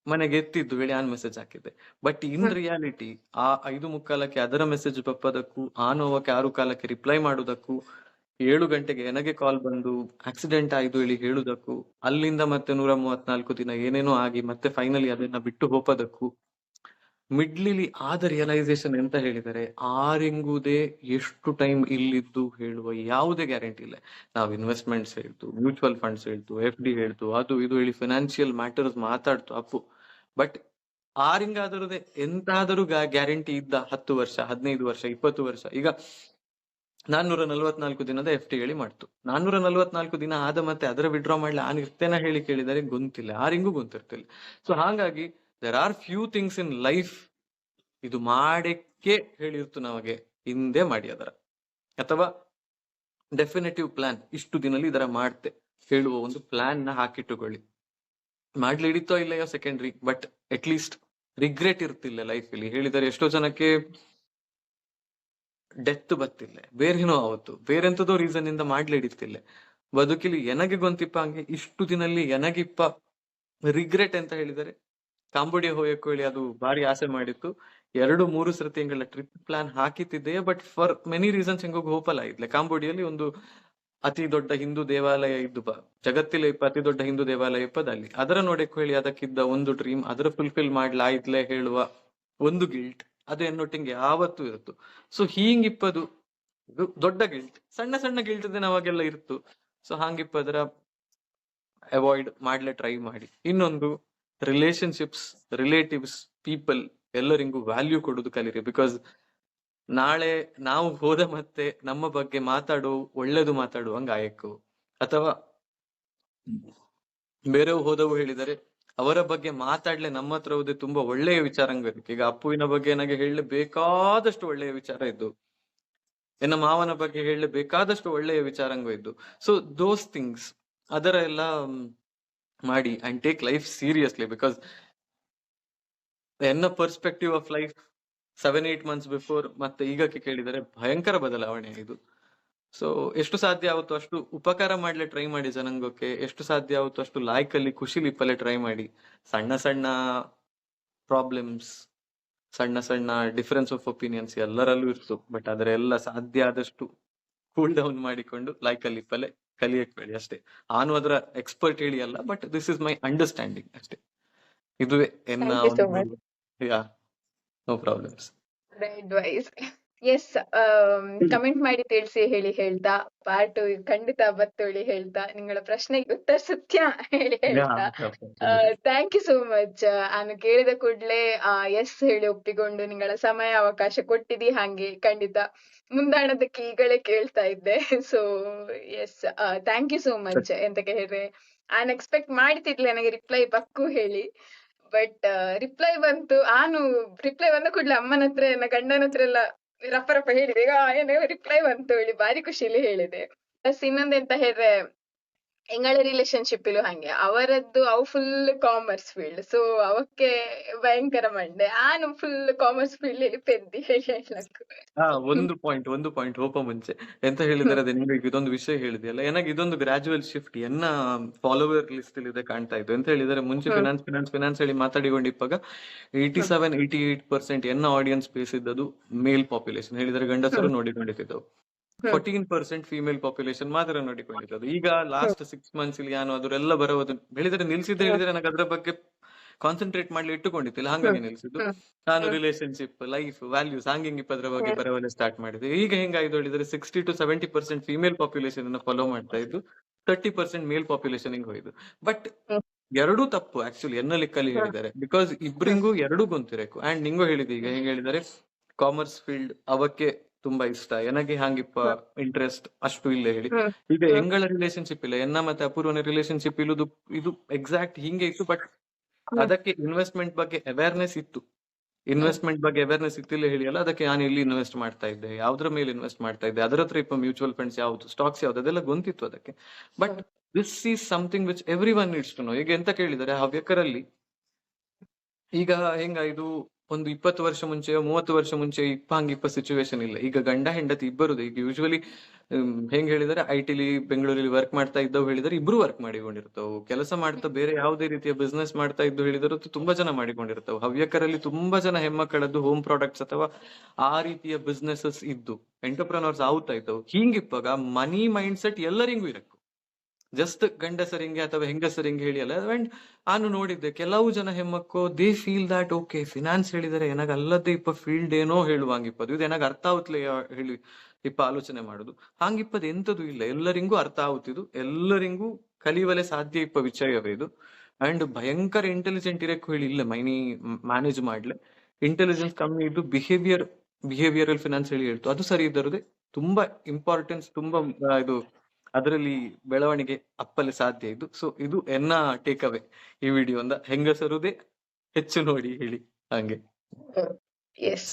ಮನೆಗೆ ಎತ್ತಿದ್ದು ಹೇಳಿ ಆನ್ ಮೆಸೇಜ್ ಹಾಕಿದ್ದೆ. ಬಟ್ ಇನ್ ರಿಯಾಲಿಟಿ ಆ 5:45ಕ್ಕೆ ಅದರ ಮೆಸೇಜ್ ಬಪ್ಪದಕ್ಕೂ, ಆ ನೋವಕ್ಕೆ 6:15ಕ್ಕೆ ರಿಪ್ಲೈ ಮಾಡುದಕ್ಕೂ, 7 ಗಂಟೆಗೆ ನನಗೆ ಕಾಲ್ ಬಂದು ಆಕ್ಸಿಡೆಂಟ್ ಆಯ್ತು ಹೇಳಿ ಹೇಳುದಕ್ಕೂ, ಅಲ್ಲಿಂದ ಮತ್ತೆ 134 ದಿನ ಏನೇನೋ ಆಗಿ ಮತ್ತೆ ಫೈನಲಿ ಅದನ್ನ ಬಿಟ್ಟು ಹೋಗೋದಕ್ಕೂ ಮಿಡ್ಲಿಲಿ ಆದ ರಿಯಲೈಸೇಷನ್ ಎಂತ ಹೇಳಿದರೆ, ಆರೆಂಗುದೇ ಎಷ್ಟು ಟೈಮ್ ಇಲ್ಲಿದ್ದು ಹೇಳುವ ಯಾವುದೇ ಗ್ಯಾರಂಟಿ ಇಲ್ಲ. ನಾವು ಇನ್ವೆಸ್ಟ್ಮೆಂಟ್ಸ್ ಹೇಳ್ತು, ಮ್ಯೂಚುವಲ್ ಫಂಡ್ಸ್ ಹೇಳ್ತು, FD ಹೇಳ್ತು, ಅದು ಇದು ಹೇಳಿ ಫಿನಾನ್ಷಿಯಲ್ ಮ್ಯಾಟರ್ಸ್ ಮಾತಾಡ್ತು ಅಪ್ಪು. ಬಟ್ ಆರಿಂಗಾದರದೇ ಎಂತಾದರೂ ಗ್ಯಾರಂಟಿ ಇದ್ದ 10 ವರ್ಷ, 15 ವರ್ಷ, 20 ವರ್ಷ. ಈಗ 444 ದಿನದ FD ಹೇಳಿ ಮಾಡ್ತು, 444 ದಿನ ಆದ ಮತ್ತೆ ಅದರ ವಿಡ್ರಾ ಮಾಡ್ಲಿ ಆನ್ ಇರ್ತೇನ ಹೇಳಿ ಕೇಳಿದರೆ ಗೊಂತಿಲ್ಲ, ಆರಿಂಗೂ ಗೊಂತಿರ್ತಿಲ್ಲ. ಸೊ ಹಾಗಾಗಿ there are few things in life ಇದು ಮಾಡಕ್ಕೆ ಹೇಳಿರ್ತು ನಮಗೆ, ಹಿಂದೆ ಮಾಡಿ ಅದರ, ಅಥವಾ ಡೆಫಿನೆಟಿವ್ ಪ್ಲಾನ್ ಇಷ್ಟು ದಿನಲ್ಲಿ ಇದರ ಮಾಡ್ತೆ ಹೇಳುವ ಒಂದು ಪ್ಲಾನ್ ನ ಹಾಕಿಟ್ಟುಕೊಳ್ಳಿ. ಮಾಡ್ಲಿ ಹಿಡಿತೋ ಇಲ್ಲಯೋ secondary, but at least regret ಇರ್ತಿಲ್ಲ ಲೈಫಲ್ಲಿ. ಹೇಳಿದರೆ ಎಷ್ಟೋ ಜನಕ್ಕೆ ಡೆತ್ ಬತ್ತಿಲ್ಲ, ಬೇರೇನೋ ಆವತ್ತು ಬೇರೆಂತದೋ ರೀಸನ್ ಇಂದ ಮಾಡ್ಲಿ ಹಿಡಿತಿಲ್ಲ ಬದುಕಿಲಿ. ಎನಗೆ ಗೊಂತಿಪ್ಪ ಹಂಗೆ ಇಷ್ಟು ದಿನಲ್ಲಿ ಎನಗಿಪ್ಪ ರಿಗ್ರೆಟ್ ಅಂತ ಹೇಳಿದರೆ, ಕಾಂಬೋಡಿಯಾ ಹೋಯಕ್ಕೂ ಹೇಳಿ ಅದು ಭಾರಿ ಆಸೆ ಮಾಡಿತ್ತು. 2-3 ಸರ್ತಿ ಹೆಂಗೆಲ್ಲ ಟ್ರಿಪ್ ಪ್ಲಾನ್ ಹಾಕಿತ್ತಿದ್ದೆ, ಬಟ್ ಫಾರ್ ಮೆನಿ ರೀಸನ್ಸ್ ಹೆಂಗೋಗಿ ಹೋಪಲ್ಲ ಇದ್ಲೆ. ಕಾಂಬೋಡಿಯಲ್ಲಿ ಒಂದು ಅತಿ ದೊಡ್ಡ ಹಿಂದೂ ದೇವಾಲಯ ಇದ್ದು ಜಗತ್ತಿಲೆ ಅತಿ ದೊಡ್ಡ ಹಿಂದೂ ದೇವಾಲಯ ಇಪ್ಪದಲ್ಲಿ, ಅದರ ನೋಡಕ್ಕೆ ಹೇಳಿ ಅದಕ್ಕಿದ್ದ ಒಂದು ಡ್ರೀಮ್ ಅದರ ಫುಲ್ಫಿಲ್ ಮಾಡ್ಲಾಯ್ತ್ಲೆ ಹೇಳುವ ಒಂದು ಗಿಲ್ಟ್ ಅದು ಎನ್ನೊಟ್ಟಿಗೆ ಯಾವತ್ತೂ ಇರುತ್ತು. ಸೊ ಹೀಂಗಿಪ್ಪದು ದೊಡ್ಡ ಗಿಲ್ಟ್, ಸಣ್ಣ ಸಣ್ಣ ಗಿಲ್ಟ್ ಅವಾಗೆಲ್ಲ ಇತ್ತು. ಸೊ ಹಾಂಗಿಪ್ಪದರ ಅವಾಯ್ಡ್ ಮಾಡ್ಲೆ ಟ್ರೈ ಮಾಡಿ. ಇನ್ನೊಂದು, ರಿಲೇಶನ್ಶಿಪ್ಸ್, ರಿಲೇಟಿವ್ಸ್, ಪೀಪಲ್ ಎಲ್ಲರಿಗೂ ವ್ಯಾಲ್ಯೂ ಕೊಡೋದು ಕಲೀರಿ. ಬಿಕಾಸ್ ನಾಳೆ ನಾವು ಹೋದ ಮತ್ತೆ ನಮ್ಮ ಬಗ್ಗೆ ಮಾತಾಡೋ ಒಳ್ಳೇದು ಮಾತಾಡುವಂಗ ಆಯಕು, ಅಥವಾ ಬೇರೆವು ಹೋದವು ಹೇಳಿದರೆ ಅವರ ಬಗ್ಗೆ ಮಾತಾಡ್ಲೆ ನಮ್ಮ ಹತ್ರ ಹೋದೆ ತುಂಬಾ ಒಳ್ಳೆಯ ವಿಚಾರಂಗ ಇருக்கு. ಈಗ ಅಪ್ಪುವಿನ ಬಗ್ಗೆ ನನಗೆ ಹೇಳಲೆ ಬೇಕಾದಷ್ಟು ಒಳ್ಳೆಯ ವಿಚಾರ ಇದ್ದು, ಎನ್ನ ಮಾವನ ಬಗ್ಗೆ ಹೇಳಲೆ ಬೇಕಾದಷ್ಟು ಒಳ್ಳೆಯ ವಿಚಾರಂಗ ಇದ್ದು. ಸೊ ದೋಸ್ ಥಿಂಗ್ಸ್ ಅದರ ಎಲ್ಲ ಮಾಡಿ and take life seriously. Because ಎನ್ನ perspective of life 7-8 months before ಮತ್ತೆ ಈಗಕ್ಕೆ ಕೇಳಿದರೆ ಭಯಂಕರ ಬದಲಾವಣೆ ಇದು. ಸೊ ಎಷ್ಟು ಸಾಧ್ಯ ಆಗುತ್ತೋ ಅಷ್ಟು ಉಪಕಾರ ಮಾಡ್ಲೆ ಟ್ರೈ ಮಾಡಿ ಜನಾಂಗಕ್ಕೆ, ಎಷ್ಟು ಸಾಧ್ಯ ಆಗುತ್ತೋ ಅಷ್ಟು ಲಾಯ್ಕಲ್ಲಿ ಖುಷಿಲಿ ಇಪ್ಪಲೆ ಟ್ರೈ ಮಾಡಿ. ಸಣ್ಣ ಸಣ್ಣ ಪ್ರಾಬ್ಲಮ್ಸ್, ಸಣ್ಣ ಸಣ್ಣ ಡಿಫರೆನ್ಸ್ ಆಫ್ ಒಪಿನಿಯನ್ಸ್ ಎಲ್ಲರಲ್ಲೂ ಇರ್ತು, ಬಟ್ ಅದರೆಲ್ಲ ಸಾಧ್ಯ ಆದಷ್ಟು ಕೂಲ್ ಡೌನ್ ಮಾಡಿಕೊಂಡು ಲಾಯ್ಕಲ್ಲಿ ಇಪ್ಪಲೆ ಕಲಿಯಕ್ ಬೇಡಿ ಅಷ್ಟೇ. ನಾನು ಅದರ ಎಕ್ಸ್ಪರ್ಟ್ ಹೇಳಿ ಅಲ್ಲ, but this is my understanding ಅಷ್ಟೇ. ಇದುವೇ ಎನ್ನ no problems advice. Yes, comment ಮಾಡಿ ತಿಳಿಸಿ ಹೇಳಿ ಹೇಳ್ತಾ, ಪಾರ್ಟ್ ಖಂಡಿತ ಬತ್ತೊಳಿ ಹೇಳ್ತಾ, ನಿಂಗಳ ಪ್ರಶ್ನೆಗೆ ಉತ್ತರ ಸತ್ಯ ಹೇಳಿ ಹೇಳ್ತಾ, ಥ್ಯಾಂಕ್ ಯು ಸೋ ಮಚ್. ನಾನು ಕೇಳಿದ ಕೂಡ್ಲೆ ಎಸ್ ಹೇಳಿ ಒಪ್ಪಿಕೊಂಡು ನಿಂಗಳ ಸಮಯ ಅವಕಾಶ ಕೊಟ್ಟಿದಿ, ಹಾಗೆ ಖಂಡಿತ ಮುಂದಾಣದಕ್ಕೆ ಈಗಲೇ ಕೇಳ್ತಾ ಇದ್ದೆ. So yes, thank you so much. ಎಂತಕ್ಕೆ ಹೇಳಿದ್ರೆ ನಾನು ಎಕ್ಸ್ಪೆಕ್ಟ್ ಮಾಡ್ತಿದ್ಲೆ ನನಗೆ ರಿಪ್ಲೈ ಬಕ್ಕು ಹೇಳಿ, ಬಟ್ ರಿಪ್ಲೈ ಬಂತು. ರಿಪ್ಲೈ ಬಂದ ಕೂಡ್ಲೆ ಅಮ್ಮನ ಹತ್ರ ನನ್ನ ಗಂಡನ ಹತ್ರ ಎಲ್ಲ ರಪ್ಪ ಹೇಳಿದೆ. ಈಗ ಏನೋ ರಿಪ್ಲೈ ಬಂತು ಹೇಳಿ ಭಾರಿ ಖುಷಿಲಿ ಹೇಳಿದೆ. ಪ್ಲಸ್ ಇನ್ನೊಂದೆಂತ ಹೇಳಿದ್ರೆ, ಎಂಗಳ ರಿಲೇಶನ್ಶಿಪ್ ಇಲ್ಲೂ ಹಂಗೆ ಅವರದ್ದು ಅವು ಫುಲ್ ಕಾಮರ್ಸ್ ಫೀಲ್ಡ್. ಸೊ ಅವಕ್ಕೆ ಭಯಂಕರ ಮಂಡೆ, ನಾನು ಫುಲ್ ಕಾಮರ್ಸ್ ಫೀಲ್ಡ್ ಅಲ್ಲಿ ಪೆದ್ದಿ ಹೇಳಕ್. ಒಂದು ಪಾಯಿಂಟ್ ಹೋಪ ಮುಂಚೆ ಎಂತ ಹೇಳಿದರೆ, ಅದೇ ನಿಮಗೆ ಇದೊಂದು ವಿಷಯ ಹೇಳಿದೆಯಲ್ಲ, ನನಗೆ ಇದೊಂದು ಗ್ರಾಜುವಲ್ ಶಿಫ್ಟ್ ಎನ್ನ ಫಾಲೋವರ್ ಲಿಸ್ಟ್ ಇದೆ ಕಾಣ್ತಾ ಇದ್ದು. ಎಂತ ಹೇಳಿದರೆ, ಮುಂಚೆ ಫಿನಾನ್ಸ್ ಹೇಳಿ ಮಾತಾಡಿಕೊಂಡಿಪ್ಪಾಗ 87-88% ಎನ್ನ ಆಡಿಯನ್ಸ್ ಬೇಸ್ ಇದ್ದದು ಮೇಲ್ ಪಾಪ್ಯುಲೇಷನ್ ಹೇಳಿದರೆ ಗಂಡಸರು ನೋಡಿಕೊಂಡಿದ್ದವು, 14% ಫಿಮೇಲ್ ಪಾಪ್ಯುಲೇಷನ್ ಮಾತ್ರ ನೋಡಿಕೊಂಡಿದ್ದು. ಈಗ ಲಾಸ್ಟ್ 6 ಮಂತ್ಸ್ ಇಲ್ಲಿ ನಾನು ಅದರೆಲ್ಲ ಬರೋದು ಹೇಳಿದ್ರೆ ನಿಲ್ಸಿದ್ರೆ ಹೇಳಿದ್ರೆ ನನಗೆ ಅದ್ರ ಬಗ್ಗೆ ಕಾನ್ಸಂಟ್ರೇಟ್ ಮಾಡ್ಲಿ ಇಟ್ಟುಕೊಂಡಿದ್ದಿಲ್ಲ, ಹಾಗಾಗಿ ನಿಲ್ಸಿದ್ದು. ನಾನು ರಿಲೇಶನ್ಶಿಪ್, ಲೈಫ್, ವ್ಯಾಲ್ಯೂಸ್ ಹಂಗಿಂಗ್ ಅದ್ರ ಬಗ್ಗೆ ಬರವಲ್ಲ ಸ್ಟಾರ್ಟ್ ಮಾಡಿದೆ. ಈಗ ಹೆಂಗಾಯ್ತು ಹೇಳಿದ್ರೆ 60-70% ಫಿಮೇಲ್ ಪಾಪ್ಯುಲೇಷನ್ ಅನ್ನ ಫಾಲೋ ಮಾಡ್ತಾ ಇದ್ದು, 30% ಮೇಲ್ ಪಾಪ್ಯುಲೇಷನ್ ಹೋಯ್ತು. ಬಟ್ ಹ್ಮ್ ಎರಡೂ ತಪ್ಪು ಆಕ್ಚುಲಿ ಎನ್ನ ಲೆಕ್ಕಲ್ಲಿ ಹ್ಮ್ ಹೇಳಿದ್ದಾರೆ. ಬಿಕಾಸ್ ಹ್ಮ್ ಇಬ್ರಿಂಗೂ ಎರಡೂ ಗೊಂತಿರಬೇಕು. ಅಂಡ್ ನಿಂಗೂ ಹೇಳಿದೆ ಈಗ ಹೆಂಗ್ ಹೇಳಿದ್ದಾರೆ, ಕಾಮರ್ಸ್ ಫೀಲ್ಡ್ ಅವಕ್ಕೆ ತುಂಬಾ ಇಷ್ಟ, ಎನಗೆ ಹಾಂಗಿಪ್ಪ ಹ್ಮ್ ಇಂಟ್ರೆಸ್ಟ್ ಅಷ್ಟು ಇಲ್ಲ ಹೇಳಿ. ಹ್ಮ್ ಈಗ ಹ್ಮ್ ಎಂಗಳ ರಿಲೇಶನ್ಶಿಪ್ ಇಲ್ಲ, ಎನ್ನ ಮತ್ತೆ ಅಪೂರ್ವನ ರಿಲೇಶನ್ಶಿಪ್ ಇಲ್ಲದು ಇದು ಎಕ್ಸಾಕ್ಟ್ ಹಿಂಗೆ ಇತ್ತು. ಬಟ್ ಹ್ಮ್ ಅದಕ್ಕೆ ಇನ್ವೆಸ್ಟ್ಮೆಂಟ್ ಬಗ್ಗೆ ಅವೇರ್ನೆಸ್ ಇತ್ತು. ಹ್ಮ್ ಇನ್ವೆಸ್ಟ್ಮೆಂಟ್ ಬಗ್ಗೆ ಅವೇರ್ನೆಸ್ ಇತ್ತಿಲ್ಲ ಹೇಳಿಯಲ್ಲ, ಅದಕ್ಕೆ ನಾನು ಎಲ್ಲಿ ಇನ್ವೆಸ್ಟ್ ಮಾಡ್ತಾ ಇದ್ದೆ, ಯಾವ್ದ್ರ ಮೇಲೆ ಇನ್ವೆಸ್ಟ್ ಮಾಡ್ತಾ ಇದ್ದೆ, ಅದರ ಹತ್ರ ಇಪ್ಪ ಮ್ಯೂಚುವಲ್ ಫಂಡ್ಸ್ ಯಾವ್ದು, ಸ್ಟಾಕ್ಸ್ ಯಾವ್ದು, ಅದೆಲ್ಲ ಗೊತ್ತಿತ್ತು ಅದಕ್ಕೆ. But hmm this is something which every one needs to know. ಈಗ ಎಂತ ಕೇಳಿದರೆ ಹವ್ಯಕರಲ್ಲಿ ಈಗ ಹೆಂಗ ಇದು ಒಂದು 20 ವರ್ಷ ಮುಂಚೆ 30 ವರ್ಷ ಮುಂಚೆ ಇಪ್ಪ ಸಿಚುವೇಶನ್ ಇಲ್ಲ. ಈಗ ಗಂಡ ಹೆಂಡತಿ ಇಬ್ಬರುದು ಈಗ ಯೂಶುವಲಿ ಹೆಂಗ್ ಹೇಳಿದರೆ ಐಟಿಲಿ ಬೆಂಗಳೂರಲ್ಲಿ ವರ್ಕ್ ಮಾಡ್ತಾ ಇದ್ದವು ಹೇಳಿದರೆ ಇಬ್ರು ವರ್ಕ್ ಮಾಡಿಕೊಂಡಿರ್ತಾವು. ಕೆಲಸ ಮಾಡ್ತಾ ಬೇರೆ ಯಾವುದೇ ರೀತಿಯ ಬಿಸ್ನೆಸ್ ಮಾಡ್ತಾ ಇದ್ದು ಹೇಳಿದರೂ ತುಂಬಾ ಜನ ಮಾಡಿಕೊಂಡಿರ್ತಾವೆ. ಹವ್ಯಕರಲ್ಲಿ ತುಂಬಾ ಜನ ಹೆಣ್ಮಕ್ಕಳದ್ದು ಹೋಮ್ ಪ್ರಾಡಕ್ಟ್ಸ್ ಅಥವಾ ಆ ರೀತಿಯ ಬಿಸ್ನೆಸಸ್ ಇದ್ದು ಎಂಟರ್ಪ್ರನರ್ಸ್ ಆಗ್ತಾ ಇದ್ದವು. ಹಿಂಗಿಪ್ಪಾಗ ಮನಿ ಮೈಂಡ್ ಸೆಟ್ ಎಲ್ಲರಿಗೂ ಇರಬೇಕು, ಜಸ್ಟ್ ಗಂಡಸರಿಂಗೆ ಅಥವಾ ಹೆಂಗಸರಿಂಗೆ ಹೇಳಿ ಅಲ್ಲ. ಅಂಡ್ ನಾನು ನೋಡಿದ್ದೆ ಕೆಲವು ಜನ ಹೆಮ್ಮಕ್ಕಳು they feel that okay finance ಹೇಳಿದರೆ ಏನಾಗ ಅಲ್ಲದೆ ಇಪ್ಪ ಫೀಲ್ಡ್ ಏನೋ ಹೇಳುವಂಗಿಪ್ಪದು ಇದು ಏನಾಗ ಅರ್ಥ ಆಗುತ್ತಲೇ ಹೇಳಿ ಇಪ್ಪ ಆಲೋಚನೆ ಮಾಡುದು. ಹಾಂಗಿಪ್ಪದು ಎಂತದು ಇಲ್ಲ, ಎಲ್ಲರಿಗೂ ಅರ್ಥ ಆಗುತ್ತಿದ್ದು, ಎಲ್ಲರಿಗೂ ಕಲಿಯುವಲೆ ಸಾಧ್ಯ ಇಪ್ಪ ವಿಷಯವೇ ಇದು. ಅಂಡ್ ಭಯಂಕರ ಇಂಟೆಲಿಜೆಂಟ್ ಇರಕ್ಕೂ ಹೇಳಿ ಇಲ್ಲ ಮೈನಿ ಮ್ಯಾನೇಜ್ ಮಾಡ್ಲೆ. ಇಂಟೆಲಿಜೆನ್ಸ್ ಕಮ್ಮಿ ಇದ್ದು ಬಿಹೇವಿಯರಲ್ ಫಿನಾನ್ಸ್ ಹೇಳಿ ಹೇಳ್ತು, ಅದು ಸರಿ ಇದ್ದರದೆ ತುಂಬಾ ಇಂಪಾರ್ಟೆನ್ಸ್, ತುಂಬಾ ಇದು ಅದರಲ್ಲಿ ಬೆಳವಣಿಗೆ ಅಪ್ಪಲೆ ಸಾಧ್ಯ ಇದು. ಸೊ ಇದು ಎನ್ನ ಟೇಕ್ ಅವೇ ಈ ವಿಡಿಯೋ ಅಂದ. ಹೆಂಗಸರುದೇ ಹೆಚ್ಚು ನೋಡಿ ಹೇಳಿ ಹಂಗೆ. ಎಸ್